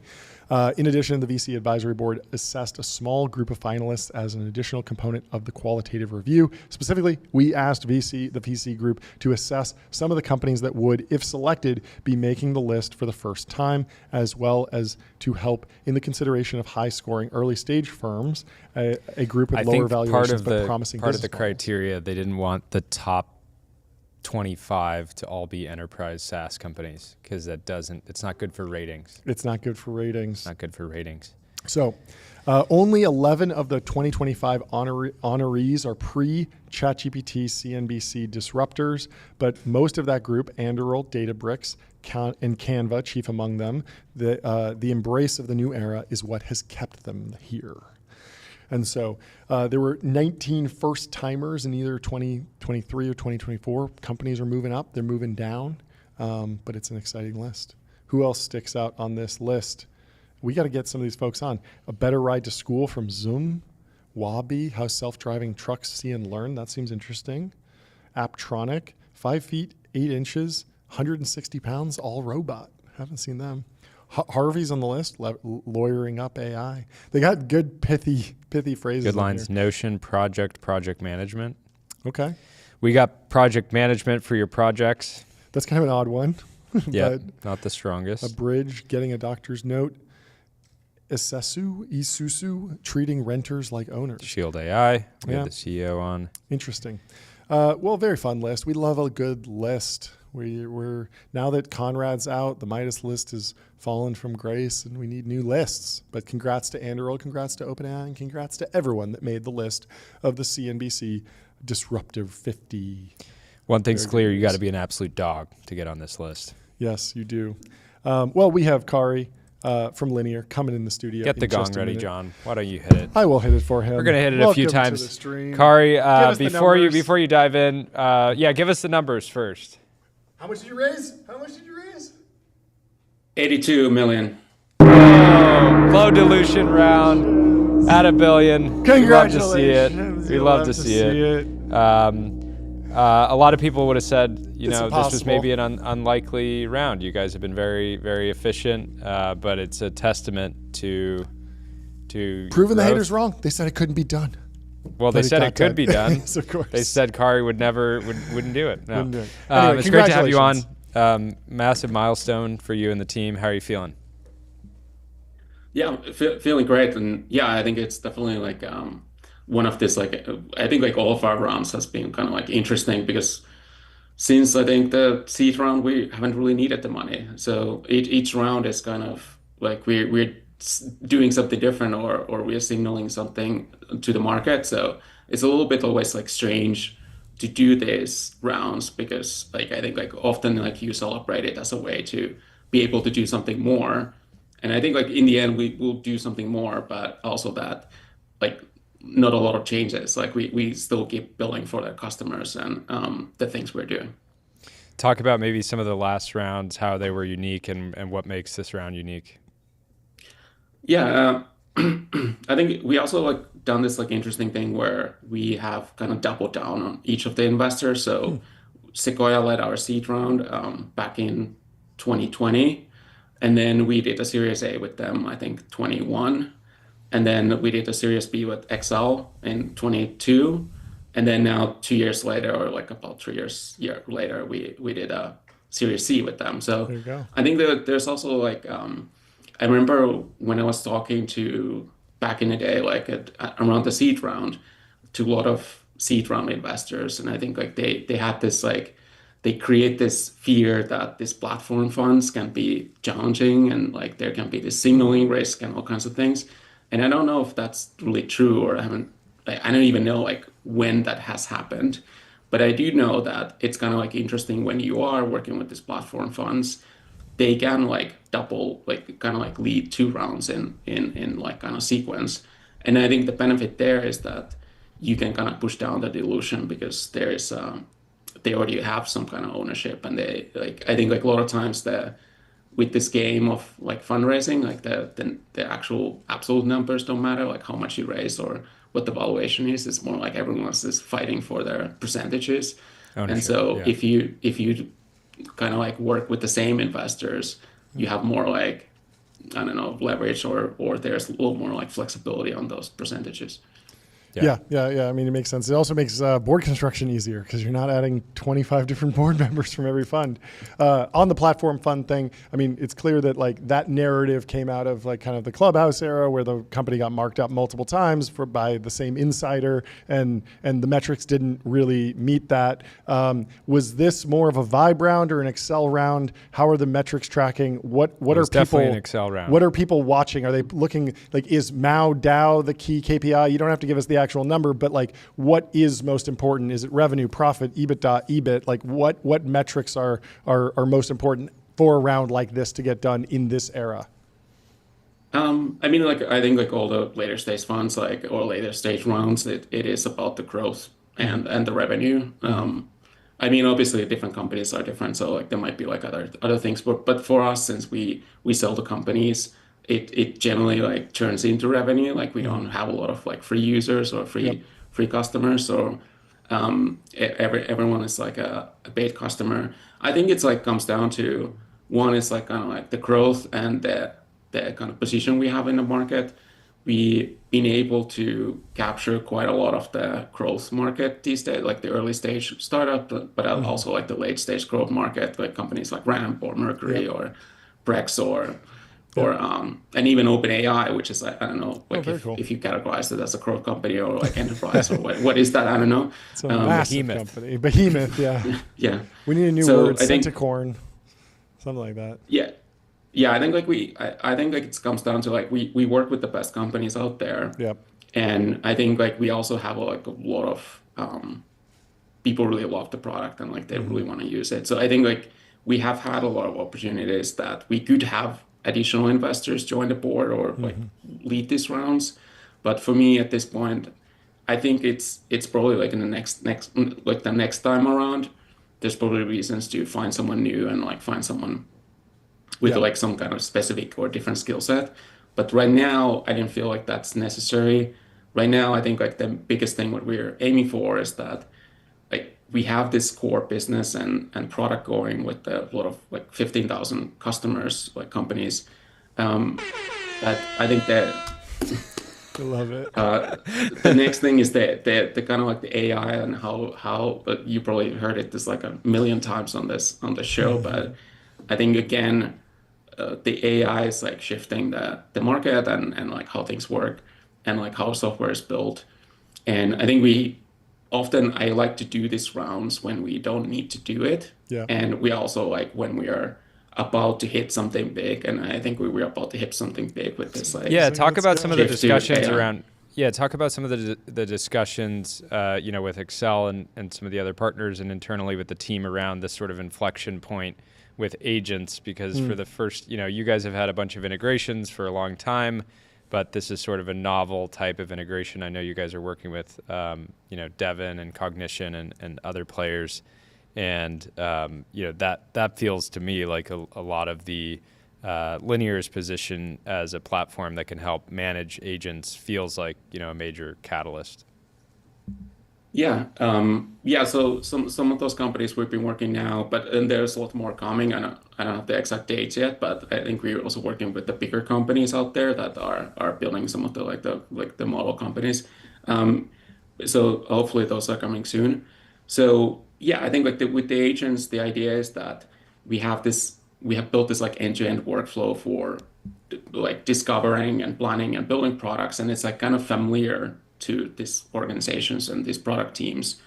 In addition, the VC Advisory Board assessed a small group of finalists as an additional component of the qualitative review. Specifically, we asked the VC group to assess some of the companies that would, if selected, be making the list for the first time, as well as to help in the consideration of high-scoring early-stage firms, a group with lower valuations but promising part of business the model. criteria, they didn't want the top 25 to all be enterprise SaaS companies because it's not good for ratings. It's not good for ratings. It's not good for ratings. So only 11 of the 2025 honorees are pre-ChatGPT CNBC disruptors, but most of that group, Anduril, Databricks, and Canva, chief among them, the embrace of the new era is what has kept them here. And so there were 19 first-timers in either 2023 or 2024. Companies are moving up. They're moving down. But it's an exciting list. Who else sticks out on this list? We got to get some of these folks on. A Better Ride to School from Zoom. Wabi, How Self-Driving Trucks See and Learn. That seems interesting. Apptronic, 5 feet, 8 inches, 160 pounds, all robot. Haven't seen them. Harvey's on the list, lawyering up AI. They got good pithy phrases. Good lines. Here. Notion, project management. Okay. We got project management for your projects. That's kind of an odd one. Yeah, not the strongest. A bridge, getting a doctor's note. Isusu, treating renters like owners. Shield AI. We have the CEO on. Interesting. Well, very fun list. We love a good list. We're now that Conrad's out, the Midas list has fallen from grace, and we need new lists. But congrats to Anduril, congrats to OpenAI, and congrats to everyone that made the list of the CNBC Disruptive 50. One thing's clear: you got to be an absolute dog to get on this list. Yes, you do. Well, we have Karri from Linear coming in the studio. Get the in gong just a ready, minute. John. Why don't you hit it? I will hit it for him. We're gonna hit it Welcome a few to times. the stream. Karri, Give us the numbers. before you dive in, give us the numbers first. How much did you raise? 82 million. Oh, low dilution round at $1 billion. Congratulations. We love to see it. A lot of people would have said, this was maybe an unlikely round. You guys have been very, very efficient, but it's a testament to Proving the haters wrong. They said it couldn't be done. Well, they said it could be done. Yes, of course. They said Karri wouldn't do it. No. Wouldn't do it. Anyway, it's great to have you on. congratulations. Massive milestone for you and the team. How are you feeling? Yeah, feeling great. And yeah, I think it's definitely like one of this, like, I think like all of our rounds has been kind of like interesting because since I think the seed round, we haven't really needed the money. So each round is kind of like we're doing something different or we're signaling something to the market. So it's a little bit always like strange to do these rounds because like I think like often like you celebrate it as a way to be able to do something more. And I think like in the end we will do something more, but also that like not a lot of changes. Like we still keep billing for the customers and the things we're doing. talk about maybe some of the last rounds, how they were unique, and what makes this round unique. Yeah, I think we also like done this like interesting thing where we have kind of doubled down on each of the investors. So Sequoia led our seed round back in 2020, and then we did a Series A with them, I think 21, and then we did a Series B with Accel in 22, and then now 2 years later, or like about 3 years later, we did a Series C with them. So There you go. I think that there's also like I remember when I was talking to back in the day, like around the seed round, to a lot of seed round investors, and I think like they had this like they create this fear that these platform funds can be challenging and like there can be this signaling risk and all kinds of things. And I don't know if that's really true, or I don't even know like when that has happened, but I do know that it's kind of like interesting when you are working with these platform funds. They can like double, like kind of like lead 2 rounds in like kind of sequence. And I think the benefit there is that you can kind of push down the dilution because there is they already have some kind of ownership, and they like I think like a lot of times with this game of like fundraising, like the actual absolute numbers don't matter, like how much you raise or what the valuation is. It's more like everyone is fighting for their percentages. Ownership, and so yeah. if you kind of like work with the same investors, you have more like, I don't know, leverage or there's a little more like flexibility on those percentages. Yeah. I mean, it makes sense. It also makes board construction easier because you're not adding 25 different board members from every fund. On the platform fund thing, I mean, it's clear that like that narrative came out of like kind of the Clubhouse era where the company got marked up multiple times by the same insider, and the metrics didn't really meet that. Was this more of a Vibe round or an Accel round? How are the metrics tracking? What are definitely people? an Accel round. What are people watching? Are they looking like, is Mao DAO the key KPI? You don't have to give us the actual number, but like what is most important? Is it revenue, profit, EBITDA, EBIT? Like what metrics are most important for a round like this to get done in this era? I mean, like I think like all the later stage funds, like or later stage rounds, it is about the growth and the revenue. I mean, obviously different companies are different, so like there might be like other things, but for us, since we sell to companies, it generally like turns into revenue. Like we don't have a lot of like free users or free customers, or everyone is like a paid customer. I think it's like comes down to one is like kind of like the growth and the kind of position we have in the market. We've been able to capture quite a lot of the growth market these days, like the early stage startup, but also like the late stage growth market, like companies like Ramp or Mercury or Brex or and even OpenAI, which is like, I don't know, like very cool. if you categorize it as a growth company or like enterprise or what is that? I don't know. It's a massive Behemoth. company. Behemoth, yeah. Yeah. We need a new So word, I think- centicorn, something like that. Yeah. I think like I think like it comes down to like we work with the best companies out there. Yep. And I think like we also have like a lot of people really love the product and like they really want to use it. So I think like we have had a lot of opportunities that we could have additional investors join the board or like lead these rounds. But for me at this point, I think it's probably like in the next like the next time around, there's probably reasons to find someone new and like find someone with like some kind of specific or different skill set. But right now, I didn't feel like that's necessary. Right now, I think like the biggest thing what we're aiming for is that like we have this core business and product going with a lot of like 15,000 customers, like companies. That I think that I love it. the next thing is the kind of like the AI and how you probably heard it this like a million times on the show, but I think again the AI is like shifting the market and like how things work and like how software is built. And I think I like to do these rounds when we don't need to do it. Yeah. And we also like when we are about to hit something big. And I think we were about to hit something big with this. Like, Talk about some of the shift to discussions AI. around. Yeah, talk about some of the discussions, with Accel and some of the other partners and internally with the team around this sort of inflection point with agents, because for the first, you guys have had a bunch of integrations for a long time, but this is sort of a novel type of integration. I know you guys are working with, Devin and Cognition and other players And that feels to me like a lot of the Linear's position as a platform that can help manage agents feels like a major catalyst. Yeah, So some of those companies we've been working now, and there's a lot more coming. I don't have the exact dates yet, but I think we're also working with the bigger companies out there that are building some of the model companies. So hopefully those are coming soon. So yeah, I think with the agents, the idea is that we have built this like end-to-end workflow for like discovering and planning and building products, and it's like kind of familiar to these organizations and these product teams.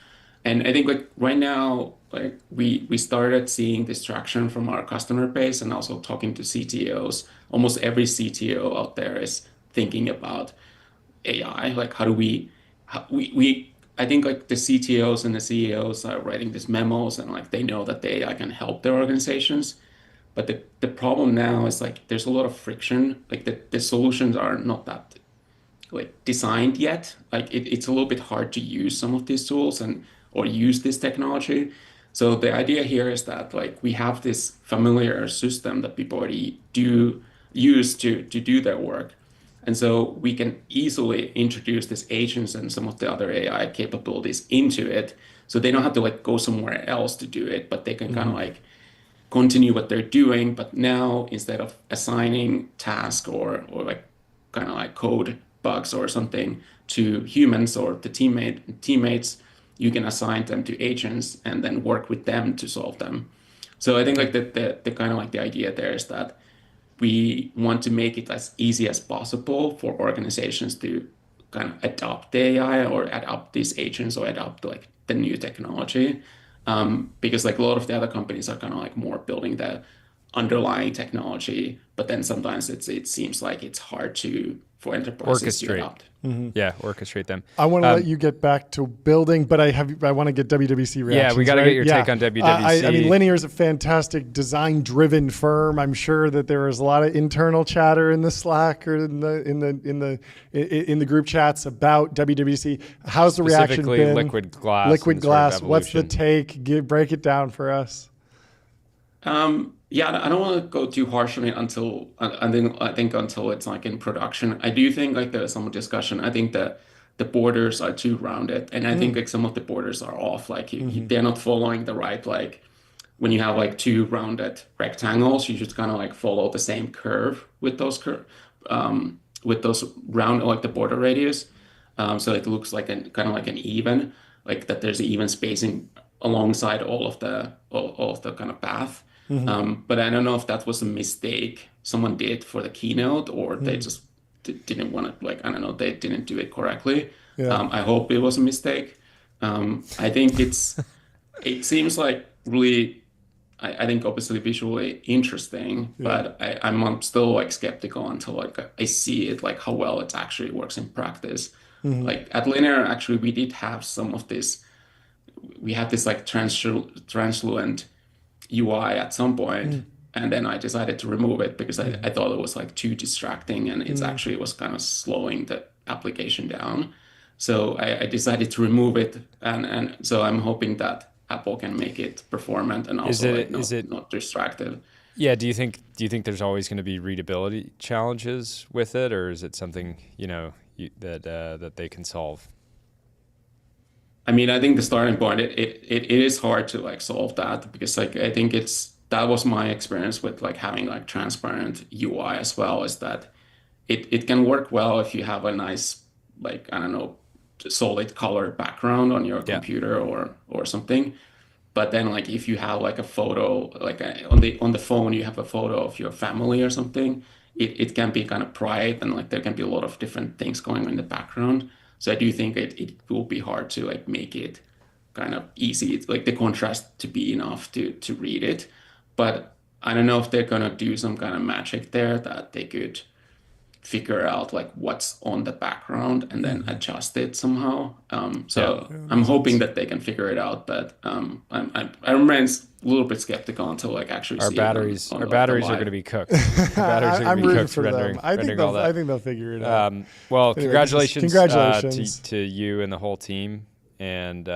And I think like right now, like we started seeing this traction from our customer base and also talking to CTOs. Almost every CTO out there is thinking about AI. Like how do we I think like the CTOs and the CEOs are writing these memos and like they know that the AI can help their organizations. But the problem now is like there's a lot of friction. Like the solutions are not that like designed yet. Like it's a little bit hard to use some of these tools or use this technology. So the idea here is that like we have this familiar system that people already use to do their work. And so we can easily introduce these agents and some of the other AI capabilities into it. So they don't have to like go somewhere else to do it, but they can kind of like continue what they're doing. But now instead of assigning task or like kind of like code bugs or something to humans or the teammates, you can assign them to agents and then work with them to solve them. So I think like the kind of like the idea there is that we want to make it as easy as possible for organizations to kind of adopt the AI or adopt these agents or adopt like the new technology. Because like a lot of the other companies are kind of like more building the underlying technology, but then sometimes it seems like it's hard for enterprises to adopt. Yeah, orchestrate them. I want to let you get back to building, but I want to get WWDC reactions. Yeah, we got to get your take on WWDC. I mean, Linear is a fantastic design-driven firm. I'm sure that there is a lot of internal chatter in the Slack or in the group chats about WWDC. How's the reaction been? Specifically liquid glass. Liquid glass. What's the take? Break it down for us. Yeah, I don't want to go too harsh on it until it's like in production. I do think like there's some discussion. I think that the borders are too rounded, and I think like some of the borders are off. Like they're not following the right, like when you have like two rounded rectangles, you should kind of like follow the same curve with those round like the border radius. So it looks like kind of like an even, like that there's even spacing alongside all of the kind of path. But I don't know if that was a mistake someone did for the keynote, or they just didn't want to, like, I don't know, they didn't do it correctly. Yeah. I hope it was a mistake. I think it seems like really, I think obviously visually interesting, but I'm still like skeptical until like I see it, like how well it actually works in practice. Like at Linear, actually, we did have some of this. We had this like translucent UI at some point, and then I decided to remove it because I thought it was like too distracting, and it actually was kind of slowing the application down. So I decided to remove it, and so I'm hoping that Apple can make it performant and also not distracted. Yeah. Do you think there's always going to be readability challenges with it, or is it something that they can solve? I mean, I think the starting point, it is hard to like solve that, because like I think that was my experience with like having like transparent UI as well, is that it can work well if you have a nice, like, I don't know, solid color background on your computer or something. But then like if you have like a photo, like on the phone you have a photo of your family or something, it can be kind of bright, and like there can be a lot of different things going on in the background. So I do think it will be hard to like make it kind of easy, like the contrast to be enough to read it. But I don't know if they're gonna do some kind of magic there that they could figure out like what's on the background and then adjust it somehow. I'm hoping that they can figure it out, but I remain a little bit skeptical until like actually our see batteries it on our batteries are going to be cooked. I'm rooting for them. I think they'll figure it out. Well, anyway, congratulations to you and the whole team, And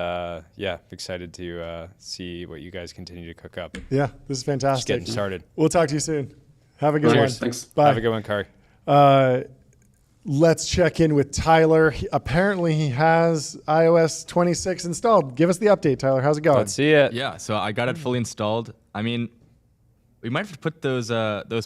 excited to see what you guys continue to cook up. Yeah, this is fantastic. Just getting started. We'll talk to you soon. Have a good Cheers. one. Thanks. Bye. Have a good one, Karri. Let's check in with Tyler. Apparently, he has iOS 26 installed. Give us the update, Tyler. How's it going? Let's see it. Yeah, so I got it fully installed. I mean, we might have to put those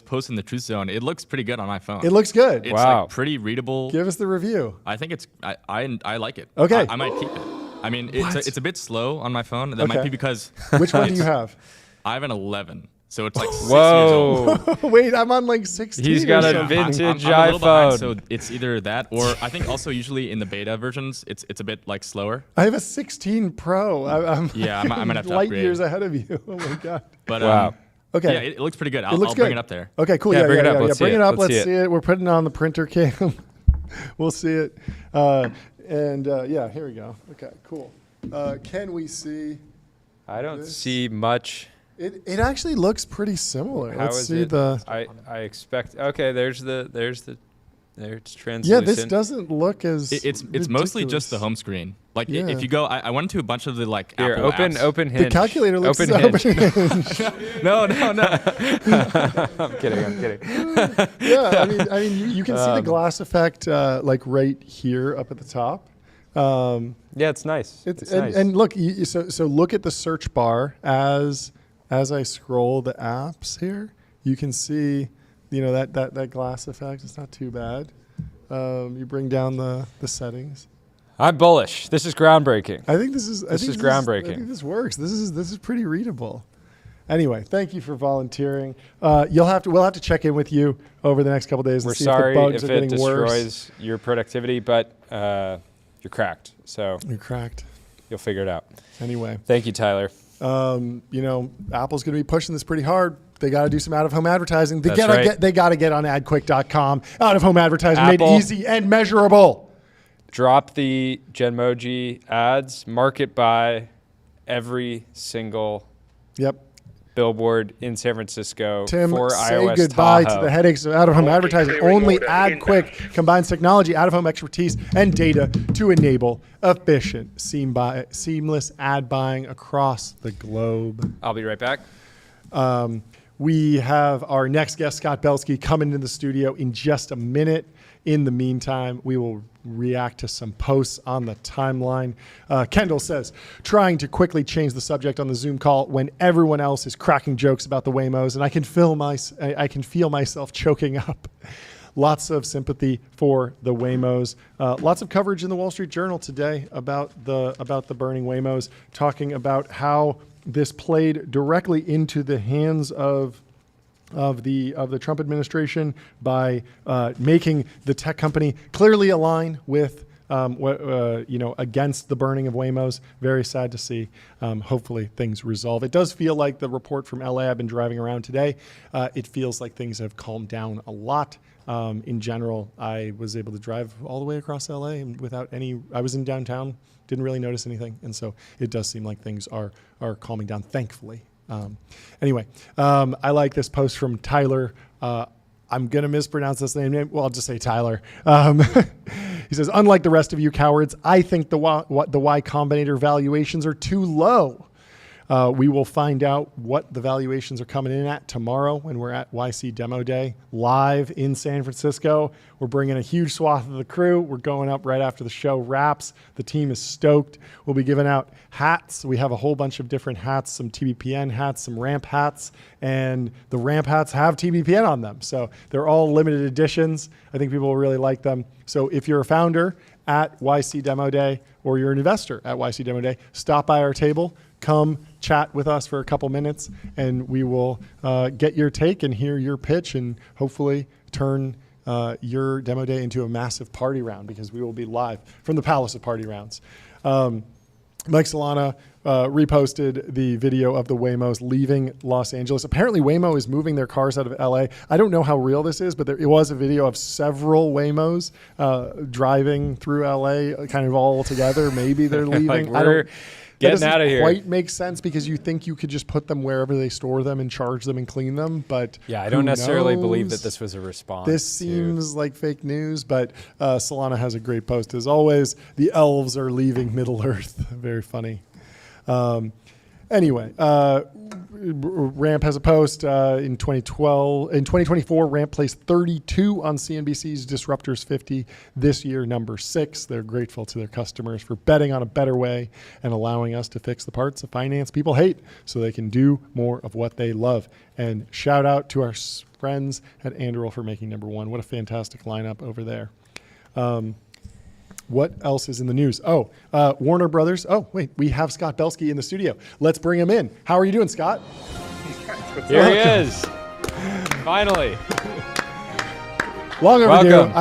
posts in the truth zone. It looks pretty good on my phone. It looks good. It's Wow. like pretty readable. Give us the review. I think it's I like it. Okay. I might keep it. I mean, it's a bit slow on my phone. That Okay. might be because Which one do you have? I have an 11, so it's like 6 years Whoa. old. Wait, I'm on like 16. He's or got a something. vintage I'm a little behind, iPhone. so it's either that or I think also usually in the beta versions it's a bit like slower. I have a 16 Pro. I'm Yeah, I might have to light upgrade. years ahead of you. Oh my god. But Wow. Okay. yeah, it looks pretty good. It looks I'll good. bring it up there. Okay, cool. Yeah, Yeah, bring it yeah, up. yeah. Let's Bring see it it. up. Let's Let's see see it. it. We're putting it on the printer cam. We'll see it. Yeah, here we go. Okay, cool. Can we see? I don't This- see much. It actually looks pretty similar. How Let's is see it? the. I expect. Okay, there's Yeah, translucent. this doesn't look as. It's mostly just the ridiculous. home screen. Like Yeah. if you go, I went to a bunch of the like Here, Apple open apps. Hinge. The calculator looks open as Hinge. No. I'm kidding. Yeah, I mean, you can see the glass effect like right here up at the top. Yeah, it's nice. It's It's nice. and look, so look at the search bar as I scroll the apps here. You can see, that glass effect. It's not too bad. You bring down the settings. I'm bullish. This is groundbreaking. I think this is groundbreaking. I think this works. This is pretty readable. Anyway, thank you for volunteering. We'll have to check in with you over the next couple days. We're and see sorry if the bugs if are it getting worse. destroys your productivity, but you're cracked. So You're cracked. you'll figure it out. Anyway, Thank you, Tyler. Apple's going to be pushing this pretty hard. They got to do some out-of-home advertising. They That's gotta right. they got to get on AdQuick.com. Out-of-home advertising made Apple. easy and measurable. Drop the Genmoji ads. Market by every single Yep. billboard in San Francisco Tim, for say iOS goodbye Tahoe. to the headaches of out-of-home advertising. Only AdQuick combines technology, out-of-home expertise, and data to enable efficient, seamless ad buying across the globe. I'll be right back. We have our next guest, Scott Belsky, coming into the studio in just a minute. In the meantime, we will react to some posts on the timeline. Kendall says, trying to quickly change the subject on the Zoom call when everyone else is cracking jokes about the Waymos, and I can feel myself choking up. Lots of sympathy for the Waymos. Lots of coverage in the Wall Street Journal today about the burning Waymos, talking about how this played directly into the hands of the Trump administration by making the tech company clearly align with against the burning of Waymos. Very sad to see. Hopefully things resolve. It does feel like the report from LA. I've been driving around today. It feels like things have calmed down a lot. In general, I was able to drive all the way across LA and without any. I was in downtown, didn't really notice anything, and so it does seem like things are calming down, thankfully. Anyway, I like this post from Tyler. I'm going to mispronounce this name. Well, I'll just say Tyler. He says, unlike the rest of you cowards, I think the Y Combinator valuations are too low. We will find out what the valuations are coming in at tomorrow when we're at YC Demo Day live in San Francisco. We're bringing a huge swath of the crew. We're going up right after the show wraps. The team is stoked. We'll be giving out hats. We have a whole bunch of different hats, some TBPN hats, some ramp hats, and the ramp hats have TBPN on them. So they're all limited editions. I think people will really like them. So if you're a founder at YC Demo Day or you're an investor at YC Demo Day, stop by our table. Come chat with us for a couple minutes, and we will get your take and hear your pitch, and hopefully turn your demo day into a massive party round, because we will be live from the Palace of Party Rounds. Mike Solana reposted the video of the Waymos leaving Los Angeles. Apparently Waymo is moving their cars out of LA. I don't know how real this is, but it was a video of several Waymos driving through LA kind of all together. Maybe they're leaving. Getting doesn't out of here. quite make sense because you think you could just put them wherever they store them and charge them and clean them. But Yeah, I don't who necessarily believe that knows? this was a response. This seems like fake news, but Solana has a great post as always. The elves are leaving Middle Earth. Very funny. Anyway, Ramp has a post in 2012. In 2024, Ramp placed 32 on CNBC's Disruptors 50. This year, number 6. They're grateful to their customers for betting on a better way and allowing us to fix the parts of finance people hate so they can do more of what they love. And shout out to our friends at Anduril for making number 1. What a fantastic lineup over there. What else is in the news? Warner Brothers. Oh, wait, we have Scott Belsky in the studio. Let's bring him in. How are you doing, Scott? Here he is. Finally. Long overdue. Welcome.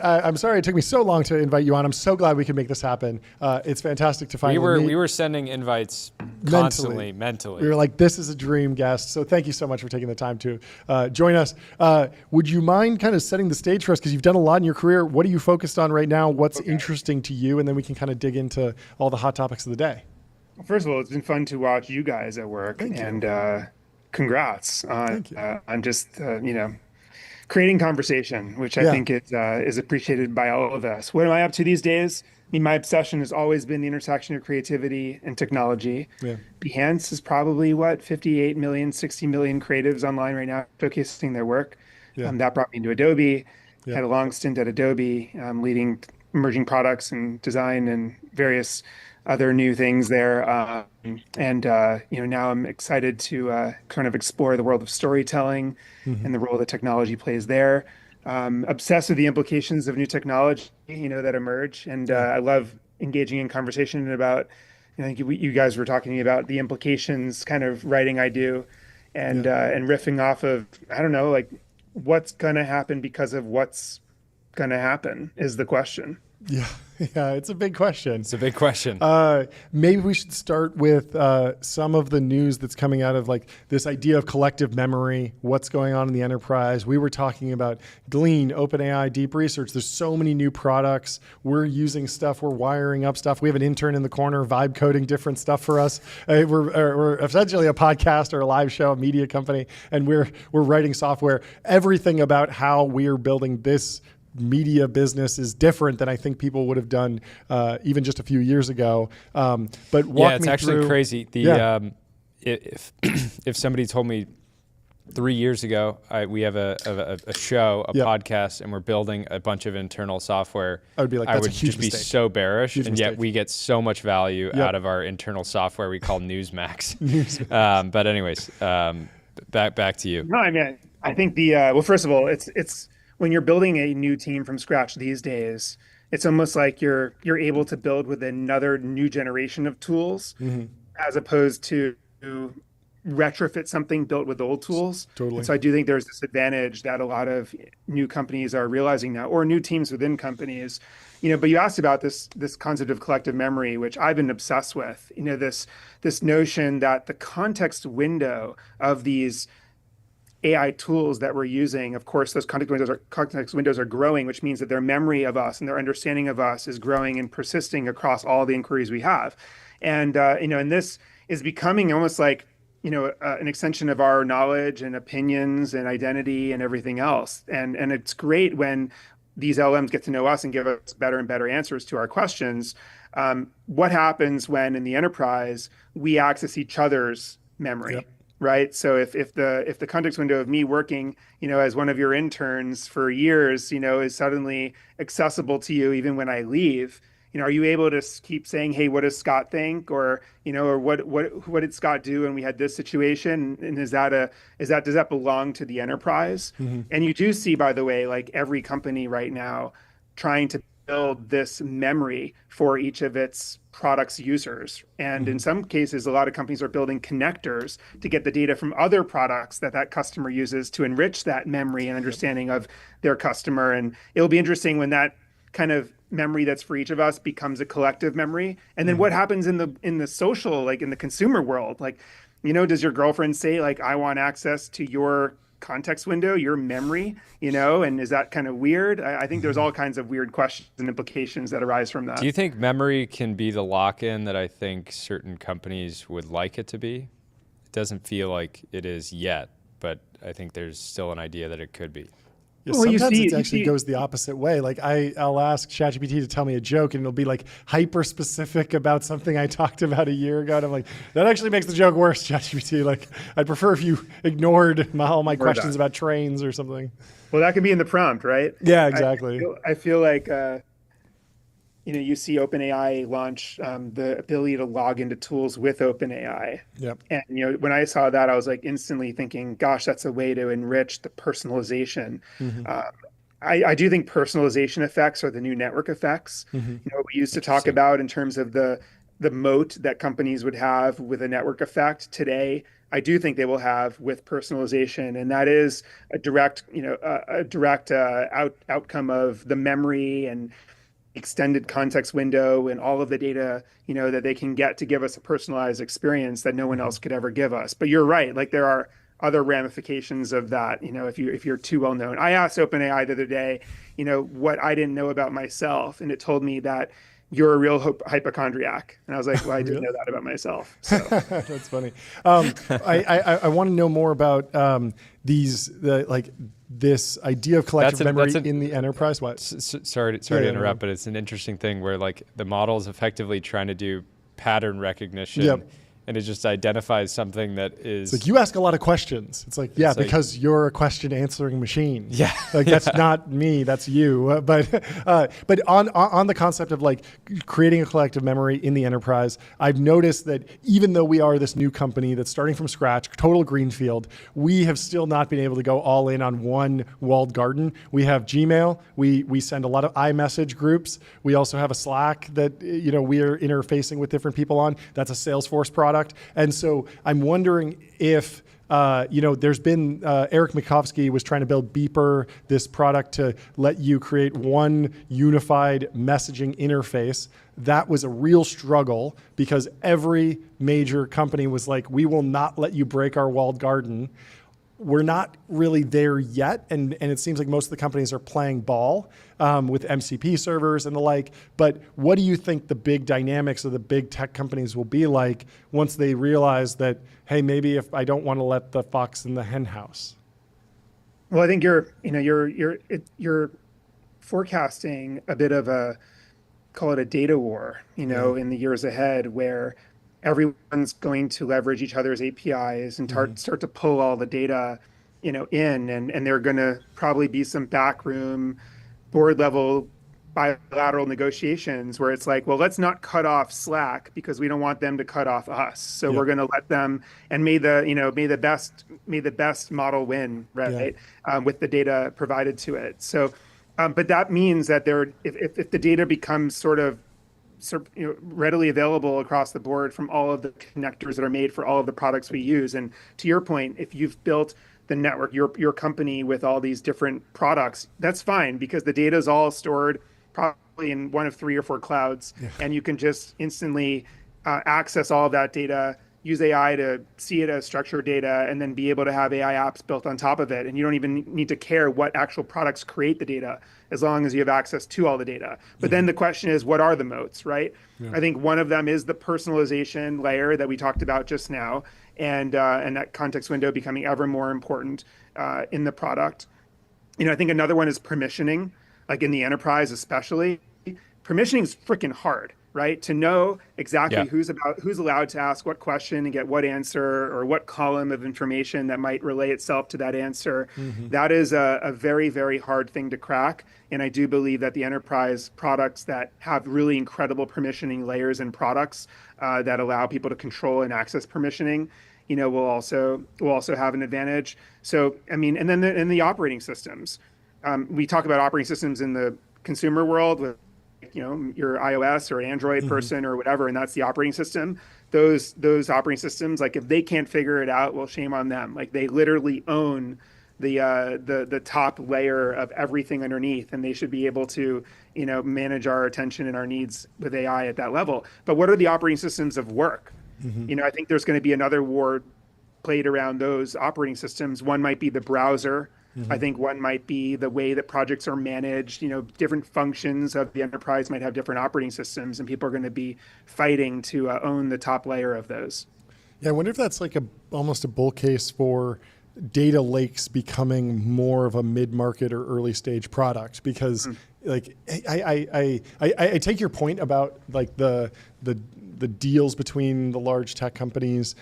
I'm sorry it took me so long to invite you on. I'm so glad we could make this happen. It's fantastic to finally meet. We were sending invites constantly, mentally. We were like, this is a dream guest. So thank you so much for taking the time to join us. Would you mind kind of setting the stage for us? Because you've done a lot in your career. What are you focused on right now? What's interesting to you? And then we can kind of dig into all the hot topics of the day. Well, first of all, it's been fun to watch you guys at work. And congrats on just, creating conversation, which I think is appreciated by all of us. What am I up to these days? I mean, my obsession has always been the intersection of creativity and technology. Yeah. Behance is probably 58 million, 60 million creatives online right now showcasing their work. Yeah. That brought me into Adobe. Yeah. Had a long stint at Adobe, leading emerging products and design and various other new things there. Now I'm excited to kind of explore the world of storytelling and the role that technology plays there. Obsessed with the implications of new technology, that emerge. And I love engaging in conversation about, I think you guys were talking about the implications kind of writing I do and riffing off of, I don't know, like what's going to happen because of what's going to happen is the question. Yeah, it's a big question. It's a big question. Maybe we should start with some of the news that's coming out of like this idea of collective memory, what's going on in the enterprise. We were talking about Glean, OpenAI, deep research. There's so many new products. We're using stuff. We're wiring up stuff. We have an intern in the corner vibe coding different stuff for us. We're essentially a podcast or a live show, a media company, and we're writing software. Everything about how we're building this media business is different than I think people would have done even just a few years ago. But it's actually crazy. If somebody told me 3 years ago we have a show, podcast, and we're building a bunch of internal software, I would be like, I that's would a huge just mistake. be so bearish. Huge and mistake. yet we get so much value out of our internal software we call Newsmax. But anyways, back to you. No, I mean, I think first of all, it's when you're building a new team from scratch these days, it's almost like you're able to build with another new generation of tools, as opposed to retrofit something built with old tools. Totally. And so I do think there's this advantage that a lot of new companies are realizing now, or new teams within companies. But you asked about this concept of collective memory, which I've been obsessed with. This notion that the context window of these AI tools that we're using, of course, those context windows are growing, which means that their memory of us and their understanding of us is growing and persisting across all the inquiries we have. And this is becoming almost like an extension of our knowledge and opinions and identity and everything else. And it's great when these LLMs get to know us and give us better and better answers to our questions. What happens when in the enterprise we access each other's memory? Yep. Right. So if the context window of me working, as one of your interns for years, is suddenly accessible to you even when I leave, are you able to keep saying, hey, what does Scott think? Or, or what did Scott do? And we had this situation. And does that belong to the enterprise? Mm-hmm. And you do see, by the way, like every company right now trying to build this memory for each of its products users. And in some cases, a lot of companies are building connectors to get the data from other products that customer uses to enrich that memory and understanding of their customer. And it'll be interesting when that kind of memory that's for each of us becomes a collective memory. And then what happens in the social, like in the consumer world? Like, does your girlfriend say, like, I want access to your context window, your memory, and is that kind of weird? I think there's all kinds of weird questions and implications that arise from that. Do you think memory can be the lock-in that I think certain companies would like it to be? It doesn't feel like it is yet, but I think there's still an idea that it could be. Yeah, Well, sometimes it actually goes the opposite way. Like I'll ask ChatGPT to tell me a joke and it'll be like hyper specific about something I talked about a year ago. And I'm like, that actually makes the joke worse, ChatGPT. Like I'd prefer if you ignored all my questions about trains or something. Well, that could be in the prompt, right? Yeah, exactly. I feel like, you see OpenAI launch the ability to log into tools with OpenAI. Yep. And, when I saw that, I was like instantly thinking, gosh, that's a way to enrich the personalization. I do think personalization effects are the new network effects. What we used to talk about in terms of the moat that companies would have with a network effect today, I do think they will have with personalization, and that is a direct outcome of the memory and extended context window and all of the data, that they can get to give us a personalized experience that no one else could ever give us. But you're right, like there are other ramifications of that, if you're too well known. I asked OpenAI the other day, what I didn't know about myself, and it told me that you're a real hypochondriac. And I was like, well, I didn't know that about myself. So. That's funny. I want to know more about this idea of collective memory in the enterprise. What? Sorry to interrupt, but it's an interesting thing where like the model is effectively trying to do pattern recognition. And it just identifies something that is... It's like, you ask a lot of questions. It's like, yeah, because you're a question answering machine. Yeah. Like, that's not me, that's you. But on the concept of like creating a collective memory in the enterprise, I've noticed that even though we are this new company that's starting from scratch, total greenfield, we have still not been able to go all in on one walled garden. We have Gmail. We send a lot of iMessage groups. We also have a Slack that, we are interfacing with different people on. That's a Salesforce product. And so I'm wondering if, there's been, Eric Mikovsky was trying to build Beeper, this product to let you create one unified messaging interface. That was a real struggle because every major company was like, we will not let you break our walled garden. We're not really there yet, and it seems like most of the companies are playing ball with MCP servers and the like. But what do you think the big dynamics of the big tech companies will be like once they realize that, hey, maybe if I don't want to let the fox in the hen house? Well, I think you're forecasting a bit of a, call it a data war, in the years ahead, where everyone's going to leverage each other's APIs and start to pull all the data, in, and there are going to probably be some backroom board level bilateral negotiations where it's like, well, let's not cut off Slack because we don't want them to cut off us. So we're going to let them, and may the best model win, right? With the data provided to it. So, but that means that if the data becomes sort of readily available across the board from all of the connectors that are made for all of the products we use. And to your point, if you've built the network, your company with all these different products, that's fine because the data is all stored probably in one of 3 or 4 clouds, and you can just instantly access all of that data, use AI to see it as structured data, and then be able to have AI apps built on top of it. And you don't even need to care what actual products create the data, as long as you have access to all the data. But then the question is, what are the moats, right? I think one of them is the personalization layer that we talked about just now, and that context window becoming ever more important in the product. I think another one is permissioning, like in the enterprise especially. Permissioning is freaking hard, right? To know exactly who's allowed to ask what question and get what answer, or what column of information that might relay itself to that answer. That is a very, very hard thing to crack. And I do believe that the enterprise products that have really incredible permissioning layers and products that allow people to control and access permissioning, will also have an advantage. So, I mean, and then in the operating systems, we talk about operating systems in the consumer world with your iOS or Android person or whatever, and that's the operating system. Those operating systems, like if they can't figure it out, well, shame on them. Like they literally own the top layer of everything underneath, and they should be able to manage our attention and our needs with AI at that level. But what are the operating systems of work? I think there's going to be another war played around those operating systems. One might be the browser. I think one might be the way that projects are managed. Different functions of the enterprise might have different operating systems, and people are going to be fighting to own the top layer of those. Yeah, I wonder if that's like almost a bull case for data lakes becoming more of a mid-market or early stage product, because like I take your point about like the deals between the large tech companies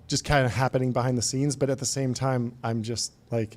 just kind of happening behind the scenes, but at the same time, I'm just like,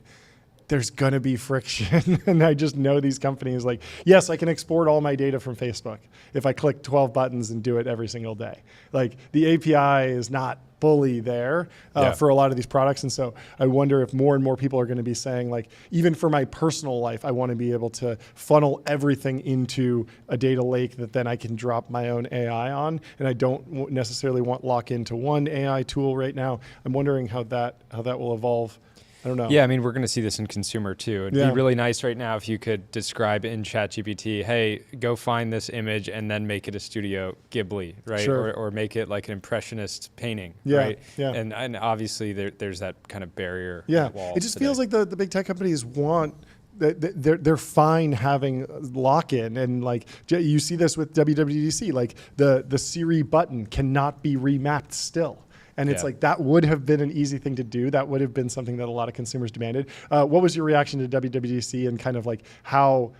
there's gonna be friction. And I just know these companies like, yes, I can export all my data from Facebook if I click 12 buttons and do it every single day. Like the API is not fully there for a lot of these products. And so I wonder if more and more people are gonna be saying like, even for my personal life, I wanna be able to funnel everything into a data lake that then I can drop my own AI on. And I don't necessarily want lock into one AI tool right now. I'm wondering how that will evolve. I don't know. Yeah, I mean, we're going to see this in consumer too. It'd be really nice right now if you could describe in ChatGPT, hey, go find this image and then make it a Studio Ghibli, right? Sure. Or make it like an impressionist painting, Yeah, right? yeah. And obviously there's that kind of barrier. Yeah, wall it just today. feels like the big tech companies want they're fine having lock-in, and like you see this with WWDC, like the Siri button cannot be remapped still. And it's like, that would have been an easy thing to do. That would have been something that a lot of consumers demanded. What was your reaction to WWDC and kind of like how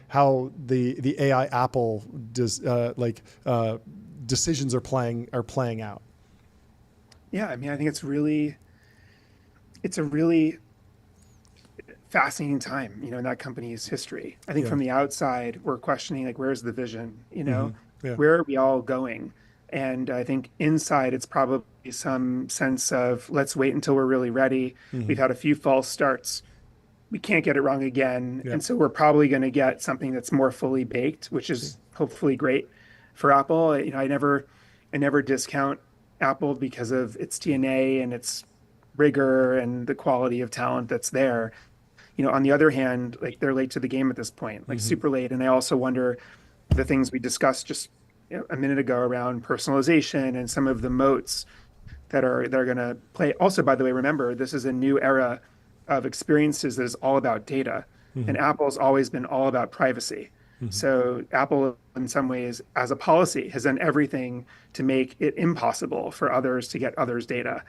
the AI Apple decisions are playing out? Yeah, I mean, I think it's a really fascinating time, in that company's history. I think from the outside, we're questioning like, where's the vision? Where are we all going? And I think inside, it's probably some sense of let's wait until we're really ready. We've had a few false starts. We can't get it wrong again. And so we're probably going to get something that's more fully baked, which is hopefully great for Apple. I never discount Apple because of its DNA and its rigor and the quality of talent that's there. On the other hand, like they're late to the game at this point, like super late. And I also wonder the things we discussed just a minute ago around personalization and some of the moats they're going to play. Also, by the way, remember, this is a new era of experiences that is all about data. And Apple's always been all about privacy. So Apple, in some ways, as a policy, has done everything to make it impossible for others to get others' data.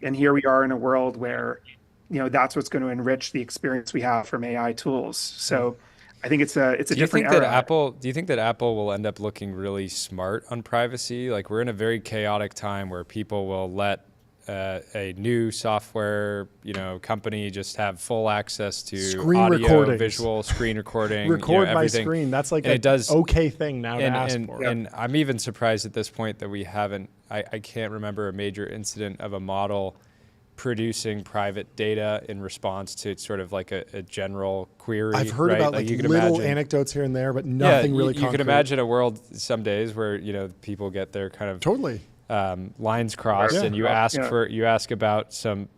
And here we are in a world where, that's what's going to enrich the experience we have from AI tools. So I think it's a different era. Do you think that Apple will end up looking really smart on privacy? Like, we're in a very chaotic time where people will let a new software, company just have full access to screen audio, recordings. Visual, screen recording, record my everything. screen. That's like it does okay thing now to ask for. And I'm even surprised at this point that we haven't. I can't remember a major incident of a model producing private data in response to sort of like a general query. I've heard right? about like little anecdotes here and there, but nothing really concrete. You can imagine a world some days where people get their kind of totally lines crossed, and you ask about some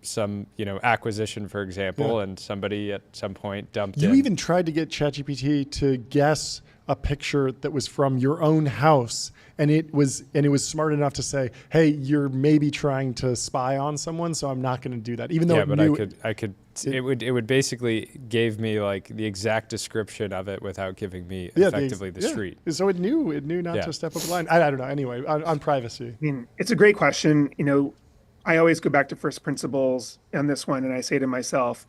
acquisition, for example, and somebody at some point dumped in. You even tried to get ChatGPT to guess a picture that was from your own house, and it was smart enough to say, "Hey, you're maybe trying to spy on someone, so I'm not going to do that." Even though it would basically gave me like the exact description of it without giving me effectively the street. So it knew not to step up the line. I don't know. Anyway, on privacy. I mean, it's a great question. I always go back to first principles on this one, and I say to myself,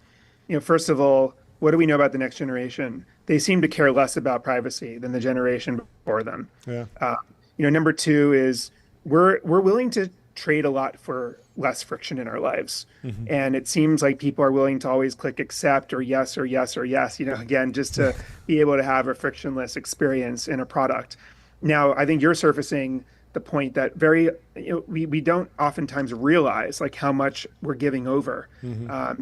first of all, what do we know about the next generation? They seem to care less about privacy than the generation before them. Number two is we're willing to trade a lot for less friction in our lives. And it seems like people are willing to always click accept or yes or yes or yes, again, just to be able to have a frictionless experience in a product. Now, I think you're surfacing the point that we don't oftentimes realize like how much we're giving over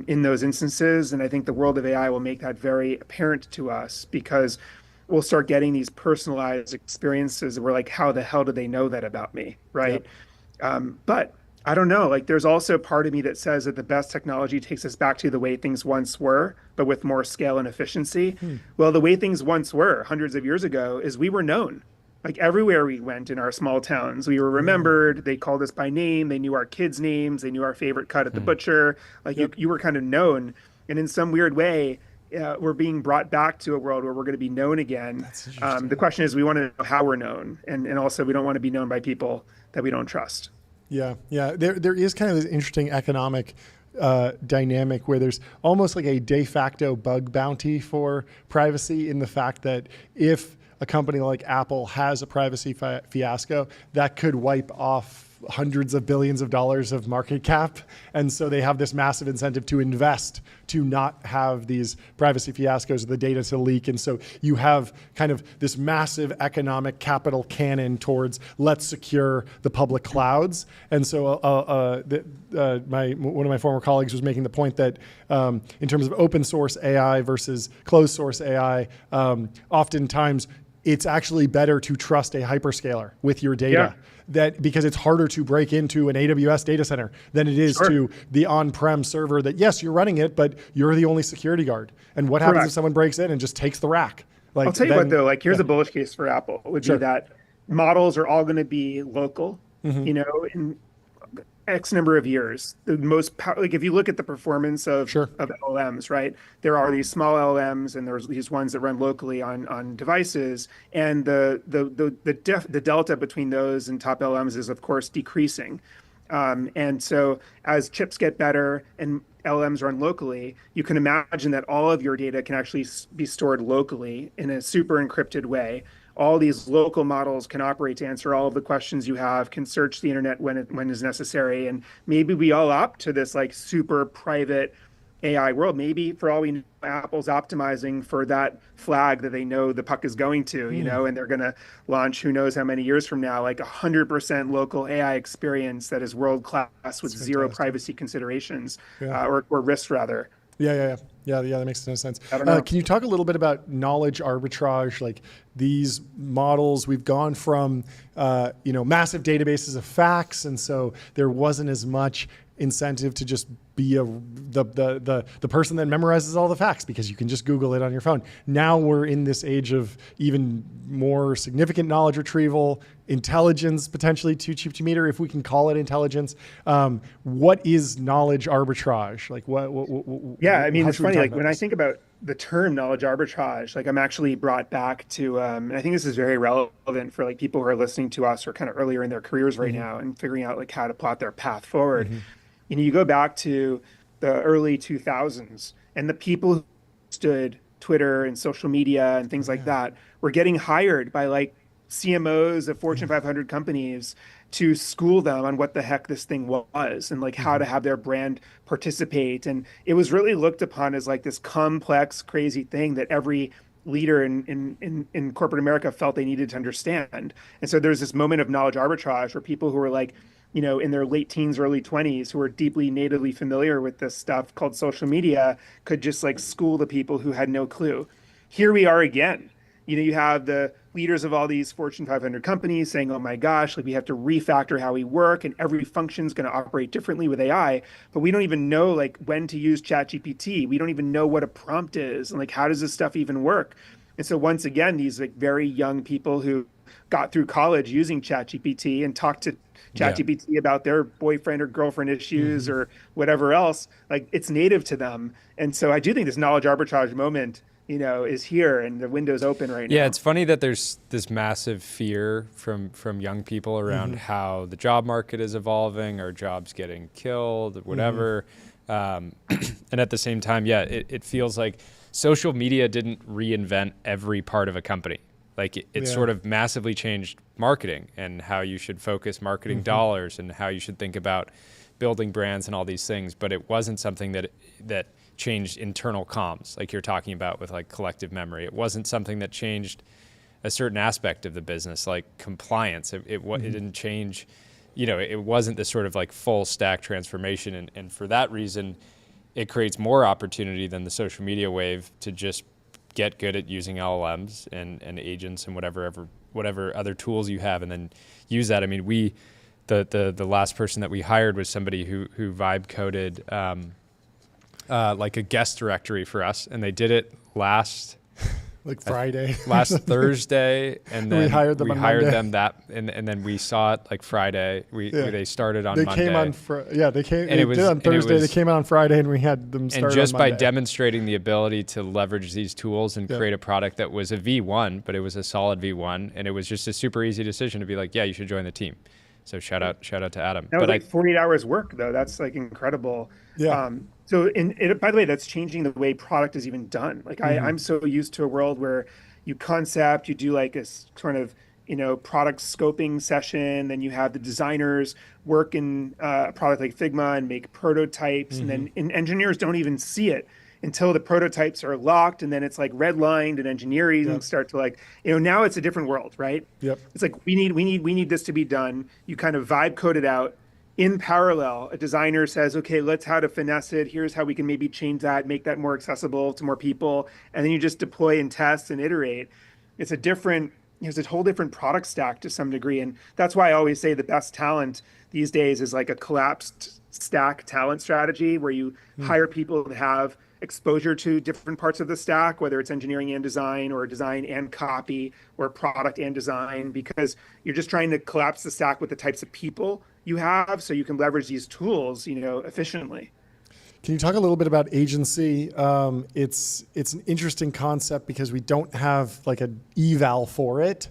in those instances. And I think the world of AI will make that very apparent to us, because we'll start getting these personalized experiences where like, how the hell do they know that about me, right? But I don't know, like there's also a part of me that says that the best technology takes us back to the way things once were, but with more scale and efficiency. Well, the way things once were hundreds of years ago is we were known. Like everywhere we went in our small towns, we were remembered. They called us by name. They knew our kids' names. They knew our favorite cut at the butcher. Like you were kind of known. And in some weird way, we're being brought back to a world where we're going to be known again. That's interesting. The question is, we want to know how we're known. And also, we don't want to be known by people that we don't trust. Yeah. There is kind of this interesting economic dynamic where there's almost like a de facto bug bounty for privacy, in the fact that if a company like Apple has a privacy fiasco, that could wipe off hundreds of billions of dollars of market cap. And so they have this massive incentive to invest to not have these privacy fiascos of the data to leak. And so you have kind of this massive economic capital cannon towards let's secure the public clouds. And so one of my former colleagues was making the point that in terms of open source AI versus closed source AI, oftentimes it's actually better to trust a hyperscaler with your data. That because it's harder to break into an AWS data center than it is to the on-prem server that, yes, you're running it, but you're the only security guard. And what happens if someone breaks in and just takes the rack? Like, I'll tell you what, though, like here's a bullish case for Apple, would be that models are all going to be local, you know, in X number of years. The most like if you look at the performance of LLMs, right? There are these small LLMs and there's these ones that run locally on devices, and the delta between those and top LLMs is of course decreasing. And so as chips get better and LLMs run locally, you can imagine that all of your data can actually be stored locally in a super encrypted way. All these local models can operate to answer all of the questions you have, can search the internet when is necessary. And maybe we all opt to this like super private AI world. Maybe for all we know, Apple's optimizing for that flag that they know the puck is going to, you know, and they're going to launch who knows how many years from now, like 100% local AI experience that is world class with zero privacy considerations or risks rather. Yeah, that makes a ton of sense. I don't know. Can you talk a little bit about knowledge arbitrage? Like these models, we've gone from massive databases of facts, and so there wasn't as much incentive to just be the person that memorizes all the facts because you can just Google it on your phone. Now we're in this age of even more significant knowledge retrieval, intelligence potentially too cheap to meter, if we can call it intelligence. What is knowledge arbitrage? Like what yeah, I mean, it's funny. Like when I think about the term knowledge arbitrage, like I'm actually brought back to, and I think this is very relevant for like people who are listening to us or kind of earlier in their careers right now and figuring out like how to plot their path forward. You know, you go back to the early 2000s and the people who stood Twitter and social media and things like that were getting hired by like CMOs of Fortune 500 companies to school them on what the heck this thing was and like how to have their brand participate. And it was really looked upon as like this complex, crazy thing that every leader in corporate America felt they needed to understand. And so there's this moment of knowledge arbitrage where people who were like, you know, in their late teens, early 20s, who were deeply natively familiar with this stuff called social media could just like school the people who had no clue. Here we are again. You know, you have the leaders of all these Fortune 500 companies saying, oh my gosh, like we have to refactor how we work and every function is going to operate differently with AI. But we don't even know like when to use ChatGPT. We don't even know what a prompt is and like how does this stuff even work? And so once again, these like very young people who got through college using ChatGPT and talked to ChatGPT about their boyfriend or girlfriend issues or whatever else, like it's native to them. And so I do think this knowledge arbitrage moment, you know, is here and the window's open right now. Yeah, it's funny that there's this massive fear from young people around how the job market is evolving, or jobs getting killed, or whatever. And at the same time, it feels like social media didn't reinvent every part of a company. Like it sort of massively changed marketing and how you should focus marketing dollars and how you should think about building brands and all these things. But it wasn't something that changed internal comms, like you're talking about with like collective memory. It wasn't something that changed a certain aspect of the business, like compliance. It didn't change, you know, it wasn't this sort of like full stack transformation. And for that reason, it creates more opportunity than the social media wave to just get good at using LLMs and agents and whatever other tools you have, and then use that. I mean, the last person that we hired was somebody who vibe coded like a guest directory for us, and they did it last like Friday. last Thursday, and then we hired them. We on hired Monday. them and then we saw it like Friday. They started on They Monday. came on. They came. And They it was- did on and it Thursday. was- They came out on Friday, and we had them start And just on by Monday. demonstrating the ability to leverage these tools and Yeah. create a product that was a V1, but it was a solid V1, and it was just a super easy decision to be like, yeah, you should join the team. So shout out to Adam. That was But like 48 hours work though. That's like incredible. Yeah. So by the way, that's changing the way product is even done. Like I'm so used to a world where you concept, you do like a sort of, product scoping session, then you have the designers work in a product like Figma and make prototypes, and then engineers don't even see it until the prototypes are locked, and then it's like redlined, and engineering start to like, now it's a different world, right? Yep. It's like we need this to be done. You kind of vibe code it out. In parallel, a designer says, okay, let's how to finesse it. Here's how we can maybe change that, make that more accessible to more people. And then you just deploy and test and iterate. It's a whole different product stack to some degree. And that's why I always say the best talent these days is like a collapsed stack talent strategy where you hire people that have exposure to different parts of the stack, whether it's engineering and design or design and copy or product and design, because you're just trying to collapse the stack with the types of people you have so you can leverage these tools, efficiently. Can you talk a little bit about agency? It's an interesting concept because we don't have like an eval for it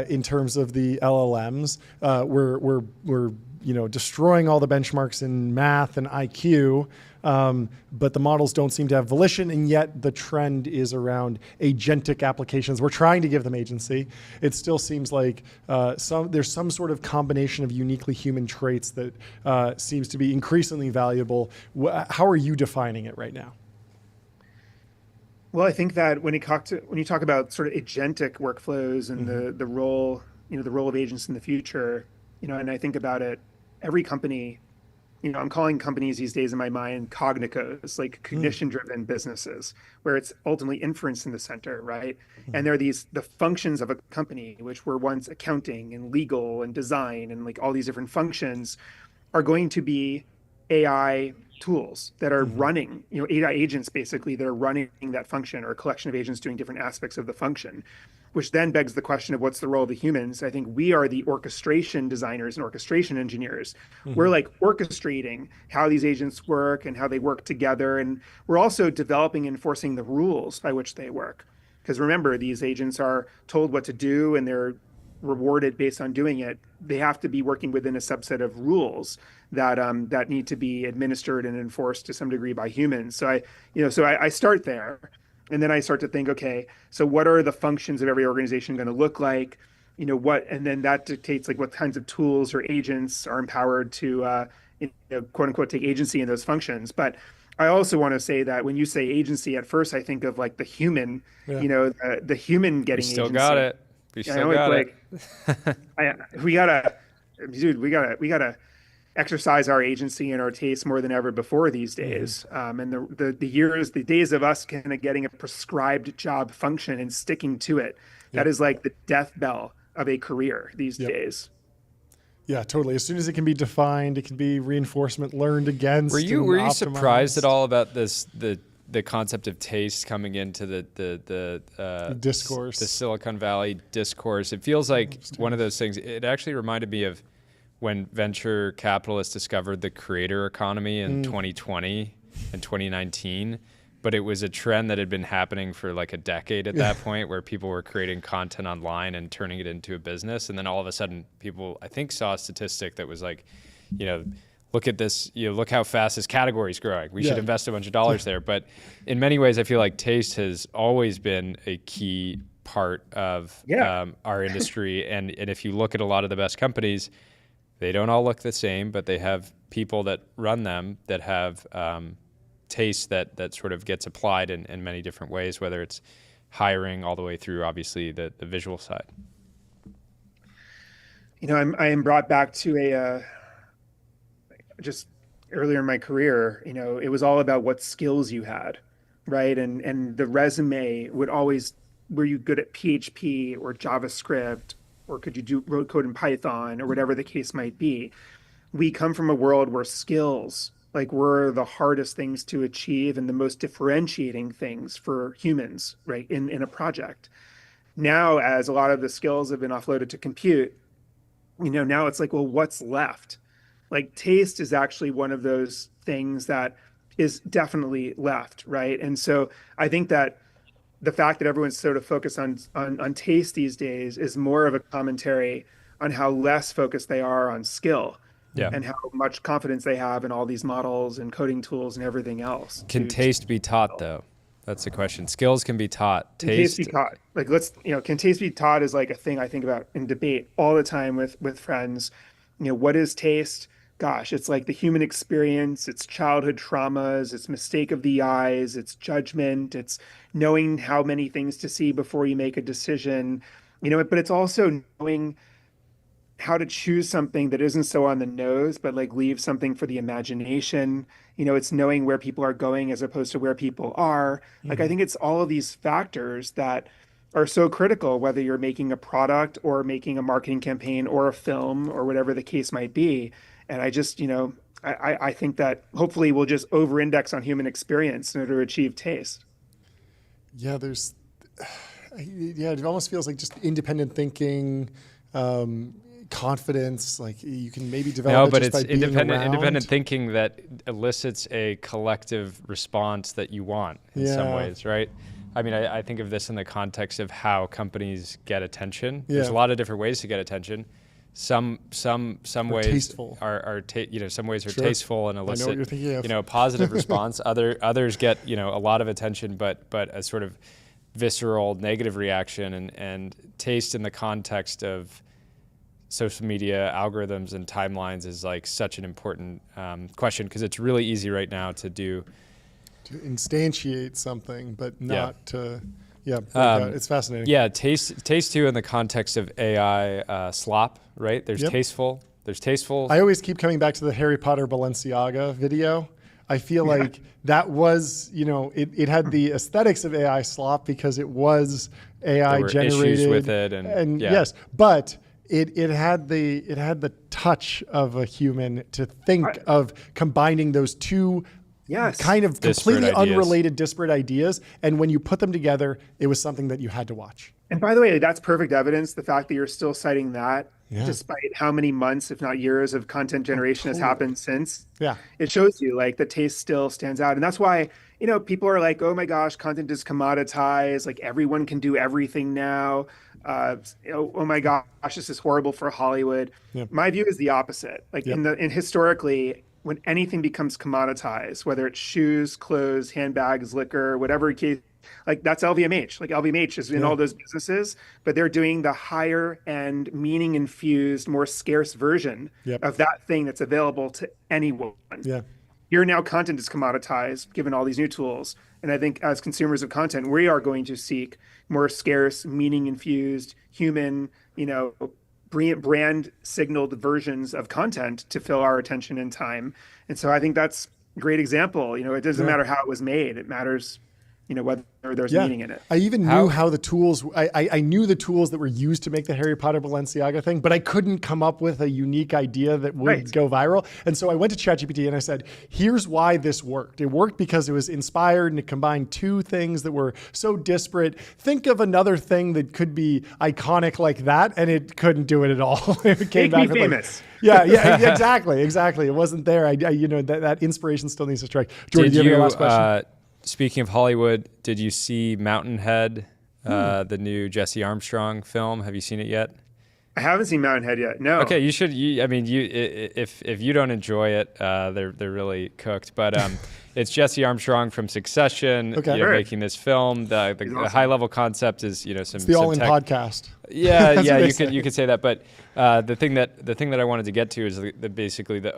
in terms of the LLMs. We're destroying all the benchmarks in math and IQ, but the models don't seem to have volition, and yet the trend is around agentic applications. We're trying to give them agency. It still seems like there's some sort of combination of uniquely human traits that seems to be increasingly valuable. How are you defining it right now? Well, I think that when you talk about sort of agentic workflows and the role, the role of agents in the future, and I think about it, every company, I'm calling companies these days in my mind cognicos, like cognition-driven businesses, where it's ultimately inference in the center, right? And there are the functions of a company, which were once accounting and legal and design and like all these different functions, are going to be AI tools that are running, AI agents basically that are running that function, or a collection of agents doing different aspects of the function, which then begs the question of what's the role of the humans. I think we are the orchestration designers and orchestration engineers. We're like orchestrating how these agents work and how they work together. And we're also developing and enforcing the rules by which they work. Because remember, these agents are told what to do and they're rewarded based on doing it. They have to be working within a subset of rules that need to be administered and enforced to some degree by humans. So I start there. And then I start to think, okay, so what are the functions of every organization going to look like? And then that dictates like what kinds of tools or agents are empowered to, quote unquote, take agency in those functions. But I also want to say that when you say agency, at first I think of like the human, the human getting We still agency. got it. We still got it. We gotta exercise our agency and our taste more than ever before these days. And the days of us kind of getting a prescribed job function and sticking to it, that is like the death bell of a career these days. Yeah, totally. As soon as it can be defined, it can be reinforcement learned against. Were you surprised at all about the concept of taste coming into the discourse, the Silicon Valley discourse? It feels like one of those things. It actually reminded me of when venture capitalists discovered the creator economy in 2020 and 2019, but it was a trend that had been happening for like a decade at that point, where people were creating content online and turning it into a business. And then all of a sudden people, I think, saw a statistic that was like, look at this, look how fast this category is growing. We should invest a bunch of dollars there. But in many ways, I feel like taste has always been a key part of our industry. And if you look at a lot of the best companies, they don't all look the same, but they have people that run them that have taste that sort of gets applied in many different ways, whether it's hiring all the way through, obviously, the visual side. I am brought back to just earlier in my career, it was all about what skills you had, right? And the resume would always, were you good at PHP or JavaScript, or could you wrote code in Python, or whatever the case might be? We come from a world where skills like were the hardest things to achieve and the most differentiating things for humans, right, in a project. Now, as a lot of the skills have been offloaded to compute, now it's like, well, what's left? Like taste is actually one of those things that is definitely left, right? And so I think that the fact that everyone's sort of focused on taste these days is more of a commentary on how less focused they are on skill. Yeah. And how much confidence they have in all these models and coding tools and everything else. Can taste be taught, though? That's the question. Skills can be taught. Can taste be taught? Like, can taste be taught is like a thing I think about in debate all the time with friends. What is taste? Gosh, it's like the human experience, it's childhood traumas, it's mistake of the eyes, it's judgment, it's knowing how many things to see before you make a decision, but it's also knowing how to choose something that isn't so on the nose, but like leave something for the imagination. It's knowing where people are going as opposed to where people are. Like, I think it's all of these factors that are so critical, whether you're making a product or making a marketing campaign or a film or whatever the case might be. And I just, I think that hopefully we'll just over-index on human experience in order to achieve taste. Yeah, it almost feels like just independent thinking, confidence, like you can maybe develop. No, but just it's by being independent around. thinking that elicits a collective response that you want in some ways, right? I mean, I think of this in the context of how companies get attention. There's a lot of different ways to get attention. Some ways tasteful. Some ways are tasteful and elicit, I know what you're thinking of. a positive response. Others get, a lot of attention, but a sort of visceral negative reaction, and taste in the context of social media algorithms and timelines is like such an important question, because it's really easy right now to instantiate something, but not to. Yeah, it's fascinating. Yeah, taste too in the context of AI slop, right? There's tasteful. I always keep coming back to the Harry Potter Balenciaga video. I feel like that was, it had the aesthetics of AI slop because it was AI there were generated. Issues with it, and yes, but it had the touch of a human to think of combining those two. Yes. Kind of completely Disparate ideas. unrelated, disparate ideas. And when you put them together, it was something that you had to watch. And by the way, that's perfect evidence. The fact that you're still citing that, despite how many months, if not years, of content generation has happened since, it shows you like the taste still stands out. And that's why, people are like, oh my gosh, content is commoditized. Like everyone can do everything now. Oh my gosh, this is horrible for Hollywood. Yeah. My view is the opposite. Like in historically, when anything becomes commoditized, whether it's shoes, clothes, handbags, liquor, whatever case, like that's LVMH. Like LVMH is in all those businesses, but they're doing the higher end, meaning infused, more scarce version of that thing that's available to anyone. Yeah. Here now content is commoditized given all these new tools. And I think as consumers of content, we are going to seek more scarce, meaning infused, human, brand signaled versions of content to fill our attention and time. And so I think that's a great example. It doesn't matter how it was made. It matters, whether there's meaning in it. I even knew how the tools, I knew the tools that were used to make the Harry Potter Balenciaga thing, but I couldn't come up with a unique idea that would go viral. And so I went to ChatGPT and I said, here's why this worked. It worked because it was inspired and it combined two things that were so disparate. Think of another thing that could be iconic like that, and it couldn't do it at all. It came back with famous. Exactly. It wasn't there. That inspiration still needs to strike. Jordan, do you have your last question? Speaking of Hollywood, did you see Mountainhead, the new Jesse Armstrong film? Have you seen it yet? I haven't seen Mountainhead yet. No. Okay, you should. If you don't enjoy it, they're really cooked. But it's Jesse Armstrong from Succession, making this film. The high level concept is some. It's the all-in podcast. Yeah, you could say that. But the thing that I wanted to get to is basically the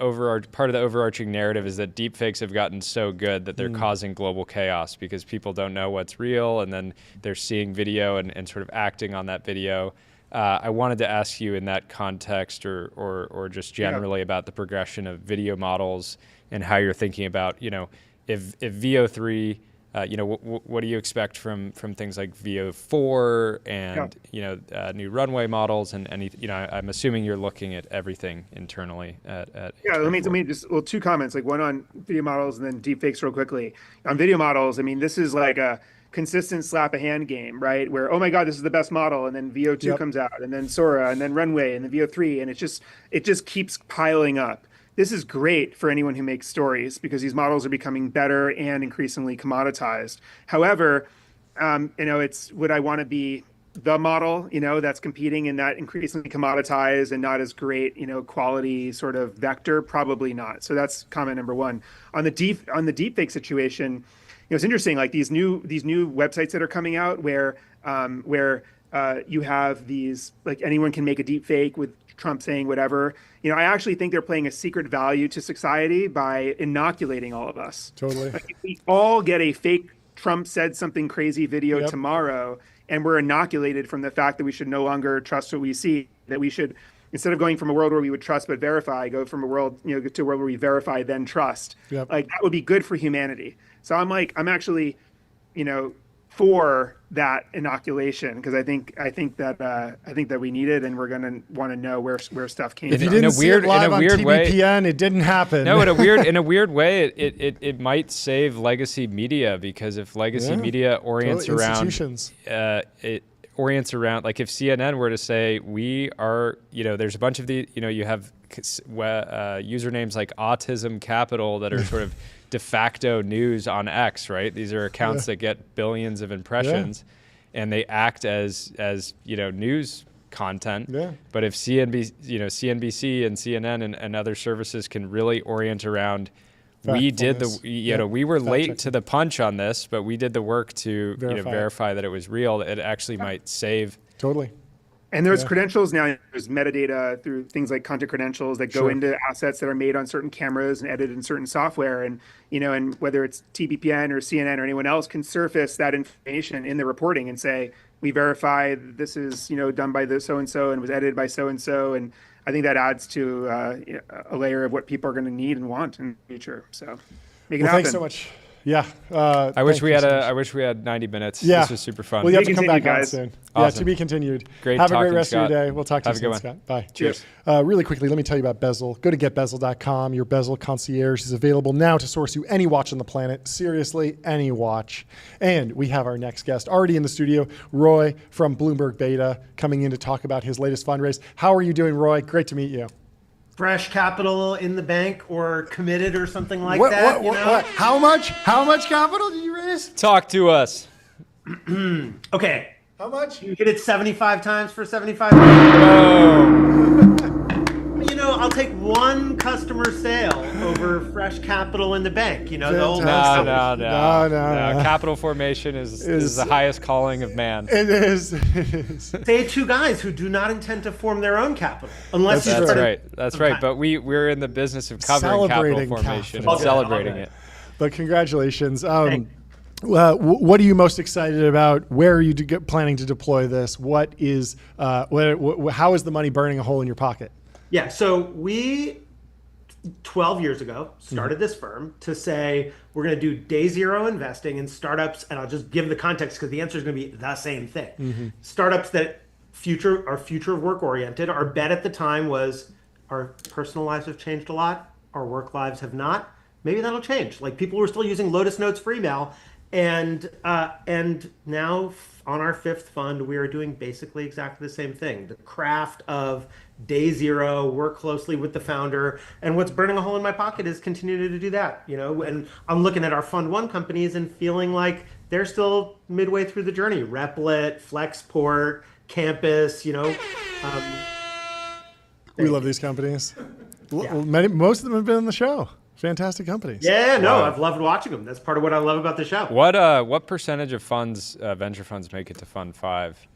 part of the overarching narrative is that deepfakes have gotten so good that they're causing global chaos because people don't know what's real, and then they're seeing video and sort of acting on that video. I wanted to ask you in that context or just generally about the progression of video models and how you're thinking about, if VO3 what do you expect from things like VO4 and new runway models and any? I'm assuming you're looking at everything internally at let me just two comments, like one on video models and then deepfakes real quickly. On video models, I mean, this is like a consistent slap a hand game, right? Where, oh my God, this is the best model. And then VO2 comes out, and then Sora, and then Runway, and then VO3. And it just keeps piling up. This is great for anyone who makes stories because these models are becoming better and increasingly commoditized. However, it's, would I want to be the model, that's competing in that increasingly commoditized and not as great, quality sort of vector? Probably not. So that's comment number one. On the deepfake situation, it's interesting, like these new websites that are coming out where you have these, like anyone can make a deep fake with Trump saying whatever. I actually think they're playing a secret value to society by inoculating all of us. Totally. Like if we all get a fake Trump said something crazy video tomorrow, and we're inoculated from the fact that we should no longer trust what we see, that we should, instead of going from a world where we would trust but verify, go from a world, to a world where we verify then trust. Yep. Like that would be good for humanity. So I'm actually, for that inoculation because I think that we need it, and we're gonna want to know where stuff came from. If you didn't see it live on TBPN, it didn't happen. No, in a weird way, it might save legacy media, because if legacy media orients around it orients around, like if CNN were to say, we are, there's a bunch of the, you have usernames like Autism Capital that are sort of de facto news on X, right? These are accounts that get billions of impressions, and they act as news content. Yeah. But if CNBC and CNN and other services can really orient around, we did we were late to the punch on this, but we did the work to verify that it was real. It actually might save. Totally. And there's credentials now. There's metadata through things like content credentials that go into assets that are made on certain cameras and edited in certain software. And and whether it's TBPN or CNN or anyone else can surface that information in the reporting and say, we verify this is done by the so and so and was edited by so and so. And I think that adds to a layer of what people are going to need and want in the future. So make it happen. Thanks so much. Yeah. I wish we had 90 minutes. Yeah. This was super fun. Well, you have to come back on soon. Awesome. Yeah, to be continued. Great. Have a great rest Scott. of your day. We'll talk to you soon, Scott. Bye. Cheers. Really quickly, let me tell you about Bezel. Go to getbezel.com. Your Bezel concierge is available now to source you any watch on the planet. Seriously, any watch. And we have our next guest already in the studio, Roy from Bloomberg Beta, coming in to talk about his latest fundraise. How are you doing, Roy? Great to meet you. Fresh capital in the bank or committed or something like that. What? How much capital did you raise? Talk to us. Okay. How much? You hit it 75 times for 75 million. I'll take one customer sale over fresh capital in the bank. The old No. Capital formation is the highest calling of man. It is. Say two guys who do not intend to form their own capital unless That's right. But we're in the business of covering capital formation and celebrating it. But congratulations. What are you most excited about? Where are you planning to deploy this? What is how is the money burning a hole in your pocket? Yeah, so we 12 years ago started this firm to say we're going to do day zero investing in startups, and I'll just give the context because the answer is going to be the same thing. Startups that are future work oriented. Our bet at the time was our personal lives have changed a lot, our work lives have not. Maybe that'll change. Like people were still using Lotus Notes for email, and now on our fifth fund, we are doing basically exactly the same thing. The craft of day zero, work closely with the founder. And what's burning a hole in my pocket is continuing to do that, and I'm looking at our fund one companies and feeling like they're still midway through the journey. Replit, Flexport, Campus, We love these companies. Most of them have been on the show. Fantastic companies. Yeah, no, I've loved watching them. That's part of what I love about the show. What percentage of funds, venture funds, make it to Fund 5?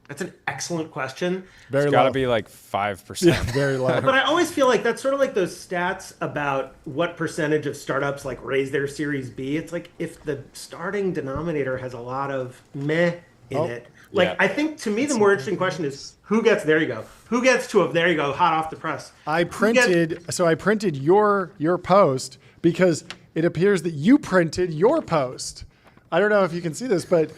That's an excellent question. It's got to be like 5%. Yeah, very low. But I always feel like that's sort of like those stats about what percentage of startups like raise their Series B. It's like if the starting denominator has a lot of meh in it. I think to me the more interesting question is who gets hot off the press. I printed your post because it appears that you printed your post. I don't know if you can see this, but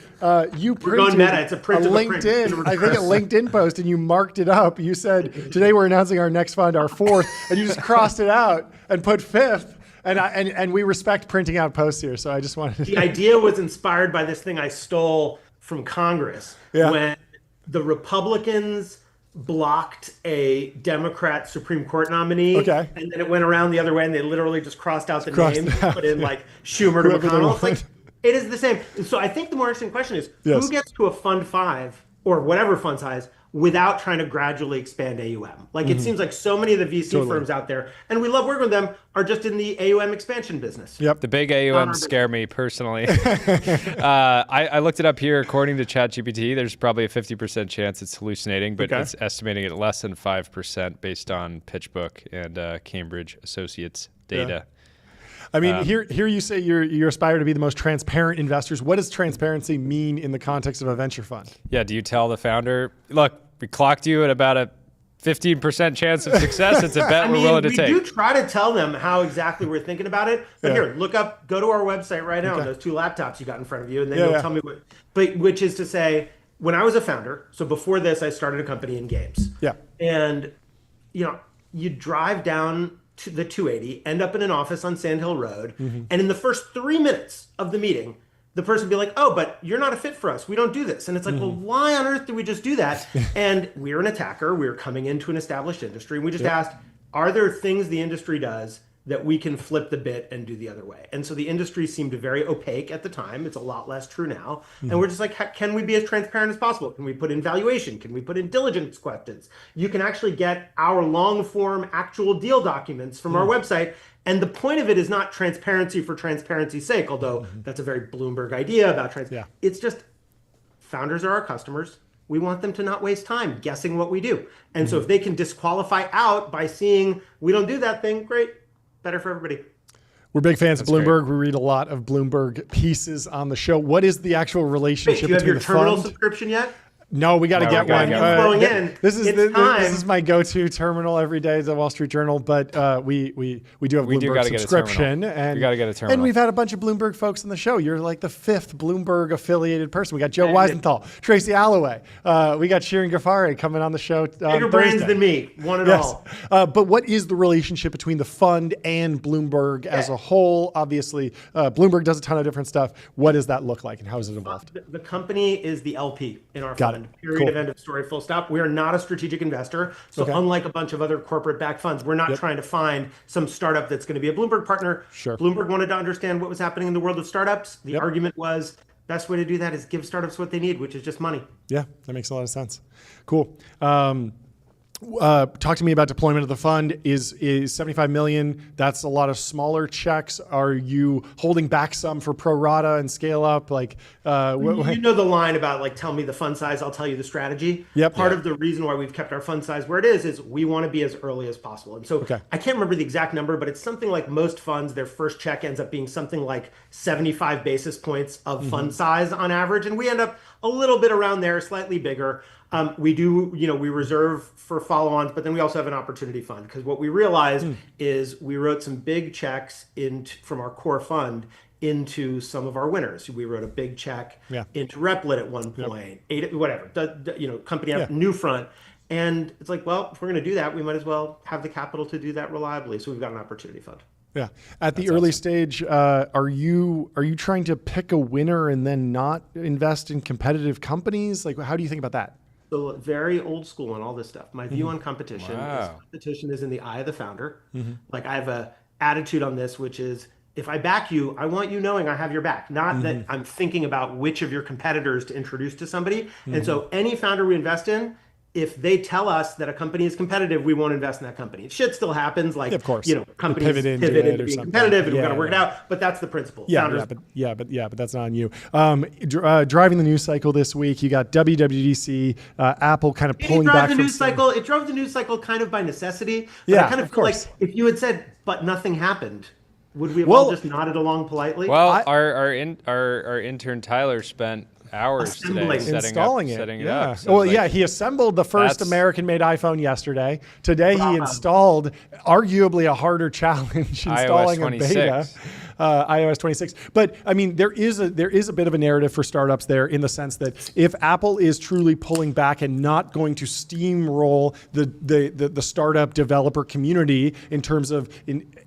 you We're going printed meta. It's a print of a print. LinkedIn, I think a LinkedIn post, and you marked it up. You said, today we're announcing our next fund, our fourth, and you just crossed it out and put fifth. And we respect printing out posts here, so I just wanted to. The idea was inspired by this thing I stole from Congress when the Republicans blocked a Democrat Supreme Court nominee, and then it went around the other way, and they literally just crossed out the names and put in like Schumer to McConnell. It's like, it is the same. So I think the more interesting question is, who gets to a fund 5 or whatever fund size without trying to gradually expand AUM? Like it seems like so many of the VC firms out there, and we love working with them, are just in the AUM expansion business. Yep, the big AUM scare me personally. I looked it up here. According to ChatGPT, there's probably a 50% chance it's hallucinating, but it's estimating it less than 5% based on PitchBook and Cambridge Associates data. I mean, here you say you aspire to be the most transparent investors. What does transparency mean in the context of a venture fund? Yeah, do you tell the founder, look, we clocked you at about a 15% chance of success. It's a bet we're willing to take. We do try to tell them how exactly we're thinking about it. But here, go to our website right now, those 2 laptops you got in front of you, and then you'll tell me what. But which is to say, when I was a founder, so before this, I started a company in games. Yeah. And you drive down to the 280, end up in an office on Sand Hill Road, and in the first 3 minutes of the meeting, the person would be like, oh, but you're not a fit for us. We don't do this. And it's like, well, why on earth did we just do that? And we're an attacker. We're coming into an established industry. And we just asked, are there things the industry does that we can flip the bit and do the other way? And so the industry seemed very opaque at the time. It's a lot less true now. And we're just like, can we be as transparent as possible? Can we put in valuation? Can we put in diligence questions? You can actually get our long form actual deal documents from our website. And the point of it is not transparency for transparency's sake, although that's a very Bloomberg idea about transparency. It's just founders are our customers. We want them to not waste time guessing what we do. And so if they can disqualify out by seeing we don't do that thing, great. Better for everybody. We're big fans of Bloomberg. Great. We read a lot of Bloomberg pieces on the show. What is the actual relationship between the fund? Do you have your terminal subscription yet? No, we got to get one. This is my go-to terminal every day, the Wall Street Journal. But we do have Bloomberg subscription, and we got to get a terminal. And we've had a bunch of Bloomberg folks on the show. You're like the 5th Bloomberg affiliated person. We got Joe Weisenthal, Tracy Alloway. We got Shirin Ghaffari coming on the show. Bigger brains than me, one and all. But what is the relationship between the fund and Bloomberg as a whole? Obviously, Bloomberg does a ton of different stuff. What does that look like, and how has it evolved? The company is the LP in our fund. Period of end of story, full stop. We are not a strategic investor. So unlike a bunch of other corporate backed funds, we're not trying to find some startup that's going to be a Bloomberg partner. Bloomberg wanted to understand what was happening in the world of startups. The argument was best way to do that is give startups what they need, which is just money. Yeah, that makes a lot of sense. Cool. Talk to me about deployment of the fund. Is 75 million? That's a lot of smaller checks. Are you holding back some for pro rata and scale up? Like, you know the line about like, tell me the fund size, I'll tell you the strategy. Part of the reason why we've kept our fund size where it is we want to be as early as possible. And so I can't remember the exact number, but it's something like most funds, their first check ends up being something like 75 basis points of fund size on average, and we end up a little bit around there, slightly bigger. We do, we reserve for follow-ons, but then we also have an opportunity fund, because what we realized is we wrote some big checks from our core fund into some of our winners. We wrote a big check into Replit at one point, company Newfront. And it's like, well, if we're going to do that, we might as well have the capital to do that reliably. So we've got an opportunity fund. Yeah. At the early stage, are you trying to pick a winner and then not invest in competitive companies? Like, how do you think about that? So very old school on all this stuff. My view on competition is competition is in the eye of the founder. Like I have a attitude on this, which is if I back you, I want you knowing I have your back, not that I'm thinking about which of your competitors to introduce to somebody. And so any founder we invest in, if they tell us that a company is competitive, we won't invest in that company. Shit still happens, like companies pivot into being competitive, and we're going to work it out. But that's the principle. But that's not on you. Driving the news cycle this week, you got WWDC, Apple kind of pulling back from the news cycle. It drove the news cycle kind of by necessity. But I kind of feel like if you had said, "But nothing happened," would we have all just nodded along politely? Well, our intern Tyler spent hours today setting it up. So he assembled the first American-made iPhone yesterday. Today he installed arguably a harder challenge installing a beta. iOS 26. But I mean, there is a bit of a narrative for startups there in the sense that if Apple is truly pulling back and not going to steamroll the startup developer community in terms of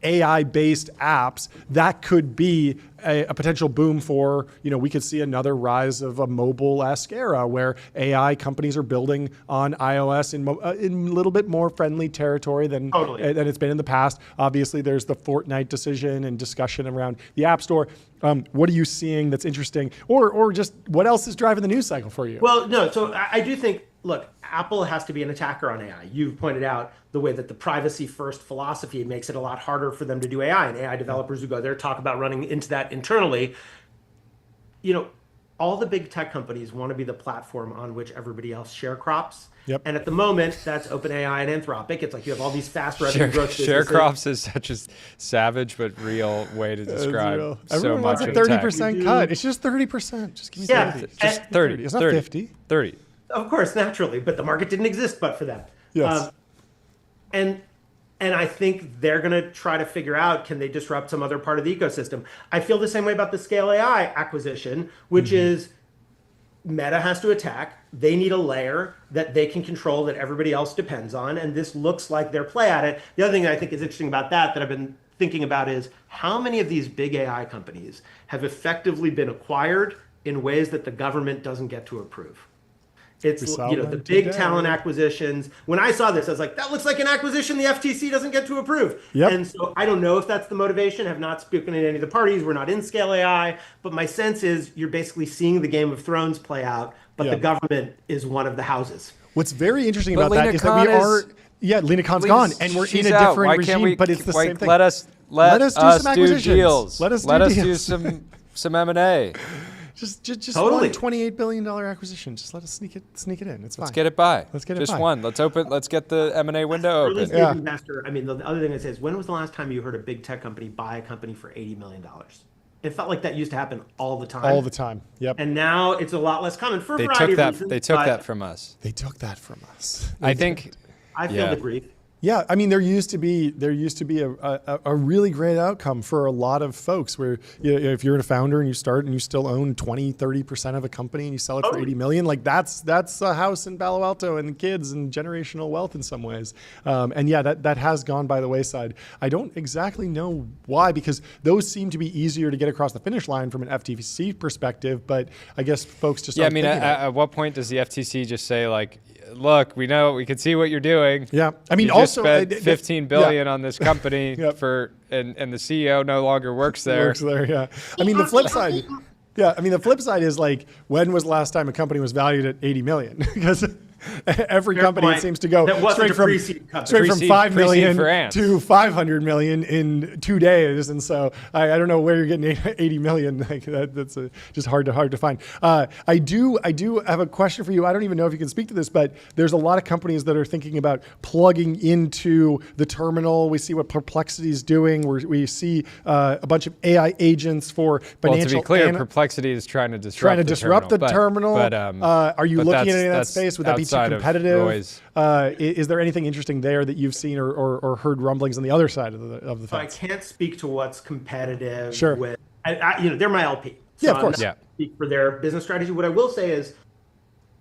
AI-based apps, that could be a potential boom for, we could see another rise of a mobile-esque era where AI companies are building on iOS in a little bit more friendly territory than it's been in the past. Obviously, there's the Fortnite decision and discussion around the App Store. What are you seeing that's interesting? Or just what else is driving the news cycle for you? Well, no, so I do think, look, Apple has to be an attacker on AI. You've pointed out the way that the privacy first philosophy makes it a lot harder for them to do AI, and AI developers who go there talk about running into that internally. All the big tech companies want to be the platform on which everybody else sharecrops. Yep. And at the moment, that's OpenAI and Anthropic. It's like you have all these fast revenue growth businesses. Sharecrops is such a savage but real way to describe so Everyone much wants a of 30% tech. cut. It's just 30%. Just give me 30. Just 30. It's not 30. 50. 30. Of course, naturally, but the market didn't exist but for them. Yes. And I think they're going to try to figure out, can they disrupt some other part of the ecosystem? I feel the same way about the Scale AI acquisition, which is Meta has to attack. They need a layer that they can control that everybody else depends on. And this looks like their play at it. The other thing that I think is interesting about that I've been thinking about is how many of these big AI companies have effectively been acquired in ways that the government doesn't get to approve. It's the big talent acquisitions. When I saw this, I was like, that looks like an acquisition the FTC doesn't get to approve. Yep. And so I don't know if that's the motivation. Have not spoken to any of the parties. We're not in Scale AI. But my sense is you're basically seeing the Game of Thrones play out, but the government is one of the houses. What's very interesting But about Lena that is Khan that we are... Yeah, Lena Khan's gone, and we're in a different regime, but it's the same thing. Let us do some acquisitions. deals. Let us do some M&A. Just Totally. one $28 billion acquisition. Just let us sneak it in. It's fine. Let's get it by. Let's get it Just by. one. Let's get the M&A window Early open. stage investor. I mean, the other thing I say is, when was the last time you heard a big tech company buy a company for $80 million? It felt like that used to happen all the time. All the time. Yep. And now it's a lot less common for a They variety took of that. reasons. They took but that from us. They took that from us. I think. I feel Yeah. the grief. Yeah, I mean, there used to be a really great outcome for a lot of folks where if you're a founder and you start and you still own 20-30% of a company and you sell it for 80 million, like that's a house in Palo Alto and kids and generational wealth in some ways. And yeah, that has gone by the wayside. I don't exactly know why, because those seem to be easier to get across the finish line from an FTC perspective, but I guess folks just aren't thinking about it. At what point does the FTC just say, like, look, we can see what you're doing. Yeah, I mean, you also just spent $15 billion on this company Yep. and the CEO no longer works there. Works there, yeah. I mean, the flip side. Yeah, I mean, the flip side is like, when was the last time a company was valued at 80 million? Because every company point. seems to go That wasn't straight a from pre-seed company. Pre-seed 5 million for ants. to 500 million in 2 days, and so I don't know where you're getting 80 million. Like that's just hard to find. I do have a question for you. I don't even know if you can speak to this, but there's a lot of companies that are thinking about plugging into the terminal. We see what Perplexity is doing. We see a bunch of AI agents for financial. Well, to be clear, Perplexity is trying to disrupt the terminal. But, are you but looking at any of that that's space? Would that be too outside of competitive? Roy's. Is there anything interesting there that you've seen or heard rumblings on the other side of the So I fence? can't speak to what's competitive Sure. with, they're my LP. So Yeah, of course. I'm not gonna speak for their business strategy. What I will say is,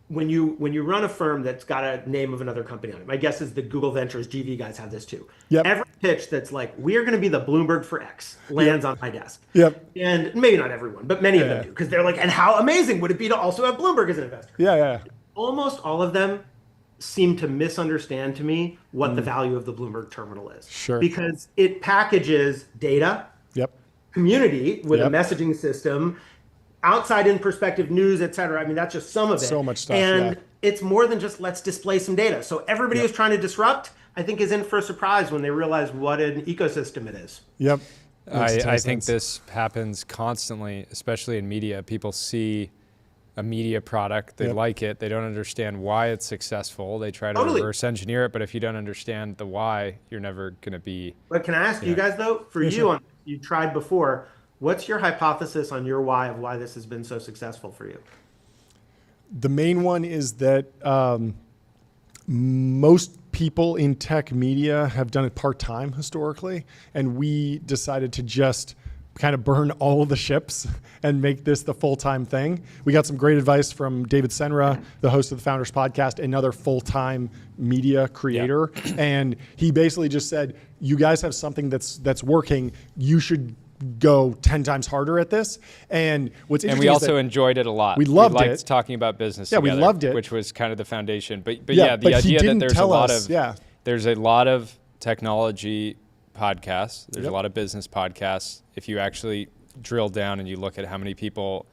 when you run a firm that's got a name of another company on it, my guess is the Google Ventures GV guys have this too. Yep. Every pitch that's like, we're going to be the Bloomberg for X lands on my desk. Yep. And maybe not everyone, but many of them Yeah. do, because they're like, and how amazing would it be to also have Bloomberg as an investor? Yeah. Almost all of them seem to misunderstand to me what the value of the Bloomberg terminal is. Sure. Because it packages data, Yep. community with Yep. a messaging system, outside in perspective news, et cetera. I mean, that's just some of it. So much stuff, And yeah. it's more than just let's display some data. So everybody who's trying to disrupt, I think, is in for a surprise when they realize what an ecosystem it is. Yep. Makes a ton I of think sense. this happens constantly, especially in media. People see a media product, they Yep. like it, they don't understand why it's successful. They try to Totally. reverse engineer it, but if you don't understand the why, you're never going to be. But can I ask you guys, though, for you, you tried before, what's your hypothesis on your why of why this has been so successful for you? The main one is that most people in tech media have done it part-time historically, and we decided to just kind of burn all the ships and make this the full-time thing. We got some great advice from David Senra, the host of the Founders Podcast, another full-time media creator. Yeah. And he basically just said, you guys have something that's working. You should go 10 times harder at this. And what's interesting, and we also enjoyed it a lot. We loved liked it. Talking about business. Yeah, together, we loved it, which was kind of the foundation. But yeah, yeah, the idea that there's a lot of technology podcasts. There's a lot of business podcasts. If you actually drill down and you look at how many people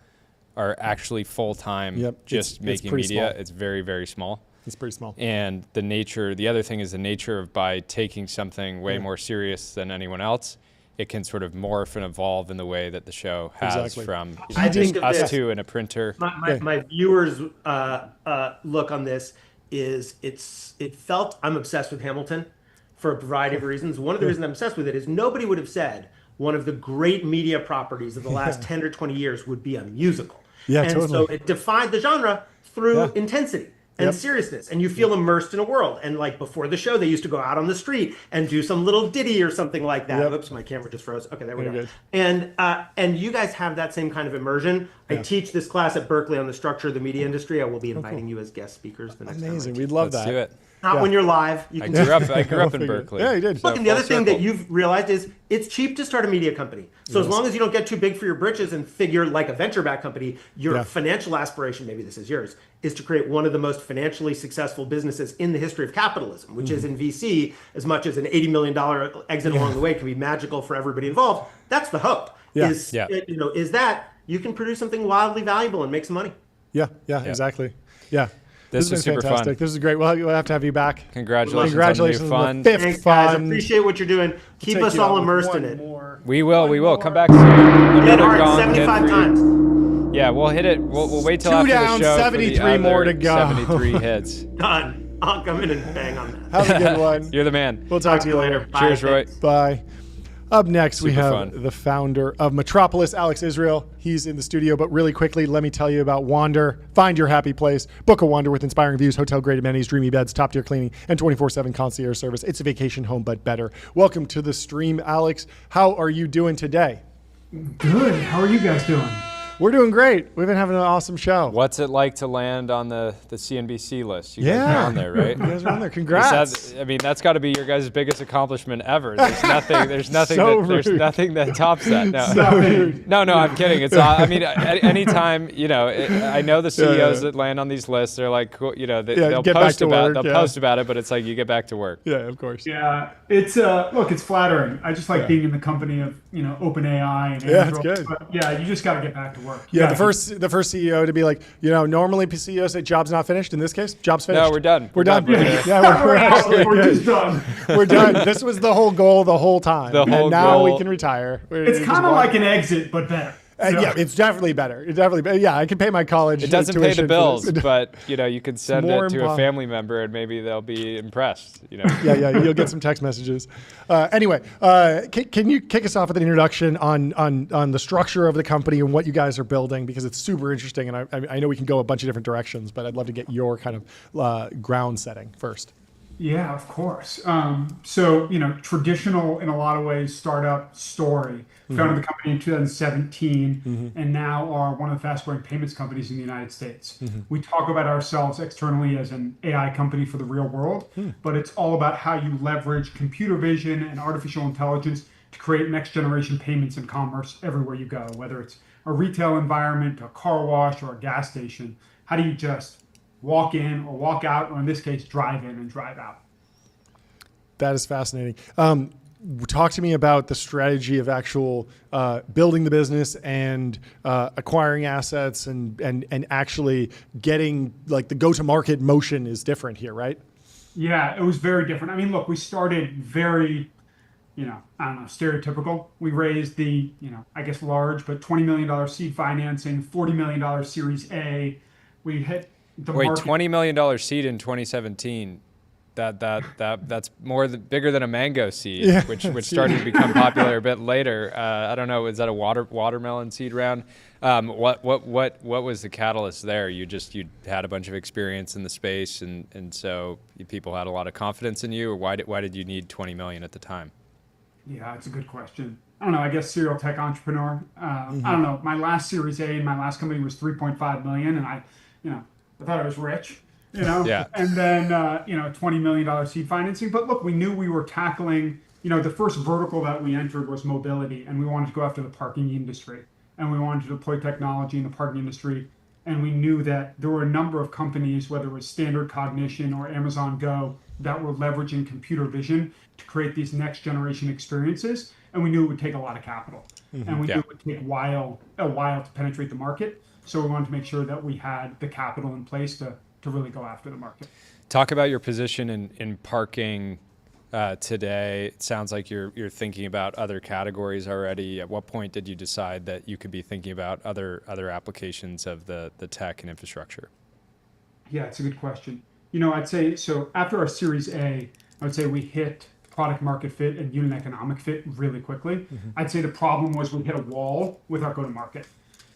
are actually full-time just making media, it's very, very small. It's pretty small. And the other thing is the nature of by taking something way more serious than anyone else, it can sort of morph and evolve in the way that the show has from us two and a printer. My viewers' look on this is I'm obsessed with Hamilton for a variety of reasons. One of the reasons I'm obsessed with it is nobody would have said one of the great media properties of the last 10 or 20 years would be a musical. Yeah, and totally. so it defied the genre through intensity and seriousness, and you feel immersed in a world. And like before the show, they used to go out on the street and do some little ditty or something like that. Oops, my camera just froze. Okay, there we go. Good. And you guys have that same kind of immersion. I teach this class at Berkeley on the structure of the media industry. I will be inviting you as guest speakers the next time. Amazing, we'd love Let's that. do it. Not when you're live. You can I grew up in Berkeley. Yeah, you did. Look, and the other thing that you've realized is it's cheap to start a media company. So as long as you don't get too big for your britches and figure like a venture-backed company, your financial aspiration, maybe this is yours, is to create one of the most financially successful businesses in the history of capitalism, which is in VC, as much as an $80 million exit along the way can be magical for everybody involved. That's the hope. Is that you can produce something wildly valuable and make some money. Yeah, exactly. Yeah. This was super fantastic. fun. This is great. We'll have to have you back. Congratulations on the fifth Thanks, fun. guys. Appreciate what you're doing. Keep us all immersed in it. We will. Come back soon. Another gong 75 hit for times. you. Yeah, we'll hit it. We'll wait till Two after down, the show 73 for the more other to go. 73 hits. Done. I'll come in and bang on that. Have a good one. You're the man. We'll talk to you later. Bye. Cheers, Roy. Bye. Up next, we Super have fun. the founder of Metropolis, Alex Israel. He's in the studio, but really quickly, let me tell you about Wander. Find your happy place. Book a Wander with inspiring views, hotel-grade amenities, dreamy beds, top-tier cleaning, and 24/7 concierge service. It's a vacation home, but better. Welcome to the stream, Alex. How are you doing today? Good. How are you guys doing? We're doing great. We've been having an awesome show. What's it like to land on the CNBC list? You guys are on there, right? You guys are on there. Congrats. That's got to be your guys' biggest accomplishment ever. There's nothing there's nothing that tops that. No. So rude. No, I'm kidding. It's anytime, I know the CEOs that land on these lists, they're like, they'll post about it, but it's like you get back to work. Yeah, of course. Yeah, it's it's flattering. I just like being in the company of OpenAI and it's good. But yeah, you just got to get back to work. Yeah, the first CEO to be like, normally CEOs say job's not finished. In this case, job's finished. No, we're done. We're done. Yeah, we're actually we're good. just done. We're done. This was the whole goal the whole time. And now we can retire. It's kind of like an exit, but better. Yeah, it's definitely better. I can pay my college. It doesn't pay the bills, but but you can send it to a family member and maybe they'll be impressed. Yeah, you'll get some text messages. Anyway, can you kick us off with an introduction on the structure of the company and what you guys are building, because it's super interesting, and I know we can go a bunch of different directions, but I'd love to get your kind of ground setting first. Yeah, of course. Traditional in a lot of ways startup story. Founded the company in 2017 and now are one of the fast growing payments companies in the United States. We talk about ourselves externally as an AI company for the real world, but it's all about how you leverage computer vision and artificial intelligence to create next generation payments and commerce everywhere you go, whether it's a retail environment, a car wash, or a gas station. How do you just walk in or walk out, or in this case, drive in and drive out? That is fascinating. Talk to me about the strategy of actual building the business and acquiring assets and actually getting, like, the go-to-market motion is different here, right? Yeah, it was very different. I mean, look, we started very, stereotypical. We raised the, large, but $20 million seed financing, $40 million Series A. We hit the market. $20 million seed in 2017. That's bigger than a mango seed, which started to become popular a bit later. I don't know, is that a watermelon seed round? What was the catalyst there? You had a bunch of experience in the space, and so people had a lot of confidence in you, or why did you need 20 million at the time? Yeah, it's a good question. I don't know, I guess serial tech entrepreneur. I don't know. My last Series A in my last company was 3.5 million, and I thought I was rich, Yeah. And then $20 million seed financing. But look, we knew we were tackling, the first vertical that we entered was mobility, and we wanted to go after the parking industry, and we wanted to deploy technology in the parking industry. And we knew that there were a number of companies, whether it was Standard Cognition or Amazon Go, that were leveraging computer vision to create these next generation experiences. And we knew it would take a lot of capital. And we knew it would take a while to penetrate the market. So we wanted to make sure that we had the capital in place to really go after the market. Talk about your position in parking today. It sounds like you're thinking about other categories already. At what point did you decide that you could be thinking about other applications of the tech and infrastructure? Yeah, it's a good question. I'd say, so after our Series A, I would say we hit product market fit and unit economic fit really quickly. I'd say the problem was we hit a wall with our go-to-market.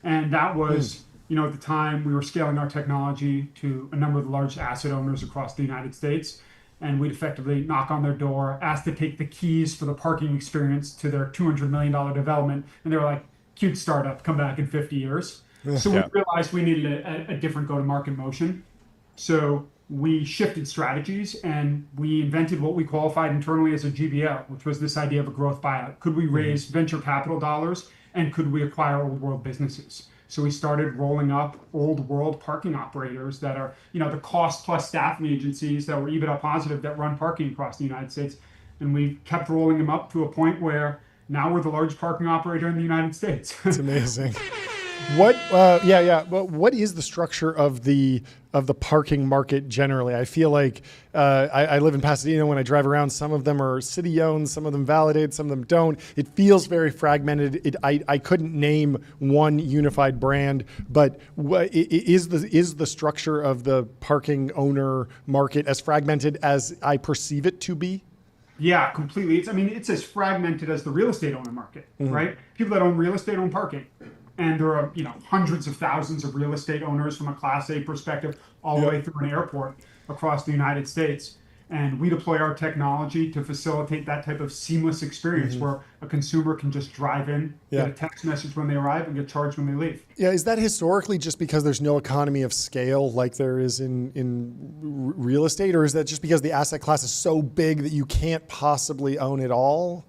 And that was, at the time we were scaling our technology to a number of the largest asset owners across the United States. And we'd effectively knock on their door, ask to take the keys for the parking experience to their $200 million development. And they were like, cute startup, come back in 50 years. So we realized we needed a different go-to-market motion. So we shifted strategies and we invented what we qualified internally as a GBO, which was this idea of a growth buyout. Could we raise venture capital dollars and could we acquire old world businesses? So we started rolling up old world parking operators that are, the cost plus staffing agencies that were EBITDA positive that run parking across the United States. And we kept rolling them up to a point where now we're the largest parking operator in the United States. It's amazing. What is the structure of the parking market generally? I feel like I live in Pasadena. When I drive around, some of them are city owned, some of them validated, some of them don't. It feels very fragmented. I couldn't name one unified brand, but is the structure of the parking owner market as fragmented as I perceive it to be? Yeah, completely. It's as fragmented as the real estate owner market, right? People that own real estate own parking. And there are, hundreds of thousands of real estate owners from a Class A perspective, all the way through an airport across the United States. And we deploy our technology to facilitate that type of seamless experience where a consumer can just drive in, get a text message when they arrive, and get charged when they leave. Yeah, is that historically just because there's no economy of scale like there is in real estate? Or is that just because the asset class is so big that you can't possibly own it all?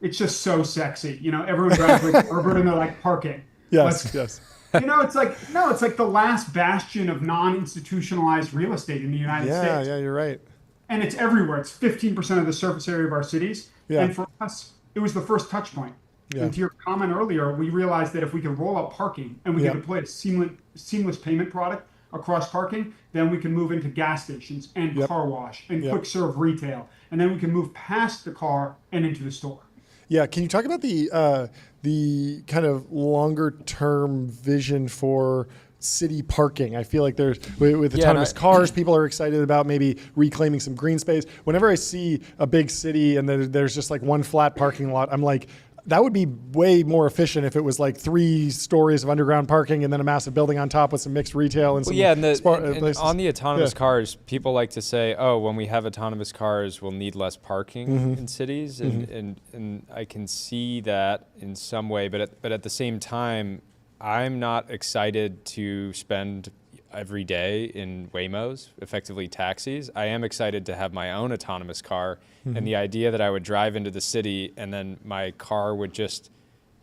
It's just so sexy. Everyone drives like urban and they're like parking. Yes. It's like the last bastion of non-institutionalized real estate in the United States. Yeah, you're right. And it's everywhere. It's 15% of the surface area of our cities. Yeah. And for us, it was the first touch point. Yeah. And to your comment earlier, we realized that if we could roll out parking and we could deploy a seamless payment product across parking, then we can move into gas stations and car wash and quick serve retail. And then we can move past the car and into the store. Yeah, can you talk about the kind of longer term vision for city parking? I feel like there's with autonomous cars, people are excited about maybe reclaiming some green space. Whenever I see a big city and there's just like one flat parking lot, I'm like, that would be way more efficient if it was like 3 stories of underground parking and then a massive building on top with some mixed retail and some places. On the autonomous cars, people like to say, oh, when we have autonomous cars, we'll need less parking in cities. And I can see that in some way, but at the same time, I'm not excited to spend every day in Waymos, effectively taxis. I am excited to have my own autonomous car, and the idea that I would drive into the city and then my car would just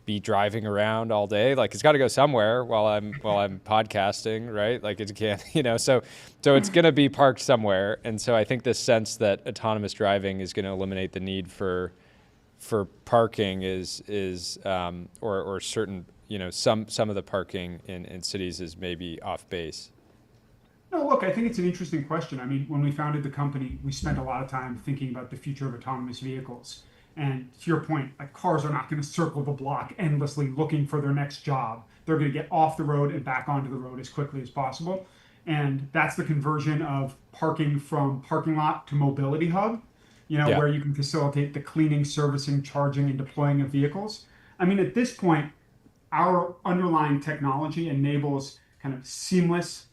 be driving around all day. Like, it's got to go somewhere while I'm podcasting, right? Like, it can't, so it's going to be parked somewhere. And so I think this sense that autonomous driving is going to eliminate the need for parking is or certain, some of the parking in cities is maybe off base. No, look, I think it's an interesting question. When we founded the company, we spent a lot of time thinking about the future of autonomous vehicles. And to your point, like, cars are not going to circle the block endlessly looking for their next job. They're going to get off the road and back onto the road as quickly as possible. And that's the conversion of parking from parking lot to mobility hub, where you can facilitate the cleaning, servicing, charging, and deploying of vehicles. At this point, our underlying technology enables kind of seamless,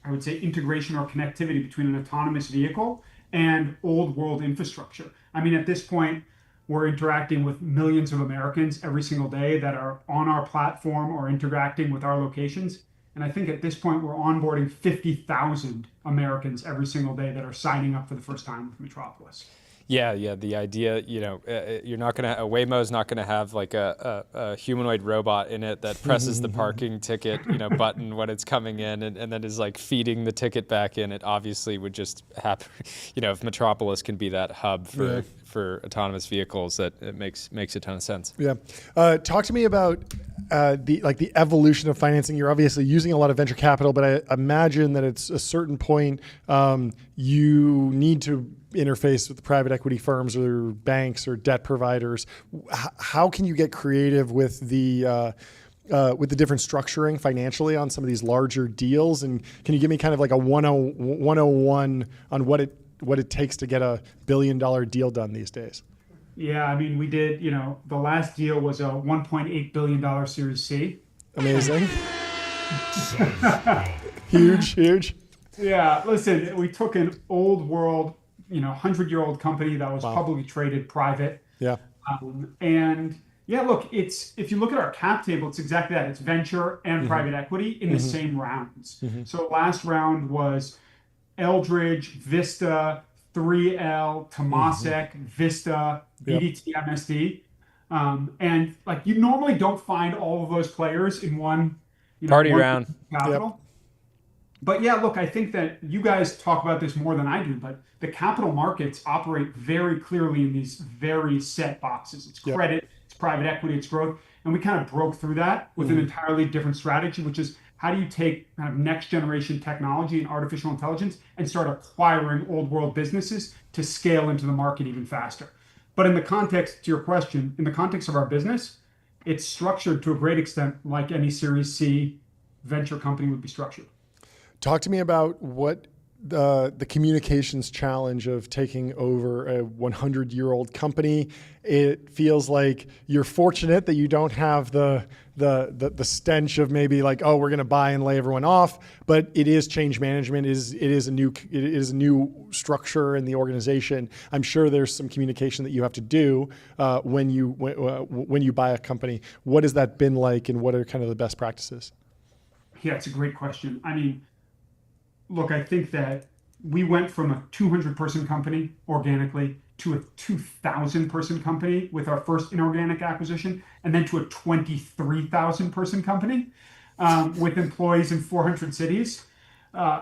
I would say, integration or connectivity between an autonomous vehicle and old world infrastructure. At this point, we're interacting with millions of Americans every single day that are on our platform or interacting with our locations. And I think at this point, we're onboarding 50,000 Americans every single day that are signing up for the first time with Metropolis. Yeah, the idea, you're not gonna, Waymo's not gonna have like a humanoid robot in it that presses the parking ticket, button when it's coming in, and then is like feeding the ticket back in. It obviously would just happen, if Metropolis can be that hub for autonomous vehicles, that it makes a ton of sense. Yeah, talk to me about the evolution of financing. You're obviously using a lot of venture capital, but I imagine that at a certain point you need to interface with the private equity firms or banks or debt providers. How can you get creative with the different structuring financially on some of these larger deals? And can you give me kind of like a 101 on what it takes to get $1 billion deal done these days? Yeah, I mean, we did, the last deal was a $1.8 billion Series C. Amazing. Huge. Yeah, listen, we took an old world, 100-year-old company that was publicly traded private. Yeah. And yeah, look, if you look at our cap table, it's exactly that. It's venture and private equity in the same rounds. So last round was Eldridge, Vista, 3L, Temasek, Vista, BDT, MSD. And like you normally don't find all of those players in one party round capital. Yep. But yeah, look, I think that you guys talk about this more than I do, but the capital markets operate very clearly in these very set boxes. It's credit, it's private equity, it's growth. And we kind of broke through that with an entirely different strategy, which is how do you take kind of next generation technology and artificial intelligence and start acquiring old world businesses to scale into the market even faster? But in the context, to your question, in the context of our business, it's structured to a great extent like any Series C venture company would be structured. Talk to me about what the communications challenge of taking over a 100-year-old company. It feels like you're fortunate that you don't have the stench of maybe like, oh, we're going to buy and lay everyone off, but it is change management. It is a new structure in the organization. I'm sure there's some communication that you have to do when you buy a company. What has that been like, and what are kind of the best practices? Yeah, it's a great question. I mean, look, I think that we went from a 200-person company organically to a 2,000-person company with our first inorganic acquisition, and then to a 23,000-person company with employees in 400 cities.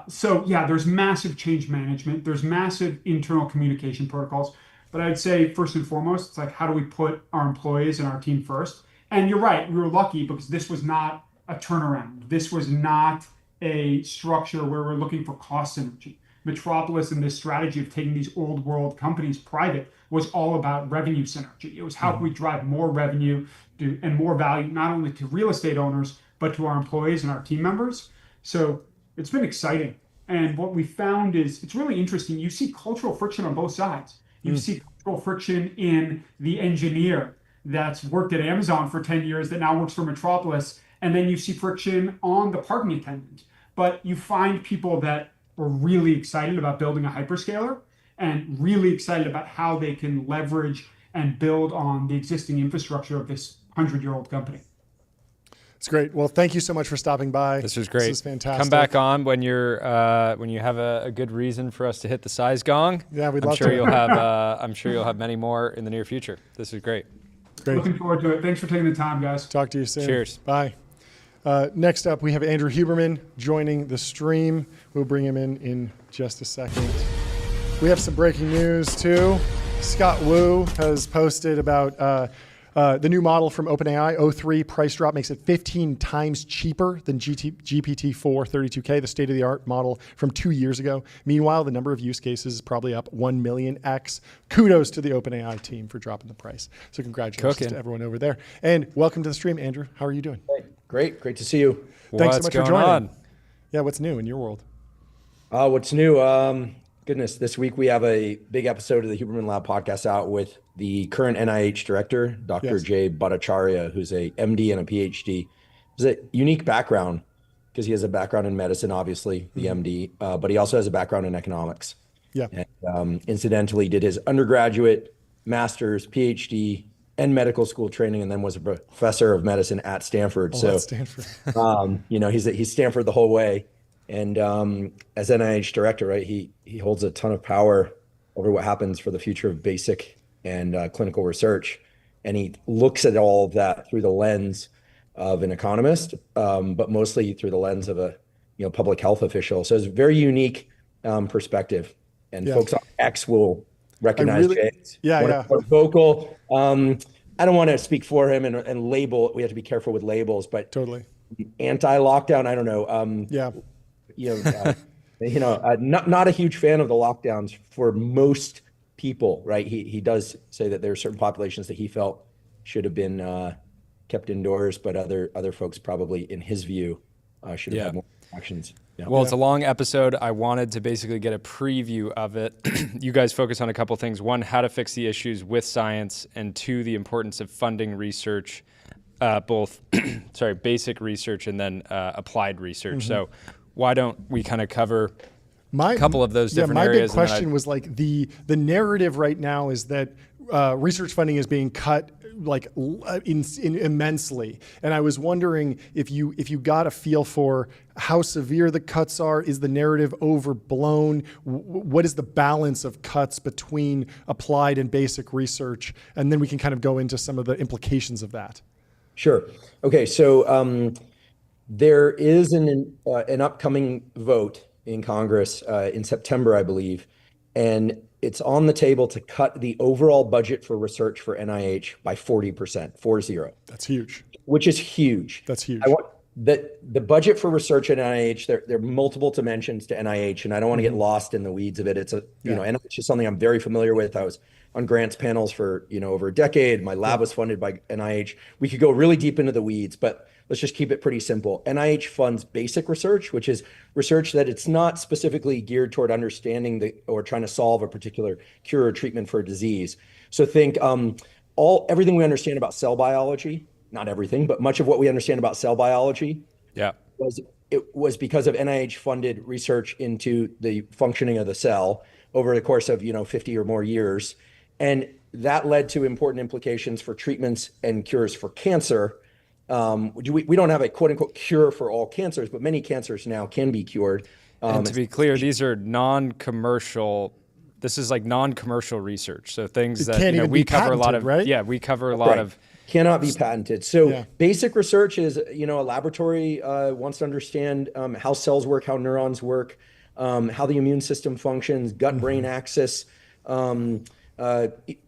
So yeah, there's massive change management. There's massive internal communication protocols. But I'd say first and foremost, it's like, how do we put our employees and our team first? And you're right, we were lucky because this was not a turnaround. This was not a structure where we're looking for cost synergy. Metropolis and this strategy of taking these old world companies private was all about revenue synergy. It was how can we drive more revenue and more value, not only to real estate owners, but to our employees and our team members. So it's been exciting. And what we found is it's really interesting. You see cultural friction on both sides. You see cultural friction in the engineer that's worked at Amazon for 10 years that now works for Metropolis. And then you see friction on the parking attendant. But you find people that are really excited about building a hyperscaler and really excited about how they can leverage and build on the existing infrastructure of this 100-year-old company. It's great. Well, thank you so much for stopping by. This was great. This is fantastic. Come back on when you're when you have a good reason for us to hit the size gong. Yeah, we'd I'm love sure to. I'm sure you'll have many more in the near future. This is great. Great. Looking forward to it. Thanks for taking the time, guys. Talk to you soon. Cheers. Bye. Next up, we have Andrew Huberman joining the stream. We'll bring him in just a second. We have some breaking news too. Scott Wu has posted about the new model from OpenAI, O3 price drop makes it 15 times cheaper than GPT-4 32K, the state-of-the-art model from 2 years ago. Meanwhile, the number of use cases is probably up 1 million x. Kudos to the OpenAI team for dropping the price. So congratulations to everyone over there. And welcome to the stream, Andrew. How are you doing? Great to see you. Thanks so much for joining. On? Yeah, what's new in your world? What's new? Goodness, this week we have a big episode of the Huberman Lab podcast out with the current NIH director, Dr. Jay Bhattacharya, who's a MD and a PhD. He's a unique background because he has a background in medicine, obviously, the MD, but he also has a background in economics. Yeah. And incidentally, did his undergraduate master's, PhD, and medical school training, and then was a professor of medicine at Stanford. Oh, so, at Stanford. he's Stanford the whole way. And as NIH director, right, he holds a ton of power over what happens for the future of basic and clinical research. And he looks at all of that through the lens of an economist, but mostly through the lens of a public health official. So it's a very unique perspective. And folks on X will recognize Jay. More vocal. I don't want to speak for him and label. We have to be careful with labels, but totally anti-lockdown. I don't know. Not a huge fan of the lockdowns for most people, right? He does say that there are certain populations that he felt should have been kept indoors, but other folks probably, in his view, should have had more actions. Well, it's a long episode. I wanted to basically get a preview of it. You guys focus on a couple things. One, how to fix the issues with science, and two, the importance of funding research, both basic research and then applied research. So why don't we kind of cover a couple of those different areas? My big question was like the narrative right now is that research funding is being cut like immensely, and I was wondering if you got a feel for how severe the cuts are. Is the narrative overblown? What is the balance of cuts between applied and basic research? And then we can kind of go into some of the implications of that. Sure. Okay. So there is an upcoming vote in Congress in September, I believe, and it's on the table to cut the overall budget for research for NIH by 40%, 40. That's huge. Which is huge. That's huge. I want the budget for research at NIH, there are multiple dimensions to NIH, and I don't want to get lost in the weeds of it. It's NIH is something I'm very familiar with. I was on grants panels for over a decade. My lab was funded by NIH. We could go really deep into the weeds, but let's just keep it pretty simple. NIH funds basic research, which is research that it's not specifically geared toward understanding or trying to solve a particular cure or treatment for a disease. So think everything we understand about cell biology, not everything, but much of what we understand about cell biology was because of NIH funded research into the functioning of the cell over the course of 50 or more years. And that led to important implications for treatments and cures for cancer. We don't have a quote unquote cure for all cancers, but many cancers now can be cured. And to be clear, these are non-commercial. This is like non-commercial research. So things that we cover a lot of, right? Yeah, we cover a lot of. Cannot be patented. So basic research is, a laboratory wants to understand how cells work, how neurons work, how the immune system functions, gut-brain axis,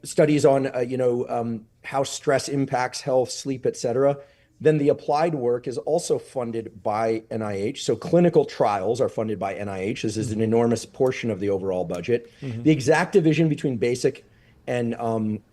studies on, how stress impacts health, sleep, et cetera. Then the applied work is also funded by NIH. So clinical trials are funded by NIH. This is an enormous portion of the overall budget. The exact division between basic and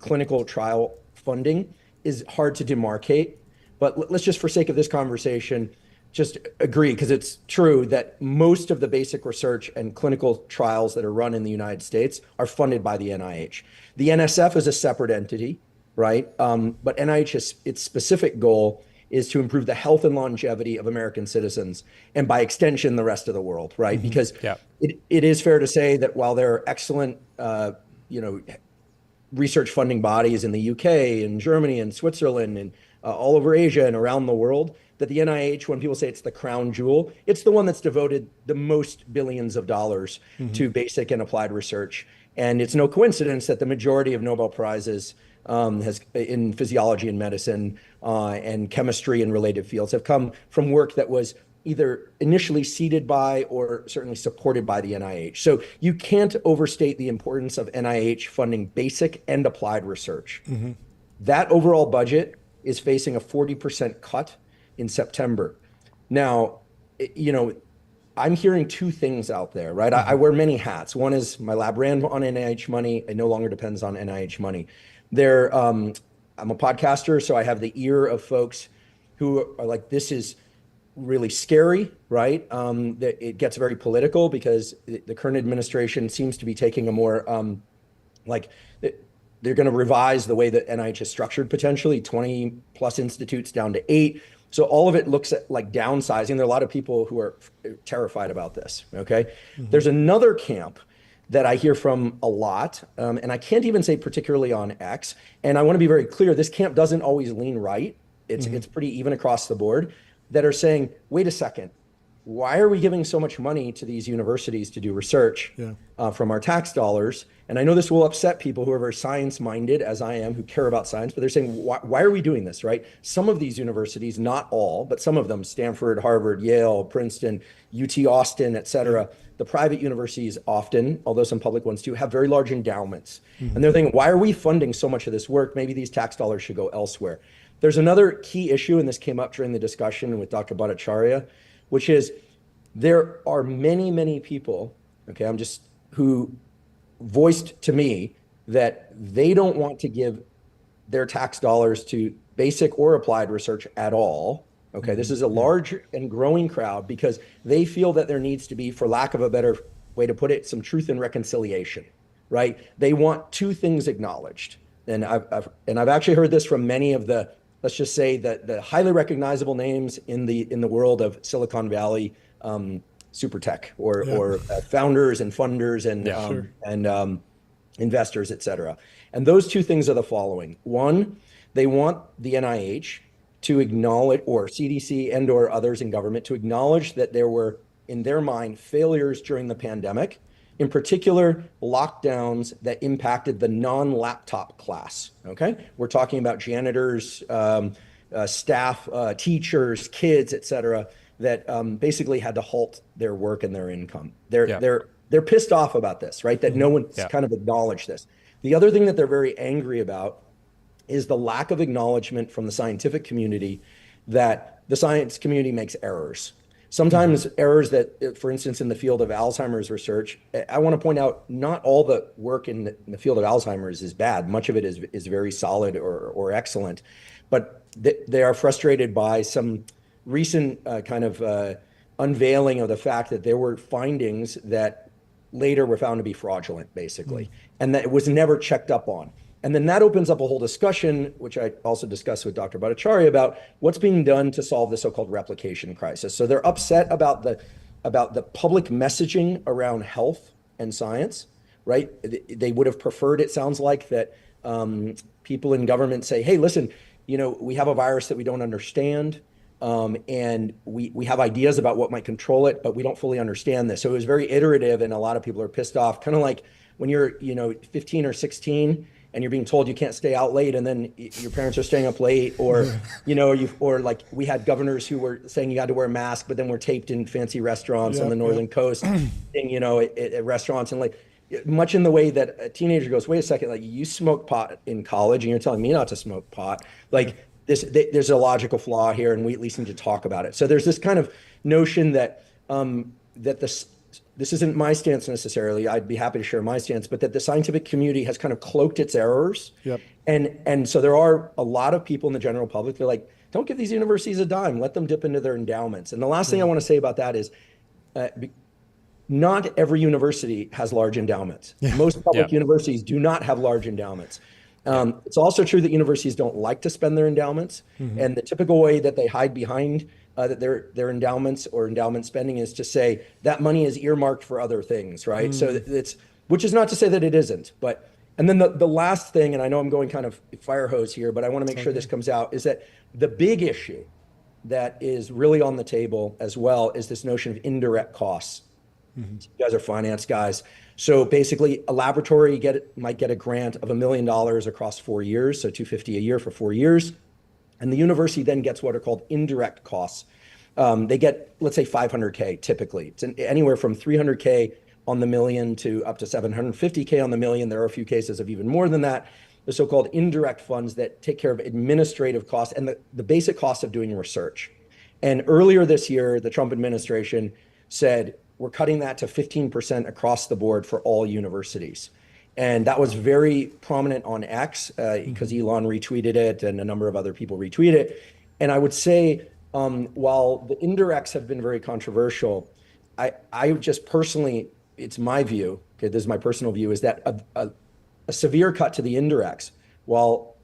clinical trial funding is hard to demarcate. But let's just, for sake of this conversation, just agree, because it's true that most of the basic research and clinical trials that are run in the United States are funded by the NIH. The NSF is a separate entity, right? But NIH, its specific goal is to improve the health and longevity of American citizens, and by extension, the rest of the world, right? Because it is fair to say that while there are excellent, research funding bodies in the UK and Germany and Switzerland and all over Asia and around the world, that the NIH, when people say it's the crown jewel, it's the one that's devoted the most billions of dollars to basic and applied research. And it's no coincidence that the majority of Nobel Prizes in physiology and medicine and chemistry and related fields have come from work that was either initially seeded by or certainly supported by the NIH. So you can't overstate the importance of NIH funding basic and applied research. That overall budget is facing a 40% cut in September. Now, I'm hearing two things out there, right? I wear many hats. One is my lab ran on NIH money. It no longer depends on NIH money. I'm a podcaster, so I have the ear of folks who are like, this is really scary, right? That it gets very political because the current administration seems to be taking a more, they're going to revise the way that NIH is structured, potentially 20 plus institutes down to 8. So all of it looks at like downsizing. There are a lot of people who are terrified about this, okay? There's another camp that I hear from a lot, and I can't even say particularly on X. And I want to be very clear, this camp doesn't always lean right. It's pretty even across the board, that are saying, wait a second, why are we giving so much money to these universities to do research from our tax dollars? And I know this will upset people who are very science-minded, as I am, who care about science, but they're saying, why are we doing this, right? Some of these universities, not all, but some of them, Stanford, Harvard, Yale, Princeton, UT Austin, et cetera, the private universities often, although some public ones too, have very large endowments. And they're thinking, why are we funding so much of this work? Maybe these tax dollars should go elsewhere. There's another key issue, and this came up during the discussion with Dr. Bhattacharya, which is there are many, many people, okay, who voiced to me that they don't want to give their tax dollars to basic or applied research at all. Okay, this is a large and growing crowd because they feel that there needs to be, for lack of a better way to put it, some truth and reconciliation, right? They want two things acknowledged. And I've actually heard this from many of the, let's just say, the highly recognizable names in the world of Silicon Valley super tech or founders and funders and investors, et cetera. And those two things are the following. One, they want the NIH to acknowledge, or CDC and or others in government to acknowledge that there were, in their mind, failures during the pandemic, in particular, lockdowns that impacted the non-laptop class, okay? We're talking about janitors, staff, teachers, kids, et cetera, that basically had to halt their work and their income. They're pissed off about this, right? That no one's kind of acknowledged this. The other thing that they're very angry about is the lack of acknowledgement from the scientific community that the science community makes errors. Sometimes errors that, for instance, in the field of Alzheimer's research, I want to point out, not all the work in the field of Alzheimer's is bad. Much of it is very solid or excellent, but they are frustrated by some recent unveiling of the fact that there were findings that later were found to be fraudulent, basically, and that it was never checked up on. And then that opens up a whole discussion, which I also discussed with Dr. Bhattacharya, about what's being done to solve the so-called replication crisis. So they're upset about the public messaging around health and science, right? They would have preferred, it sounds like, that people in government say, hey, listen, we have a virus that we don't understand, and we have ideas about what might control it, but we don't fully understand this. So it was very iterative, and a lot of people are pissed off, kind of like when you're 15 or 16 and you're being told you can't stay out late, and then your parents are staying up late, or or like we had governors who were saying you had to wear a mask, but then we're taped in fancy restaurants on the northern coast, at restaurants, and like much in the way that a teenager goes, wait a second, like you smoke pot in college and you're telling me not to smoke pot, like there's a logical flaw here, and we at least need to talk about it. So there's this kind of notion that this isn't my stance necessarily, I'd be happy to share my stance, but that the scientific community has kind of cloaked its errors. And so there are a lot of people in the general public, they're like, don't give these universities a dime, let them dip into their endowments. And the last thing I want to say about that is, not every university has large endowments. Most public universities do not have large endowments. It's also true that universities don't like to spend their endowments. And the typical way that they hide behind that their endowments or endowment spending is to say that money is earmarked for other things, right? So which is not to say that it isn't, but, and then the last thing, and I know I'm going kind of fire hose here, but I want to make sure this comes out, is that the big issue that is really on the table as well is this notion of indirect costs. You guys are finance guys. So basically a laboratory might get a grant of $1 million across 4 years, so $250 a year for 4 years. And the university then gets what are called indirect costs. They get, let's say, $500K typically. It's anywhere from $300K on the million to up to $750K on the million. There are a few cases of even more than that. The so-called indirect funds that take care of administrative costs and the basic cost of doing research. And earlier this year, the Trump administration said, we're cutting that to 15% across the board for all universities. And that was very prominent on X because Elon retweeted it and a number of other people retweeted it. And I would say, while the indirects have been very controversial, I just personally, it's my view, okay, this is my personal view, is that a severe cut to the indirects, while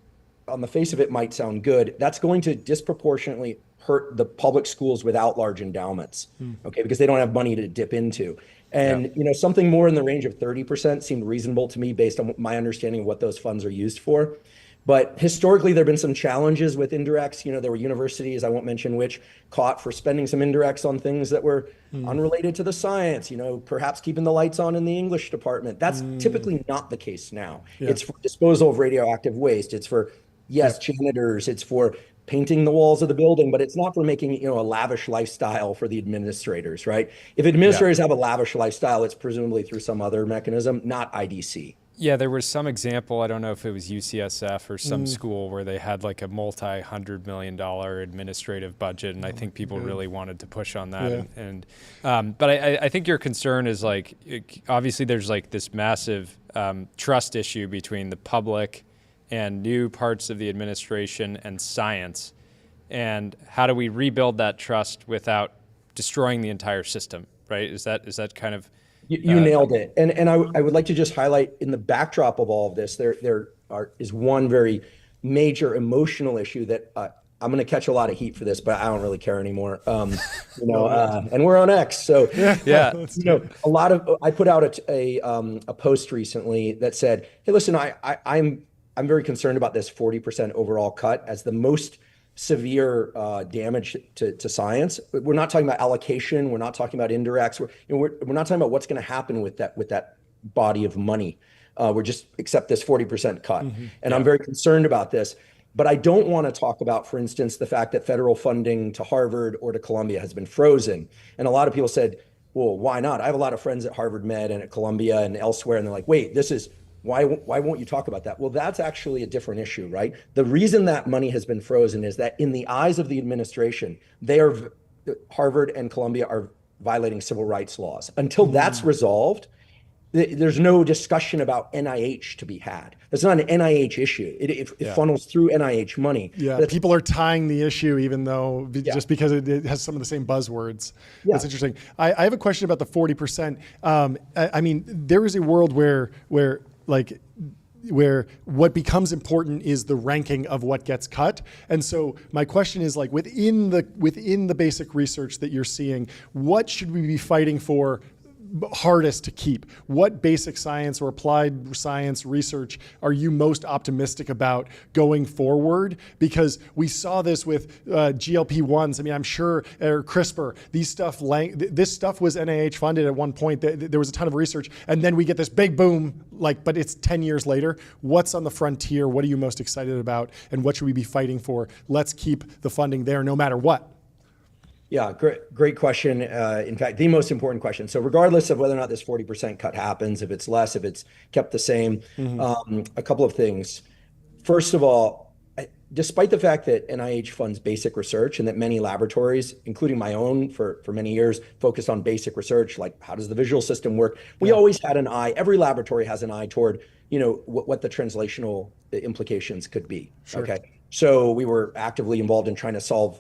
on the face of it might sound good, that's going to disproportionately hurt the public schools without large endowments, okay, because they don't have money to dip into. And something more in the range of 30% seemed reasonable to me based on my understanding of what those funds are used for. But historically, there have been some challenges with indirects. There were universities, I won't mention which, caught for spending some indirects on things that were unrelated to the science, perhaps keeping the lights on in the English department. That's typically not the case now. Yeah. It's for disposal of radioactive waste. It's for, janitors. It's for painting the walls of the building, but it's not for making, a lavish lifestyle for the administrators, right? If administrators have a lavish lifestyle, it's presumably through some other mechanism, not IDC. Yeah, there was some example, I don't know if it was UCSF or some school where they had like a multi-$100 million administrative budget, and I think people really wanted to push on that. Yeah. But I think your concern is like, obviously there's like this massive trust issue between the public and new parts of the administration and science. And how do we rebuild that trust without destroying the entire system, right? Is that kind of... You nailed it. And I would like to just highlight in the backdrop of all of this, there is one very major emotional issue that I'm going to catch a lot of heat for this, but I don't really care anymore. And we're on X. So I put out a post recently that said, hey, listen, I'm very concerned about this 40% overall cut as the most severe damage to science. We're not talking about allocation. We're not talking about indirects. We're not talking about what's going to happen with that body of money. We're just accept this 40% cut. And I'm very concerned about this. But I don't want to talk about, for instance, the fact that federal funding to Harvard or to Columbia has been frozen. And a lot of people said, well, why not? I have a lot of friends at Harvard Med and at Columbia and elsewhere. And they're like, wait, why won't you talk about that? Well, that's actually a different issue, right? The reason that money has been frozen is that in the eyes of the administration, Harvard and Columbia are violating civil rights laws. Until that's resolved, there's no discussion about NIH to be had. It's not an NIH issue. It funnels through NIH money. Yeah, people are tying the issue even though just because it has some of the same buzzwords. Yeah. That's interesting. I have a question about the 40%. I mean, there is a world where what becomes important is the ranking of what gets cut. And so my question is, like, within the basic research that you're seeing, what should we be fighting for hardest to keep? What basic science or applied science research are you most optimistic about going forward? Because we saw this with GLP-1s. I mean, I'm sure, or CRISPR, this stuff was NIH funded at one point. There was a ton of research, and then we get this big boom, but it's 10 years later. What's on the frontier? What are you most excited about? And what should we be fighting for? Let's keep the funding there no matter what. Yeah, great question. In fact, the most important question. So regardless of whether or not this 40% cut happens, if it's less, if it's kept the same, a couple of things. First of all, despite the fact that NIH funds basic research and that many laboratories, including my own for many years, focused on basic research, like how does the visual system work? We always had an eye, every laboratory has an eye toward, what the translational implications could be. Sure. Okay. So we were actively involved in trying to solve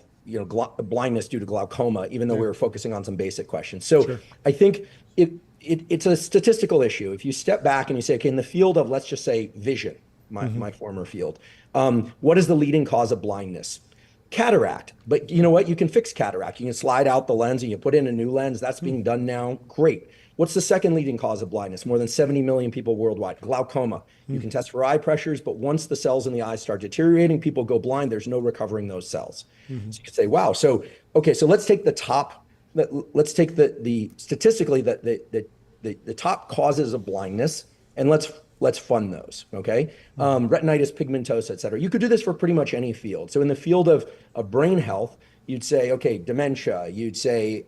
blindness due to glaucoma, even though we were focusing on some basic questions. So I think it's a statistical issue. If you step back and you say, okay, in the field of, let's just say, vision, my former field, what is the leading cause of blindness? Cataract. But you know what? You can fix cataract. You can slide out the lens and you put in a new lens. That's being done now. Great. What's the second leading cause of blindness? More than 70 million people worldwide. Glaucoma. You can test for eye pressures, but once the cells in the eye start deteriorating, people go blind. There's no recovering those cells. So you could say, wow. So let's take the top. Let's take the statistically the top causes of blindness, and let's fund those. Okay, retinitis pigmentosa, et cetera. You could do this for pretty much any field. So in the field of brain health, you'd say, okay, dementia. You'd say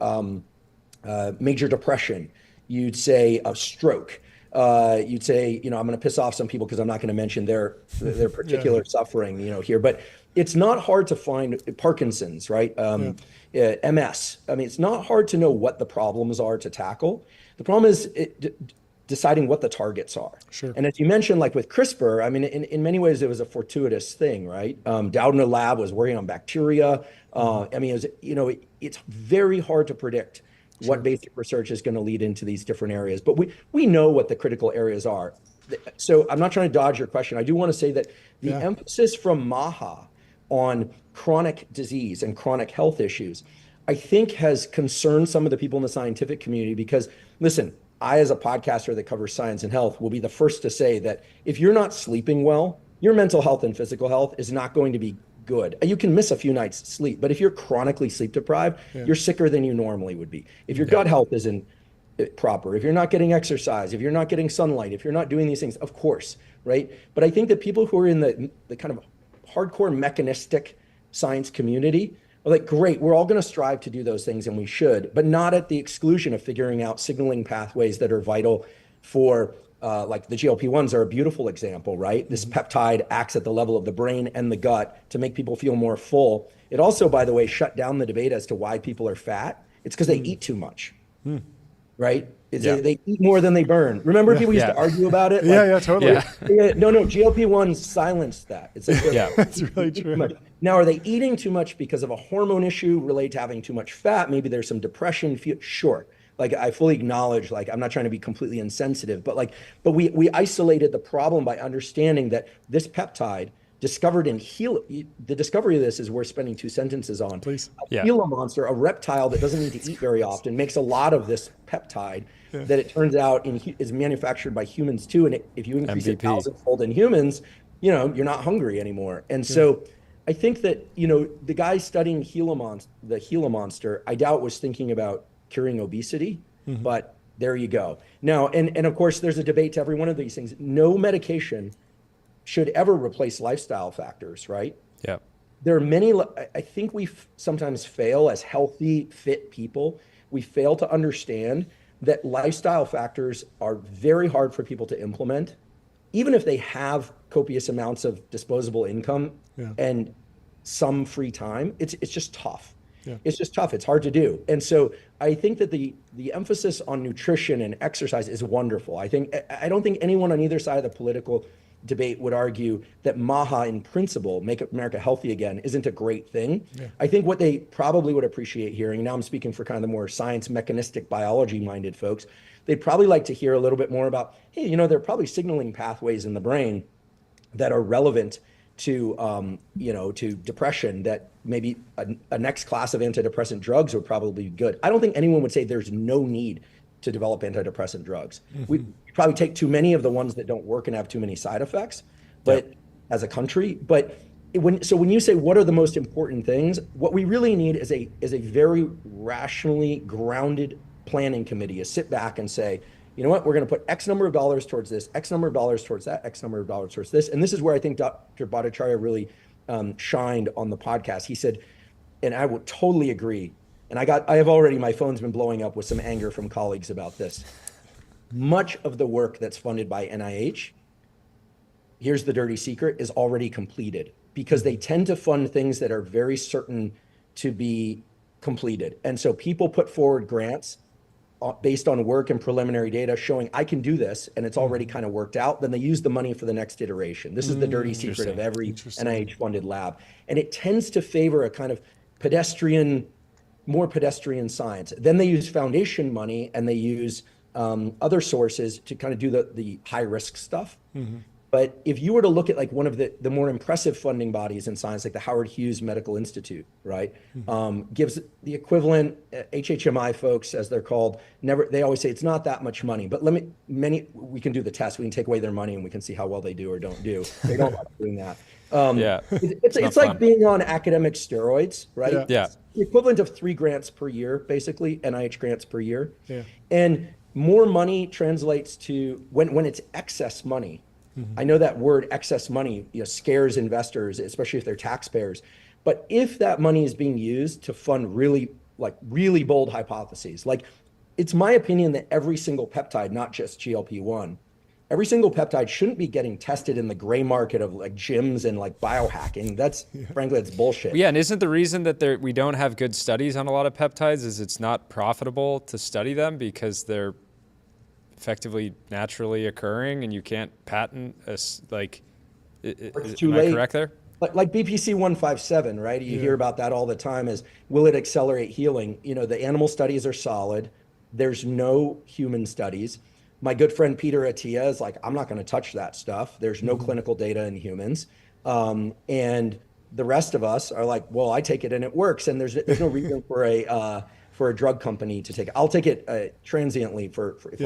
major depression. You'd say a stroke. You'd say, I'm going to piss off some people because I'm not going to mention their particular suffering, here. But it's not hard to find Parkinson's, right? MS. I mean, it's not hard to know what the problems are to tackle. The problem is deciding what the targets are. Sure. And as you mentioned, like with CRISPR, I mean, in many ways, it was a fortuitous thing, right? Doudna Lab was working on bacteria. I mean, it's very hard to predict what basic research is going to lead into these different areas. But we know what the critical areas are. So I'm not trying to dodge your question. I do want to say that the emphasis from Maha on chronic disease and chronic health issues, I think has concerned some of the people in the scientific community because, listen, I, as a podcaster that covers science and health, will be the first to say that if you're not sleeping well, your mental health and physical health is not going to be good. You can miss a few nights sleep, but if you're chronically sleep deprived, you're sicker than you normally would be. If your gut health isn't proper, if you're not getting exercise, if you're not getting sunlight, if you're not doing these things, of course, right? But I think that people who are in the kind of hardcore mechanistic science community are like, great, we're all going to strive to do those things, and we should, but not at the exclusion of figuring out signaling pathways that are vital for, like the GLP-1s are a beautiful example, right? This peptide acts at the level of the brain and the gut to make people feel more full. It also, by the way, shut down the debate as to why people are fat. It's because they eat too much, right? They eat more than they burn. Remember people used to argue about it? Like, totally. No, GLP-1s silenced that. It's like That's really true. Now, are they eating too much because of a hormone issue related to having too much fat? Maybe there's some depression. Sure. Like, I fully acknowledge, like, I'm not trying to be completely insensitive, but we isolated the problem by understanding that this peptide discovered in the discovery of this is worth spending 2 sentences on. Please. Gila monster, a reptile that doesn't need to eat very often, makes a lot of this peptide that it turns out is manufactured by humans too. And if you increase it 1,000-fold in humans, you're not hungry anymore. And so I think that, the guy studying the Gila monster, I doubt was thinking about curing obesity, but there you go. Now, and of course, there's a debate to every one of these things. No medication should ever replace lifestyle factors, right? Yeah. There are many, I think we sometimes fail as healthy, fit people. We fail to understand that lifestyle factors are very hard for people to implement, even if they have copious amounts of disposable income and some free time. It's just tough. It's just tough. It's hard to do. And so I think that the emphasis on nutrition and exercise is wonderful. I don't think anyone on either side of the political debate would argue that MAHA in principle, Make America Healthy Again, isn't a great thing. I think what they probably would appreciate hearing, now I'm speaking for kind of the more science, mechanistic, biology-minded folks, they'd probably like to hear a little bit more about, hey, there are probably signaling pathways in the brain that are relevant to, to depression that maybe a next class of antidepressant drugs would probably be good. I don't think anyone would say there's no need to develop antidepressant drugs. We probably take too many of the ones that don't work and have too many side effects, but as a country, when you say what are the most important things, what we really need is a very rationally grounded planning committee to sit back and say, you know what, we're going to put X number of dollars towards this, X number of dollars towards that, X number of dollars towards this. And this is where I think Dr. Bhattacharya really shined on the podcast. He said, and I would totally agree, and I have already, my phone's been blowing up with some anger from colleagues about this. Much of the work that's funded by NIH, here's the dirty secret, is already completed because they tend to fund things that are very certain to be completed. And so people put forward grants based on work and preliminary data showing I can do this and it's already kind of worked out, then they use the money for the next iteration. This is the dirty secret of every NIH funded lab. And it tends to favor a kind of more pedestrian science. Then they use foundation money and they use other sources to kind of do the high risk stuff. But if you were to look at like one of the more impressive funding bodies in science, like the Howard Hughes Medical Institute, right, gives the equivalent, HHMI folks, as they're called, they always say it's not that much money, but we can do the test. We can take away their money and we can see how well they do or don't do. They don't like doing that. It's like being on academic steroids, right? It's the equivalent of 3 grants per year, basically, NIH grants per year. And more money translates to, when it's excess money, I know that word excess money scares investors, especially if they're taxpayers. But if that money is being used to fund really bold hypotheses, like it's my opinion that every single peptide, not just GLP-1, every single peptide shouldn't be getting tested in the gray market of like gyms and like biohacking. Frankly, that's bullshit. Yeah, and isn't the reason that we don't have good studies on a lot of peptides is it's not profitable to study them because they're effectively naturally occurring and you can't patent it's too late. I correct there? Like BPC 157, right? You hear about that all the time is, will it accelerate healing? The animal studies are solid. There's no human studies. My good friend Peter Attia is like, I'm not going to touch that stuff. There's no clinical data in humans. And the rest of us are like, well, I take it and it works, and there's no reason for a drug company to take it. I'll take it transiently for if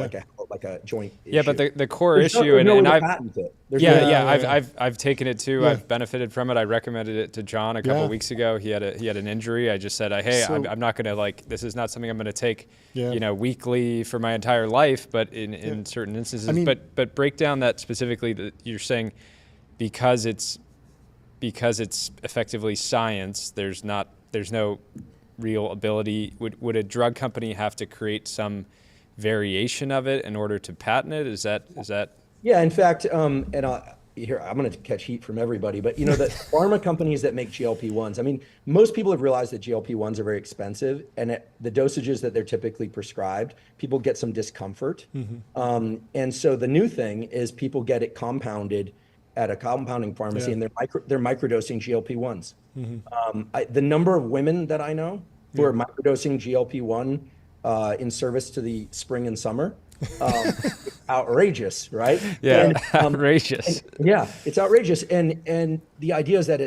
like a joint issue. Yeah, but the core There's issue, no and way to I've patent it. I've taken it too. Yeah. I've benefited from it. I recommended it to John a couple weeks ago. He had an injury. I just said, hey, I'm not going to this is not something I'm going to take, weekly for my entire life, but in certain instances. But break down that specifically that you're saying, because it's effectively science. There's no real ability. Would a drug company have to create some variation of it in order to patent it? Is that? Yeah, in fact, I'm going to catch heat from everybody, but the pharma companies that make GLP-1s, I mean, most people have realized that GLP-1s are very expensive, and the dosages that they're typically prescribed, people get some discomfort. And so the new thing is people get it compounded at a compounding pharmacy, and they're microdosing GLP-1s. The number of women that I know who are microdosing GLP-1 in service to the spring and summer, outrageous, right? Yeah, outrageous. It's outrageous. And the idea is that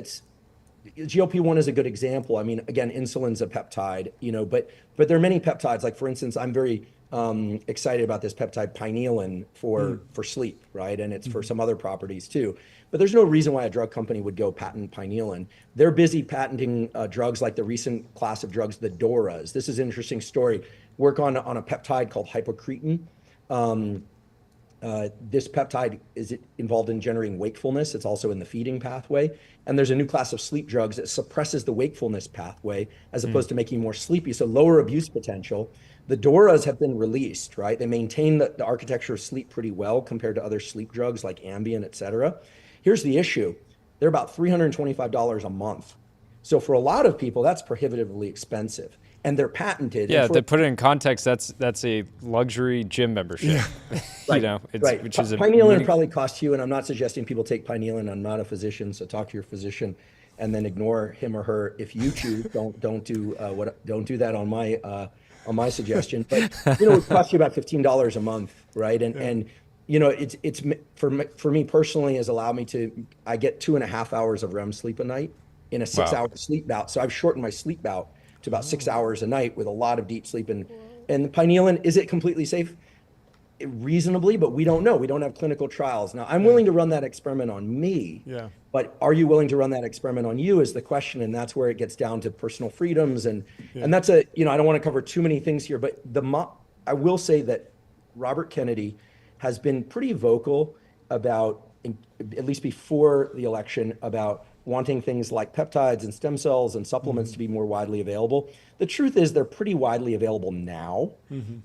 GLP-1 is a good example. I mean, again, insulin's a peptide, but there are many peptides. Like, for instance, I'm very excited about this peptide pinealin for sleep, right? And it's for some other properties too. But there's no reason why a drug company would go patent pinealin. They're busy patenting drugs like the recent class of drugs, the DORAs. This is an interesting story. Work on a peptide called hypocretin. This peptide is involved in generating wakefulness. It's also in the feeding pathway. And there's a new class of sleep drugs that suppresses the wakefulness pathway as opposed to making you more sleepy, so lower abuse potential. The DORAs have been released, right? They maintain the architecture of sleep pretty well compared to other sleep drugs like Ambien, et cetera. Here's the issue. They're about $325 a month. So for a lot of people, that's prohibitively expensive. And they're patented. Yeah, to put it in context, that's a luxury gym membership. Right. Which is pinealin probably costs you, and I'm not suggesting people take pinealin. I'm not a physician, so talk to your physician, and then ignore him or her if you choose. Don't do that on my suggestion. But it costs you about $15 a month, right? And it's for me personally has allowed me I get 2.5 hours of REM sleep a night in a 6-hour sleep bout. So I've shortened my sleep bout to about 6 hours a night with a lot of deep sleep. And the pinealin, is it completely safe? Reasonably, but we don't know. We don't have clinical trials. Now, I'm willing to run that experiment on me, but are you willing to run that experiment on you is the question. And that's where it gets down to personal freedoms. And that's I don't want to cover too many things here, but I will say that Robert Kennedy has been pretty vocal about, at least before the election, about wanting things like peptides and stem cells and supplements to be more widely available. The truth is they're pretty widely available now.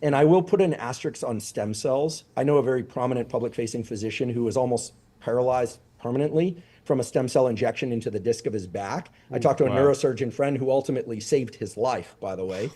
And I will put an asterisk on stem cells. I know a very prominent public-facing physician who was almost paralyzed permanently from a stem cell injection into the disc of his back. I talked to a neurosurgeon friend who ultimately saved his life, by the way.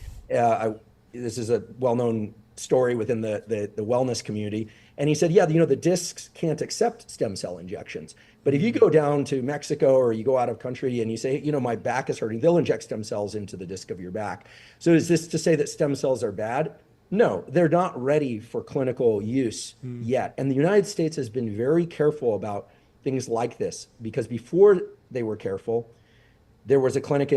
This is a well-known story within the wellness community. And he said, the discs can't accept stem cell injections. But if you go down to Mexico or you go out of country and you say, my back is hurting, they'll inject stem cells into the disc of your back. So is this to say that stem cells are bad? No, they're not ready for clinical use yet. And the United States has been very careful about things like this, because before they were careful, there was a clinic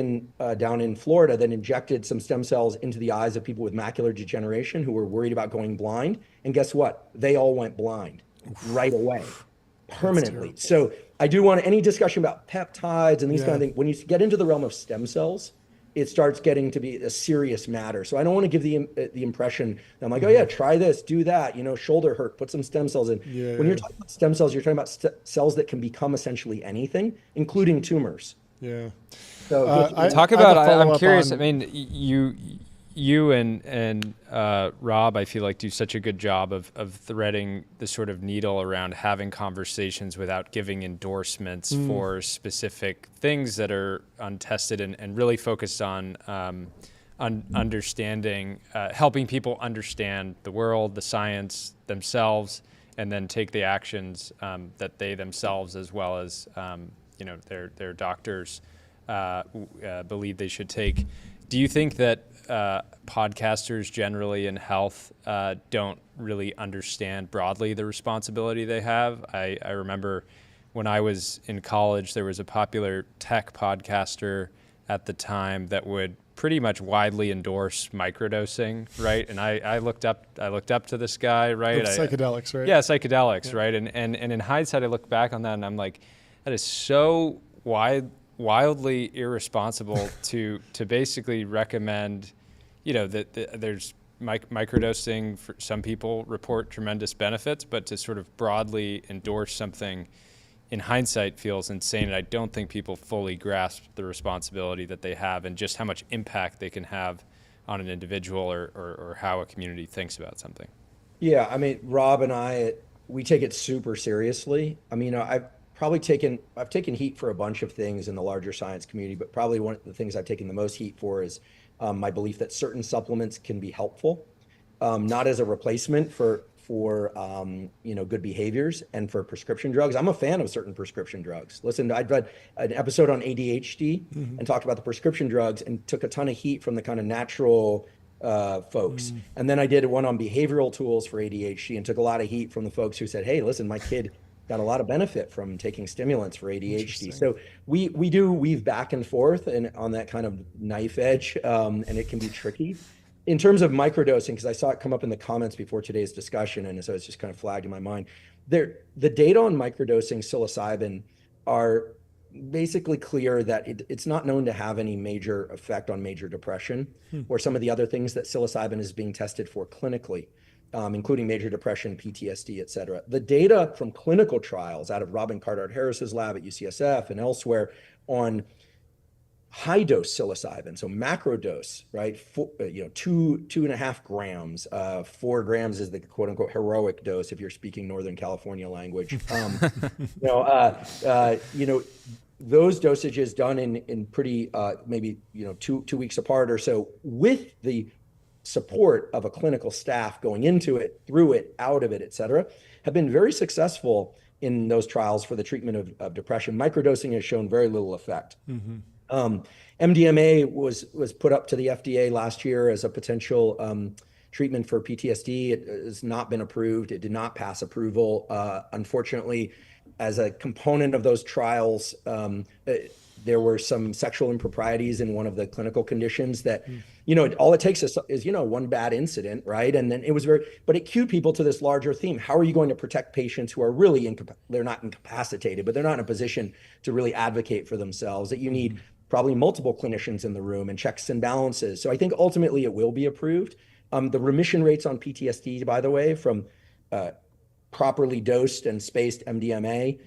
down in Florida that injected some stem cells into the eyes of people with macular degeneration who were worried about going blind. And guess what? They all went blind right away, permanently. So I do want any discussion about peptides and these kind of things. When you get into the realm of stem cells, it starts getting to be a serious matter. So I don't want to give the impression that I'm like, try this, do that, shoulder hurt, put some stem cells in. When you're talking about stem cells, you're talking about cells that can become essentially anything, including tumors. So I'm curious. I mean, you and Rob, I feel like do such a good job of threading the sort of needle around having conversations without giving endorsements for specific things that are untested and really focused on understanding, helping people understand the world, the science themselves, and then take the actions that they themselves, as well as their doctors believe they should take. Do you think that podcasters generally in health don't really understand broadly the responsibility they have? I remember when I was in college, there was a popular tech podcaster at the time that would pretty much widely endorse microdosing, right? And I looked up to this guy, right? Psychedelics, right? Yeah, psychedelics, right? And in hindsight, I look back on that and I'm like, that is so wildly irresponsible to basically recommend, that there's microdosing. For some people report tremendous benefits, but to sort of broadly endorse something in hindsight feels insane. And I don't think people fully grasp the responsibility that they have and just how much impact they can have on an individual or how a community thinks about something. Yeah, I mean, Rob and I, we take it super seriously. I mean, I've taken heat for a bunch of things in the larger science community, but probably one of the things I've taken the most heat for is my belief that certain supplements can be helpful, not as a replacement for good behaviors and for prescription drugs. I'm a fan of certain prescription drugs. Listen, I've read an episode on ADHD and talked about the prescription drugs and took a ton of heat from the kind of natural folks. And then I did one on behavioral tools for ADHD and took a lot of heat from the folks who said, hey, listen, my kid got a lot of benefit from taking stimulants for ADHD. So we do weave back and forth and on that kind of knife edge, and it can be tricky. In terms of microdosing, because I saw it come up in the comments before today's discussion, and so it's just kind of flagged in my mind. The data on microdosing psilocybin are basically clear that it's not known to have any major effect on major depression or some of the other things that psilocybin is being tested for clinically, including major depression, PTSD, et cetera. The data from clinical trials out of Robin Carhart-Harris's lab at UCSF and elsewhere on high dose psilocybin, so macro dose, right? 2.5 grams. 4 grams is the quote unquote heroic dose if you're speaking Northern California language. Those dosages done in pretty maybe 2 weeks apart or so, with the support of a clinical staff going into it, through it, out of it, et cetera, have been very successful in those trials for the treatment of depression. Microdosing has shown very little effect. MDMA was put up to the FDA last year as a potential treatment for PTSD. It has not been approved. It did not pass approval. Unfortunately, as a component of those trials, there were some sexual improprieties in one of the clinical conditions that, all it takes is one bad incident, right? And then but it cued people to this larger theme. How are you going to protect patients who are really, they're not incapacitated, but they're not in a position to really advocate for themselves, that you need probably multiple clinicians in the room and checks and balances. So I think ultimately it will be approved. The remission rates on PTSD, by the way, from properly dosed and spaced MDMA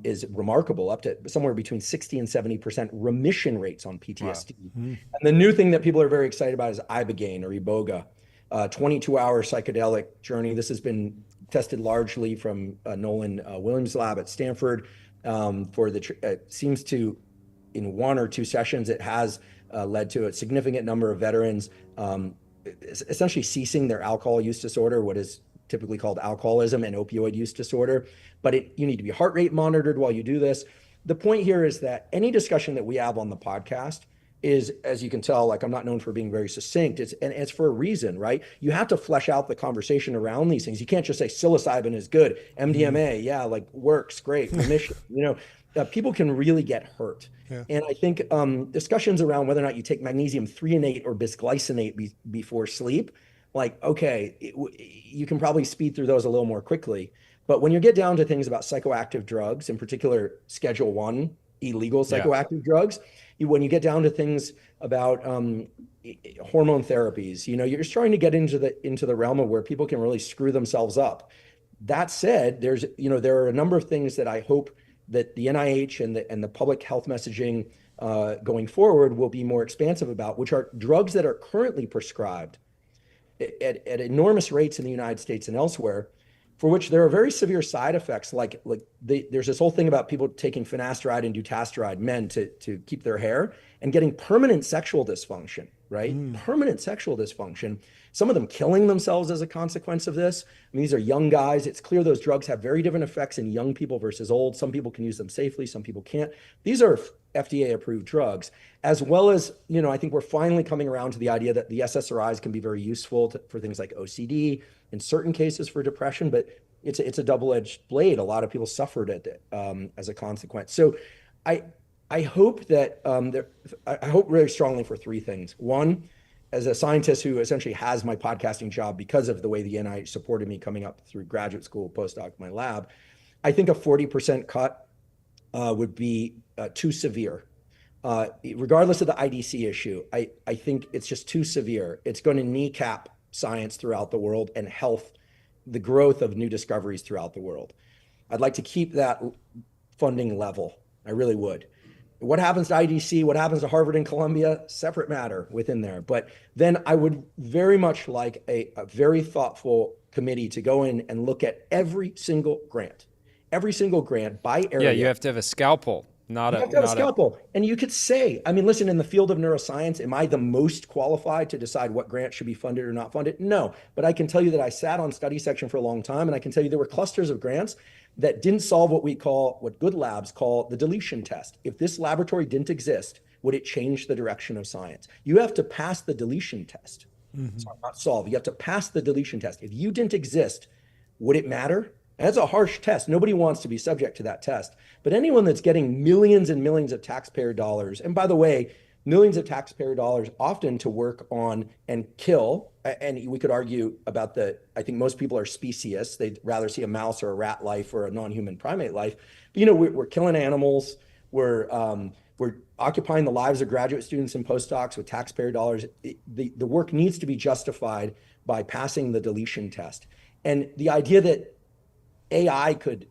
is remarkable, up to somewhere between 60 and 70% remission rates on PTSD. Wow. And the new thing that people are very excited about is Ibogaine or Iboga, 22-hour psychedelic journey. This has been tested largely from Nolan Williams' lab at Stanford. Seems to, in 1 or 2 sessions, it has led to a significant number of veterans essentially ceasing their alcohol use disorder, what is typically called alcoholism and opioid use disorder. But you need to be heart rate monitored while you do this. The point here is that any discussion that we have on the podcast is, as you can tell, like I'm not known for being very succinct. It's for a reason, right? You have to flesh out the conversation around these things. You can't just say psilocybin is good, MDMA, works, great, remission. People can really get hurt. Yeah. And I think discussions around whether or not you take magnesium threonate or bisglycinate before sleep, you can probably speed through those a little more quickly. But when you get down to things about psychoactive drugs, in particular Schedule 1 illegal psychoactive drugs, when you get down to things about hormone therapies, you're just trying to get into the realm of where people can really screw themselves up. That said, there are a number of things that I hope that the NIH and the public health messaging going forward will be more expansive about, which are drugs that are currently prescribed at enormous rates in the United States and elsewhere, for which there are very severe side effects. There's this whole thing about people taking finasteride and dutasteride, men, to keep their hair, and getting permanent sexual dysfunction, right? Permanent sexual dysfunction. Some of them killing themselves as a consequence of this. I mean, these are young guys. It's clear those drugs have very different effects in young people versus old. Some people can use them safely, some people can't. These are FDA-approved drugs, as well as, I think we're finally coming around to the idea that the SSRIs can be very useful for things like OCD, in certain cases for depression, but it's a double-edged blade. A lot of people suffered it as a consequence. So I hope that I hope really strongly for three things. One, as a scientist who essentially has my podcasting job because of the way the NIH supported me coming up through graduate school, postdoc, my lab, I think a 40% cut would be too severe. Regardless of the IDC issue, I think it's just too severe. It's going to kneecap science throughout the world and health, the growth of new discoveries throughout the world. I'd like to keep that funding level. I really would. What happens to IDC, what happens to Harvard and Columbia, separate matter within there. But then I would very much like a very thoughtful committee to go in and look at every single grant by area. Yeah, you have to have a scalpel, not you have to have a scalpel. And you could say, I mean, listen, in the field of neuroscience, am I the most qualified to decide what grant should be funded or not funded? No, but I can tell you that I sat on study section for a long time, and I can tell you there were clusters of grants that didn't solve what good labs call the deletion test. If this laboratory didn't exist, would it change the direction of science? You have to pass the deletion test. Sorry, not solve. You have to pass the deletion test. If you didn't exist, would it matter? And that's a harsh test. Nobody wants to be subject to that test. But anyone that's getting millions and millions of taxpayer dollars, and by the way, millions of taxpayer dollars often to work on and kill, and we could argue about I think most people are speciesists. They'd rather see a mouse or a rat life or a non-human primate life. But, we're killing animals. We're occupying the lives of graduate students and postdocs with taxpayer dollars. The work needs to be justified by passing the deletion test. And the idea that AI could,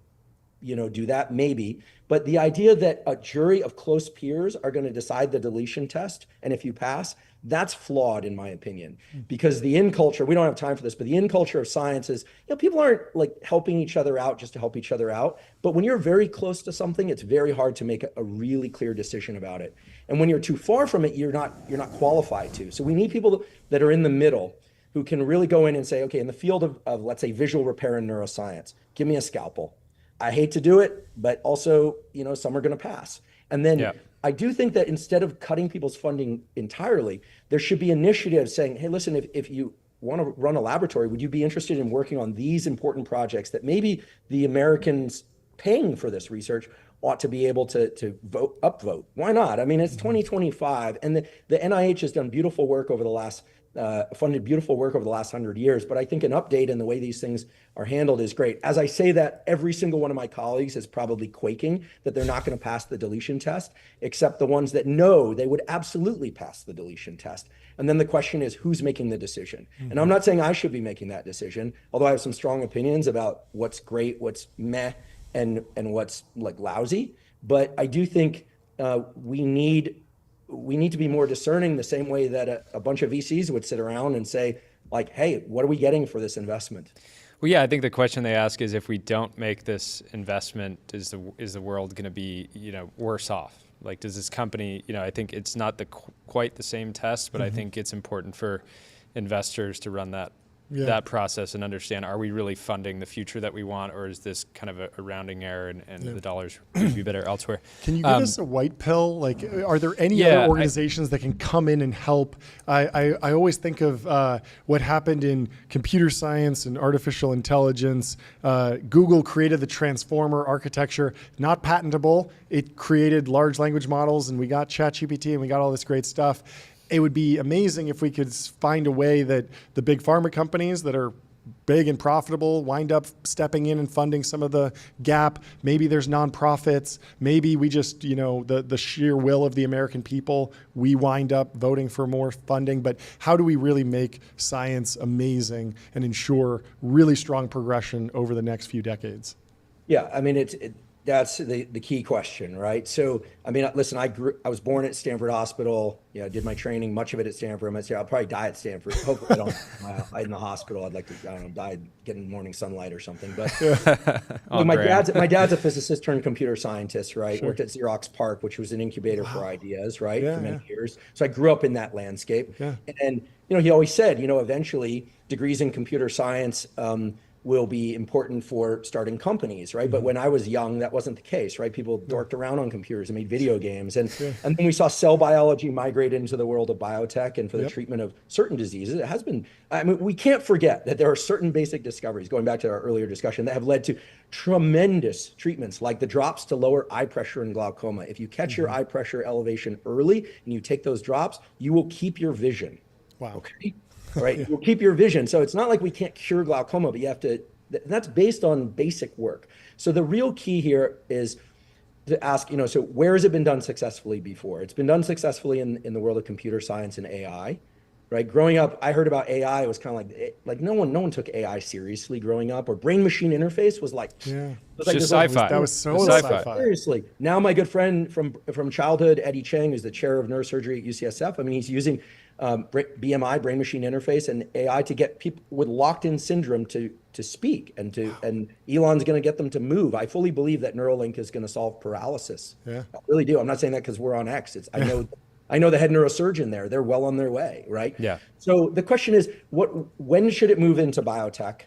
do that, maybe. But the idea that a jury of close peers are going to decide the deletion test, and if you pass, that's flawed in my opinion. Because the in culture, we don't have time for this, but the in culture of science is, people aren't like helping each other out just to help each other out. But when you're very close to something, it's very hard to make a really clear decision about it. And when you're too far from it, you're not qualified to. So we need people that are in the middle who can really go in and say, okay, in the field of let's say visual repair and neuroscience, give me a scalpel. I hate to do it, but also, some are going to pass. And then I do think that instead of cutting people's funding entirely, there should be initiatives saying, hey, listen, if you want to run a laboratory, would you be interested in working on these important projects that maybe the Americans paying for this research ought to be able to upvote? Why not? I mean, it's 2025, and the NIH has done beautiful work over the last funded beautiful work over the last 100 years, but I think an update in the way these things are handled is great. As I say that, every single one of my colleagues is probably quaking that they're not going to pass the deletion test, except the ones that know they would absolutely pass the deletion test. And then the question is, who's making the decision? And I'm not saying I should be making that decision, although I have some strong opinions about what's great, what's meh, and what's like lousy. But I do think we need to be more discerning, the same way that a bunch of VCs would sit around and say, like, hey, what are we getting for this investment? Well, yeah, I think the question they ask is, if we don't make this investment, is the world going to be, worse off? Like, does this company, I think it's not quite the same test, but I think it's important for investors to run that process and understand, are we really funding the future that we want, or is this kind of a rounding error and the dollars would be better elsewhere? Can you give us a white pill? Like, are there any other organizations that can come in and help? I always think of what happened in computer science and artificial intelligence. Google created the transformer architecture, not patentable. It created large language models, and we got ChatGPT, and we got all this great stuff. It would be amazing if we could find a way that the big pharma companies that are big and profitable wind up stepping in and funding some of the gap. Maybe there's nonprofits. Maybe we just, the sheer will of the American people, we wind up voting for more funding. But how do we really make science amazing and ensure really strong progression over the next few decades? Yeah, I mean, that's the key question, right? So, I mean, listen, I was born at Stanford Hospital. Did my training, much of it at Stanford. I'll probably die at Stanford. Hopefully I don't in the hospital. I'd like to, die getting morning sunlight or something. But my dad's a physicist turned computer scientist, right? Sure. Worked at Xerox PARC, which was an incubator for ideas, right? For many years. So I grew up in that landscape. Yeah. And, he always said, eventually degrees in computer science will be important for starting companies, right? But when I was young, that wasn't the case, right? People dorked around on computers and made video games. And then we saw cell biology migrate into the world of biotech and for the treatment of certain diseases. It has been, I mean, we can't forget that there are certain basic discoveries, going back to our earlier discussion, that have led to tremendous treatments, like the drops to lower eye pressure in glaucoma. If you catch your eye pressure elevation early and you take those drops, you will keep your vision. Wow. Okay. Right. You'll keep your vision. So it's not like we can't cure glaucoma, but you have to, that's based on basic work. So the real key here is to ask, you know, so where has it been done successfully before? It's been done successfully in the world of computer science and AI, right? Growing up, I heard about AI. It was kind of like no one took AI seriously growing up, or brain machine interface was like, it was like just sci-fi. That was so sci-fi. Seriously. Now my good friend from childhood, Eddie Cheng, who's the chair of neurosurgery at UCSF. I mean, he's using BMI, brain machine interface, and AI to get people with locked-in syndrome to speak, and Elon's going to get them to move. I fully believe that Neuralink is going to solve paralysis. I really do. I'm not saying that because we're on X. I know the head neurosurgeon there. They're well on their way, right? Yeah. So the question is, when should it move into biotech?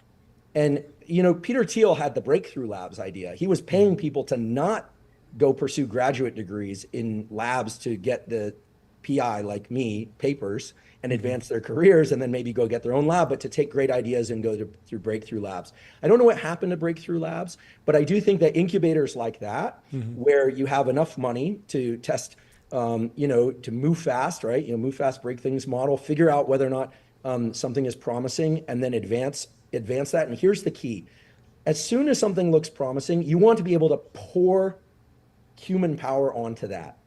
And you know, Peter Thiel had the breakthrough labs idea. He was paying people to not go pursue graduate degrees in labs to get the PI, like me, papers and advance their careers, and then maybe go get their own lab, but to take great ideas and go through breakthrough labs. I don't know what happened to breakthrough labs, but I do think that incubators like that, where you have enough money to test, you know, to move fast, right? You know, move fast, break things model, figure out whether or not something is promising, and then advance that. And here's the key. As soon as something looks promising, you want to be able to pour human power onto that.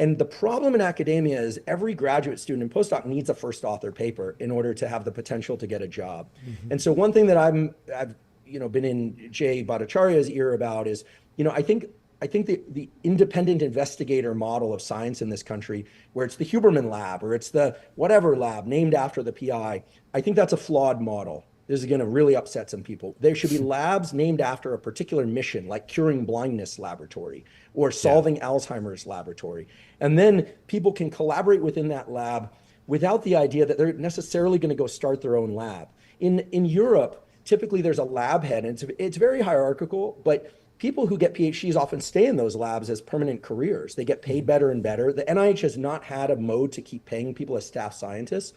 And the problem in academia is every graduate student and postdoc needs a first author paper in order to have the potential to get a job. And so one thing that I've you know, been in Jay Bhattacharya's ear about is, you know, I think the independent investigator model of science in this country, where it's the Huberman Lab or it's the whatever lab named after the PI, I think that's a flawed model. This is going to really upset some people. There should be labs named after a particular mission, like curing blindness laboratory or solving Alzheimer's laboratory. And then people can collaborate within that lab without the idea that they're necessarily going to go start their own lab. In Europe, typically there's a lab head, and it's very hierarchical, but people who get PhDs often stay in those labs as permanent careers. They get paid better and better. The NIH has not had a mode to keep paying people as staff scientists.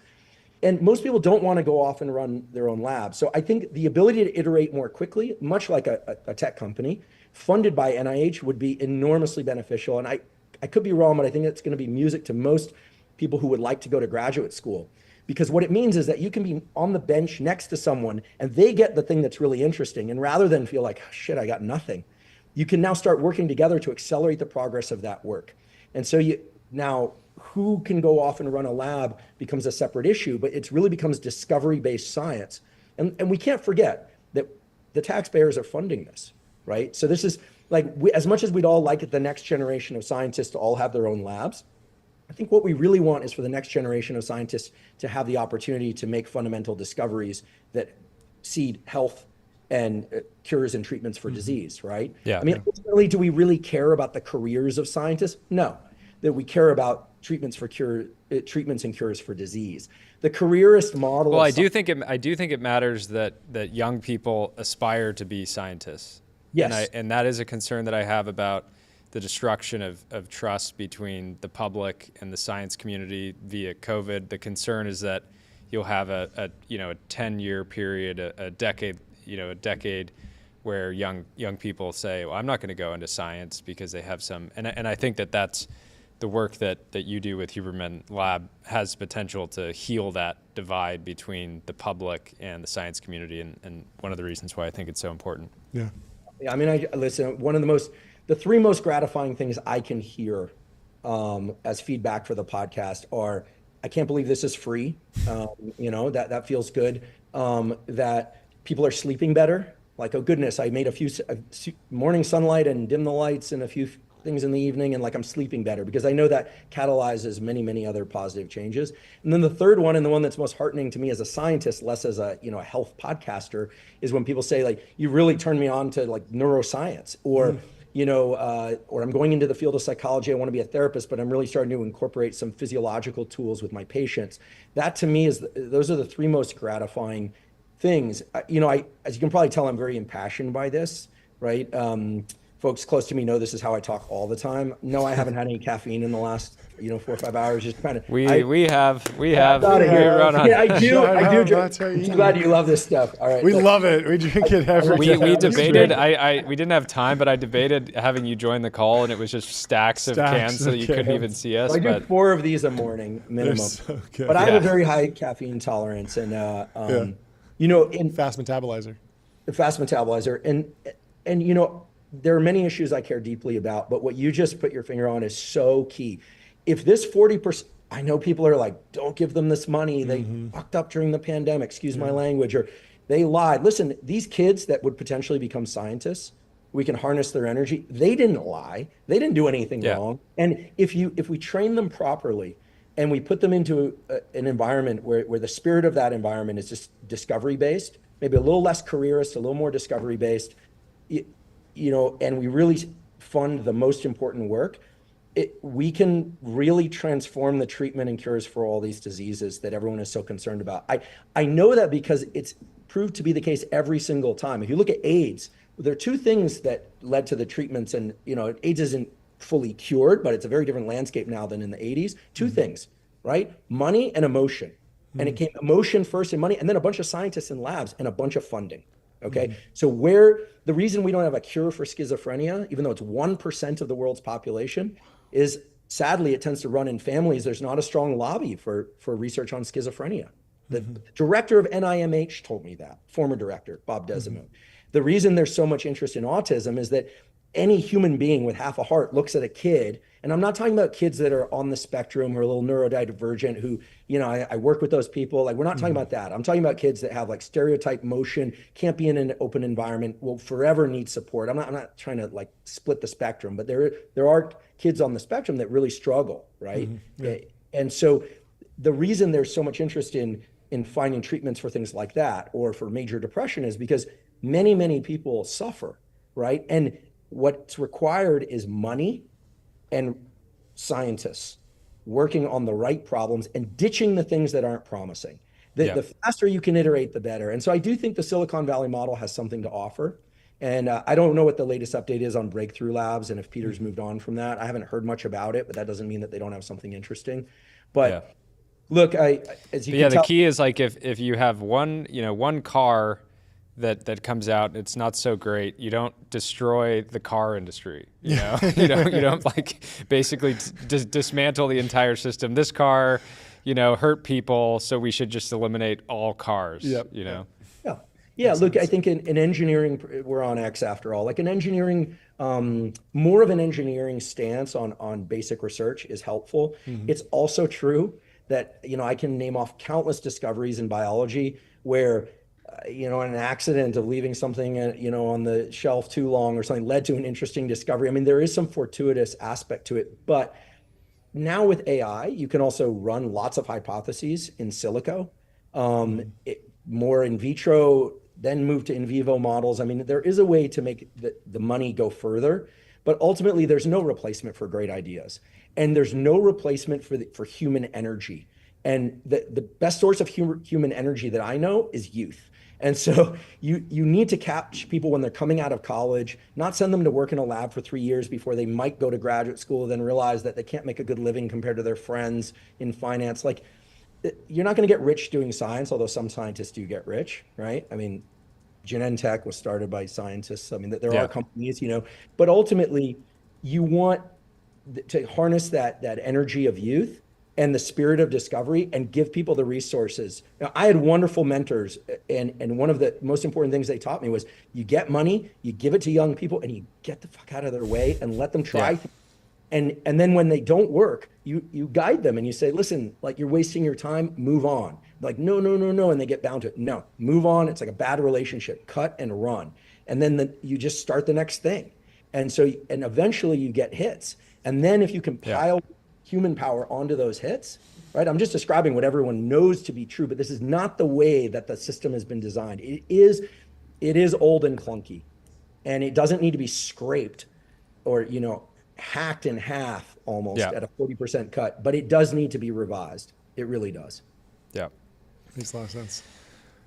And most people don't want to go off and run their own lab. So I think the ability to iterate more quickly, much like a tech company, funded by NIH, would be enormously beneficial. And I could be wrong, but I think it's going to be music to most people who would like to go to graduate school. Because what it means is that you can be on the bench next to someone and they get the thing that's really interesting. And rather than feel like, oh, shit, I got nothing, you can now start working together to accelerate the progress of that work. And so now who can go off and run a lab becomes a separate issue, but it really becomes discovery-based science. And we can't forget that the taxpayers are funding this, right? So this is like, as much as we'd all like the next generation of scientists to all have their own labs, I think what we really want is for the next generation of scientists to have the opportunity to make fundamental discoveries that seed health and cures and treatments for disease, right? Yeah. I mean, ultimately, do we really care about the careers of scientists? No. That we care about treatments and cures for disease. The careerist model. Well, I do think it matters that young people aspire to be scientists. Yes. And that is a concern that I have about the destruction of trust between the public and the science community via COVID. The concern is that you'll have a 10-year period, a decade where young people say, well, I'm not going to go into science because they have some, and I think that's the work that you do with Huberman Lab has potential to heal that divide between the public and the science community, and one of the reasons why I think it's so important. Yeah. I mean, listen, the three most gratifying things I can hear as feedback for the podcast are, I can't believe this is free. That feels good. That people are sleeping better. Like, oh goodness, I made a few morning sunlight and dim the lights and a few things in the evening, and like I'm sleeping better, because I know that catalyzes many, many other positive changes. And then the third one, and the one that's most heartening to me as a scientist, less as a health podcaster, is when people say, like, you really turned me on to like neuroscience, or or I'm going into the field of psychology, I want to be a therapist, but I'm really starting to incorporate some physiological tools with my patients. That to me those are the three most gratifying things. As you can probably tell, I'm very impassioned by this, right? Folks close to me know this is how I talk all the time. No, I haven't had any caffeine in the last 4 or 5 hours. Just kind of. We have. Out of here. Run on. Yeah, I do. I do. That's how I'm you so glad you love this stuff. All right. We love it. We drink it every day. We debated. We didn't have time, but I debated having you join the call, and it was just stacks of cans so that you couldn't even see us. I do 4 of these a morning minimum. So good. But I have a very high caffeine tolerance, and fast metabolizer. Fast metabolizer, and there are many issues I care deeply about, but what you just put your finger on is so key. If this 40%, I know people are like, don't give them this money. They fucked up during the pandemic, excuse my language, or they lied. Listen, these kids that would potentially become scientists, we can harness their energy. They didn't lie. They didn't do anything wrong. And if we train them properly and we put them into an environment where the spirit of that environment is just discovery based, maybe a little less careerist, a little more discovery based, and we really fund the most important work, we can really transform the treatment and cures for all these diseases that everyone is so concerned about. I know that because it's proved to be the case every single time. If you look at AIDS, there are 2 things that led to the treatments, and AIDS isn't fully cured, but it's a very different landscape now than in the 80s. 2 things, right? Money and emotion. And it came emotion first and money, and then a bunch of scientists in labs and a bunch of funding. Okay, so the reason we don't have a cure for schizophrenia, even though it's 1% of the world's population, is sadly it tends to run in families. There's not a strong lobby for research on schizophrenia. The director of NIMH told me that, former director, Bob Desimone. The reason there's so much interest in autism is that any human being with half a heart looks at a kid, and I'm not talking about kids that are on the spectrum or a little neurodivergent who, I work with those people. Like, we're not talking about that. I'm talking about kids that have like stereotype motion, can't be in an open environment, will forever need support. I'm not trying to like split the spectrum, but there are kids on the spectrum that really struggle, right? And so the reason there's so much interest in finding treatments for things like that or for major depression is because many, many people suffer, right? And what's required is money and scientists working on the right problems and ditching the things that aren't promising. The faster you can iterate, the better. And so I do think the Silicon Valley model has something to offer. And I don't know what the latest update is on Breakthrough Labs and if Peter's moved on from that. I haven't heard much about it, but that doesn't mean that they don't have something interesting. But look, as you can tell, the key is like if you have one car that comes out, it's not so great. You don't destroy the car industry. You don't like basically dismantle the entire system. This car, hurt people, so we should just eliminate all cars. Yeah, look, I think in engineering, we're on X after all. Like an engineering, more of an engineering stance on basic research is helpful. It's also true that, I can name off countless discoveries in biology where, an accident of leaving something, on the shelf too long or something led to an interesting discovery. I mean, there is some fortuitous aspect to it, but now with AI, you can also run lots of hypotheses in silico, more in vitro, then move to in vivo models. I mean, there is a way to make the money go further, but ultimately there's no replacement for great ideas. And there's no replacement for human energy. And the best source of human energy that I know is youth. And so you need to catch people when they're coming out of college, not send them to work in a lab for 3 years before they might go to graduate school, then realize that they can't make a good living compared to their friends in finance. Like, you're not going to get rich doing science, although some scientists do get rich, right? I mean, Genentech was started by scientists. I mean, there are companies, but ultimately you want to harness that energy of youth and the spirit of discovery and give people the resources. Now, I had wonderful mentors, and one of the most important things they taught me was you get money, you give it to young people, and you get the fuck out of their way and let them try. And then when they don't work, you guide them and you say, listen, like, you're wasting your time, move on. Like, no, and they get bound to it. No, move on. It's like a bad relationship, cut and run. And then you just start the next thing. And eventually you get hits. And then if you can pile human power onto those hits, right? I'm just describing what everyone knows to be true, but this is not the way that the system has been designed. It is old and clunky, and it doesn't need to be scraped or, hacked in half almost at a 40% cut, but it does need to be revised. It really does. Makes a lot of sense.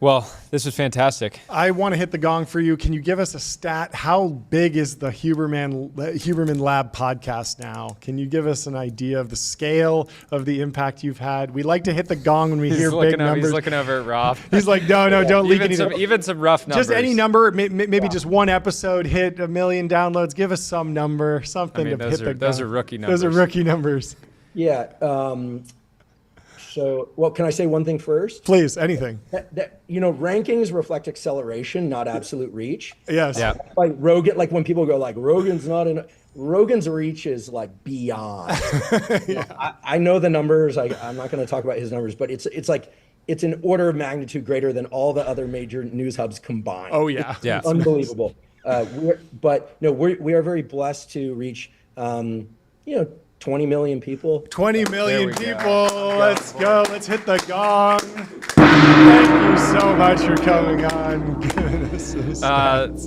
Well, this was fantastic. I want to hit the gong for you. Can you give us a stat? How big is the Huberman Lab podcast now? Can you give us an idea of the scale of the impact you've had? We like to hit the gong when we hear big numbers. He's looking over at Rob. He's like, no, don't leak anything. Even some rough numbers. Just any number, maybe just one episode hit 1 million downloads. Give us some number, something to hit the gong. Those are rookie numbers. Those are rookie numbers. Yeah. So, well, can I say one thing first? Please, anything. Rankings reflect acceleration, not absolute reach. Yes. Yeah. Like Rogan, like when people go like Rogan's not in. Rogan's reach is like beyond. I know the numbers. I'm not going to talk about his numbers, but it's like it's an order of magnitude greater than all the other major news hubs combined. Oh yeah, it's unbelievable. We are very blessed to reach 20 million people. 20 million people. Let's go. Let's hit the gong. Thank you so much for coming on.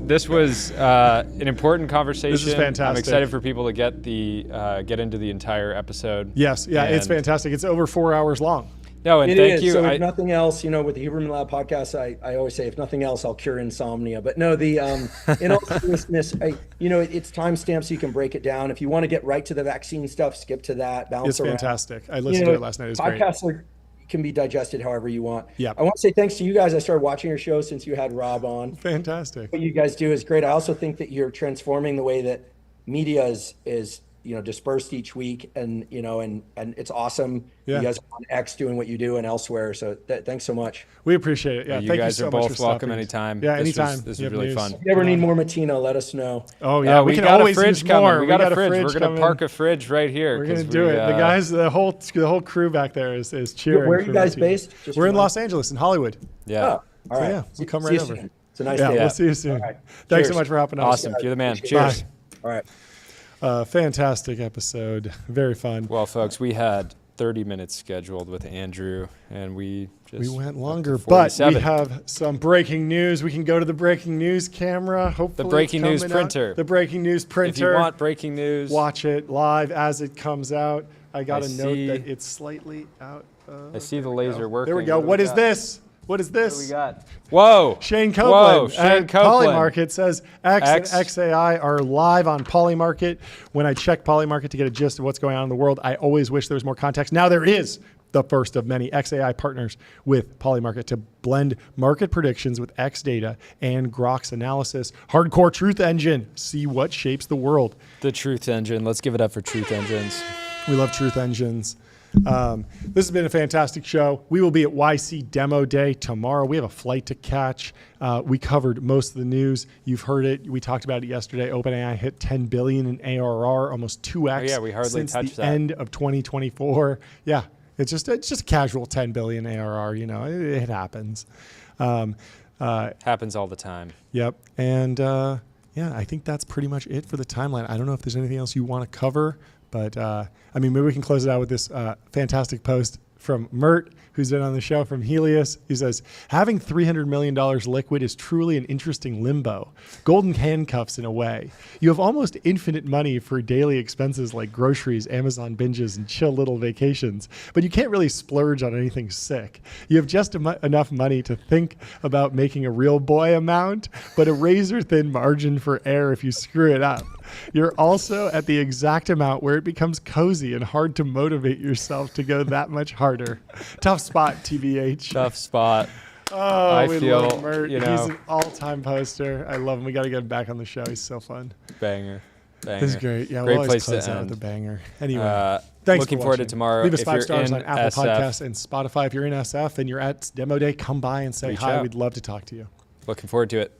This was an important conversation. This is fantastic. I'm excited for people to get into the entire episode. Yes. Yeah, it's fantastic. It's over 4 hours long. No, and thank you. So if nothing else, with the Huberman Lab podcast, I always say, if nothing else, I'll cure insomnia. But no, in all seriousness, it's timestamps, so you can break it down. If you want to get right to the vaccine stuff, skip to that. It's fantastic. I listened to it last night. It's great. Podcasts can be digested however you want. Yeah. I want to say thanks to you guys. I started watching your show since you had Rob on. Fantastic. What you guys do is great. I also think that you're transforming the way that media is dispersed each week, and it's awesome. Yeah. You guys are on X doing what you do and elsewhere. So thanks so much. We appreciate it. Yeah, you thank guys you so are much both for welcome stopping. anytime. Yeah, anytime. This was really fun. If you ever need more Matina, let us know. Oh yeah, we can got always a fridge use coming. more. We got a fridge. fridge We're gonna park a fridge right here. We're gonna do it. The guys, the whole crew back there is cheering. Where are you guys based? We're in Los Angeles, in Hollywood. Yeah. Oh, all right. So, we come right over. It's a nice day. day. We'll see you soon. Right. Thanks Cheers. so much for hopping on. Awesome. You're the man. Cheers. All right. Fantastic episode. Very fun. Well, folks, we had 30 minutes scheduled with Andrew, and we went longer, but we have some breaking news. We can go to the breaking news camera. Hopefully, the breaking news printer. The breaking news printer. If you want breaking news, watch it live as it comes out. I got to note that it's slightly out. I see the laser working. There we go. What is this? What is this? What do we got? Whoa. Shane Copeland. Shane Copeland. Polymarket says X and XAI are live on Polymarket. When I check Polymarket to get a gist of what's going on in the world, I always wish there was more context. Now there is the first of many XAI partners with Polymarket to blend market predictions with X data and Grok's analysis. Hardcore truth engine. See what shapes the world. The truth engine. Let's give it up for truth engines. We love truth engines. This has been a fantastic show. We will be at YC Demo Day tomorrow. We have a flight to catch. We covered most of the news. You've heard it. We talked about it yesterday. OpenAI hit 10 billion in ARR, almost 2x we hardly since touched the that. end of 2024. Yeah, it's just a casual 10 billion ARR. It happens. Happens all the time. Yep. And I think that's pretty much it for the timeline. I don't know if there's anything else you want to cover. But, maybe we can close it out with this fantastic post from Mert, who's been on the show, from Helios. He says, having $300 million liquid is truly an interesting limbo. Golden handcuffs in a way. You have almost infinite money for daily expenses like groceries, Amazon binges, and chill little vacations. But you can't really splurge on anything sick. You have just enough money to think about making a real boy amount, but a razor-thin margin for error if you screw it up. You're also at the exact amount where it becomes cozy and hard to motivate yourself to go that much harder. Tough spot, TBH. Tough spot. Oh, we feel, love Mert. He's an all-time poster. I love him. We got to get him back on the show. He's so fun. Banger. This is great. Yeah, great we'll place always close to out end. with a banger. Anyway, thanks looking for forward to watching. tomorrow. Leave us If 5 you're stars in on Apple SF, Podcasts and Spotify. If you're in SF and you're at Demo Day, come by and say Reach hi. out. We'd love to talk to you. Looking forward to it.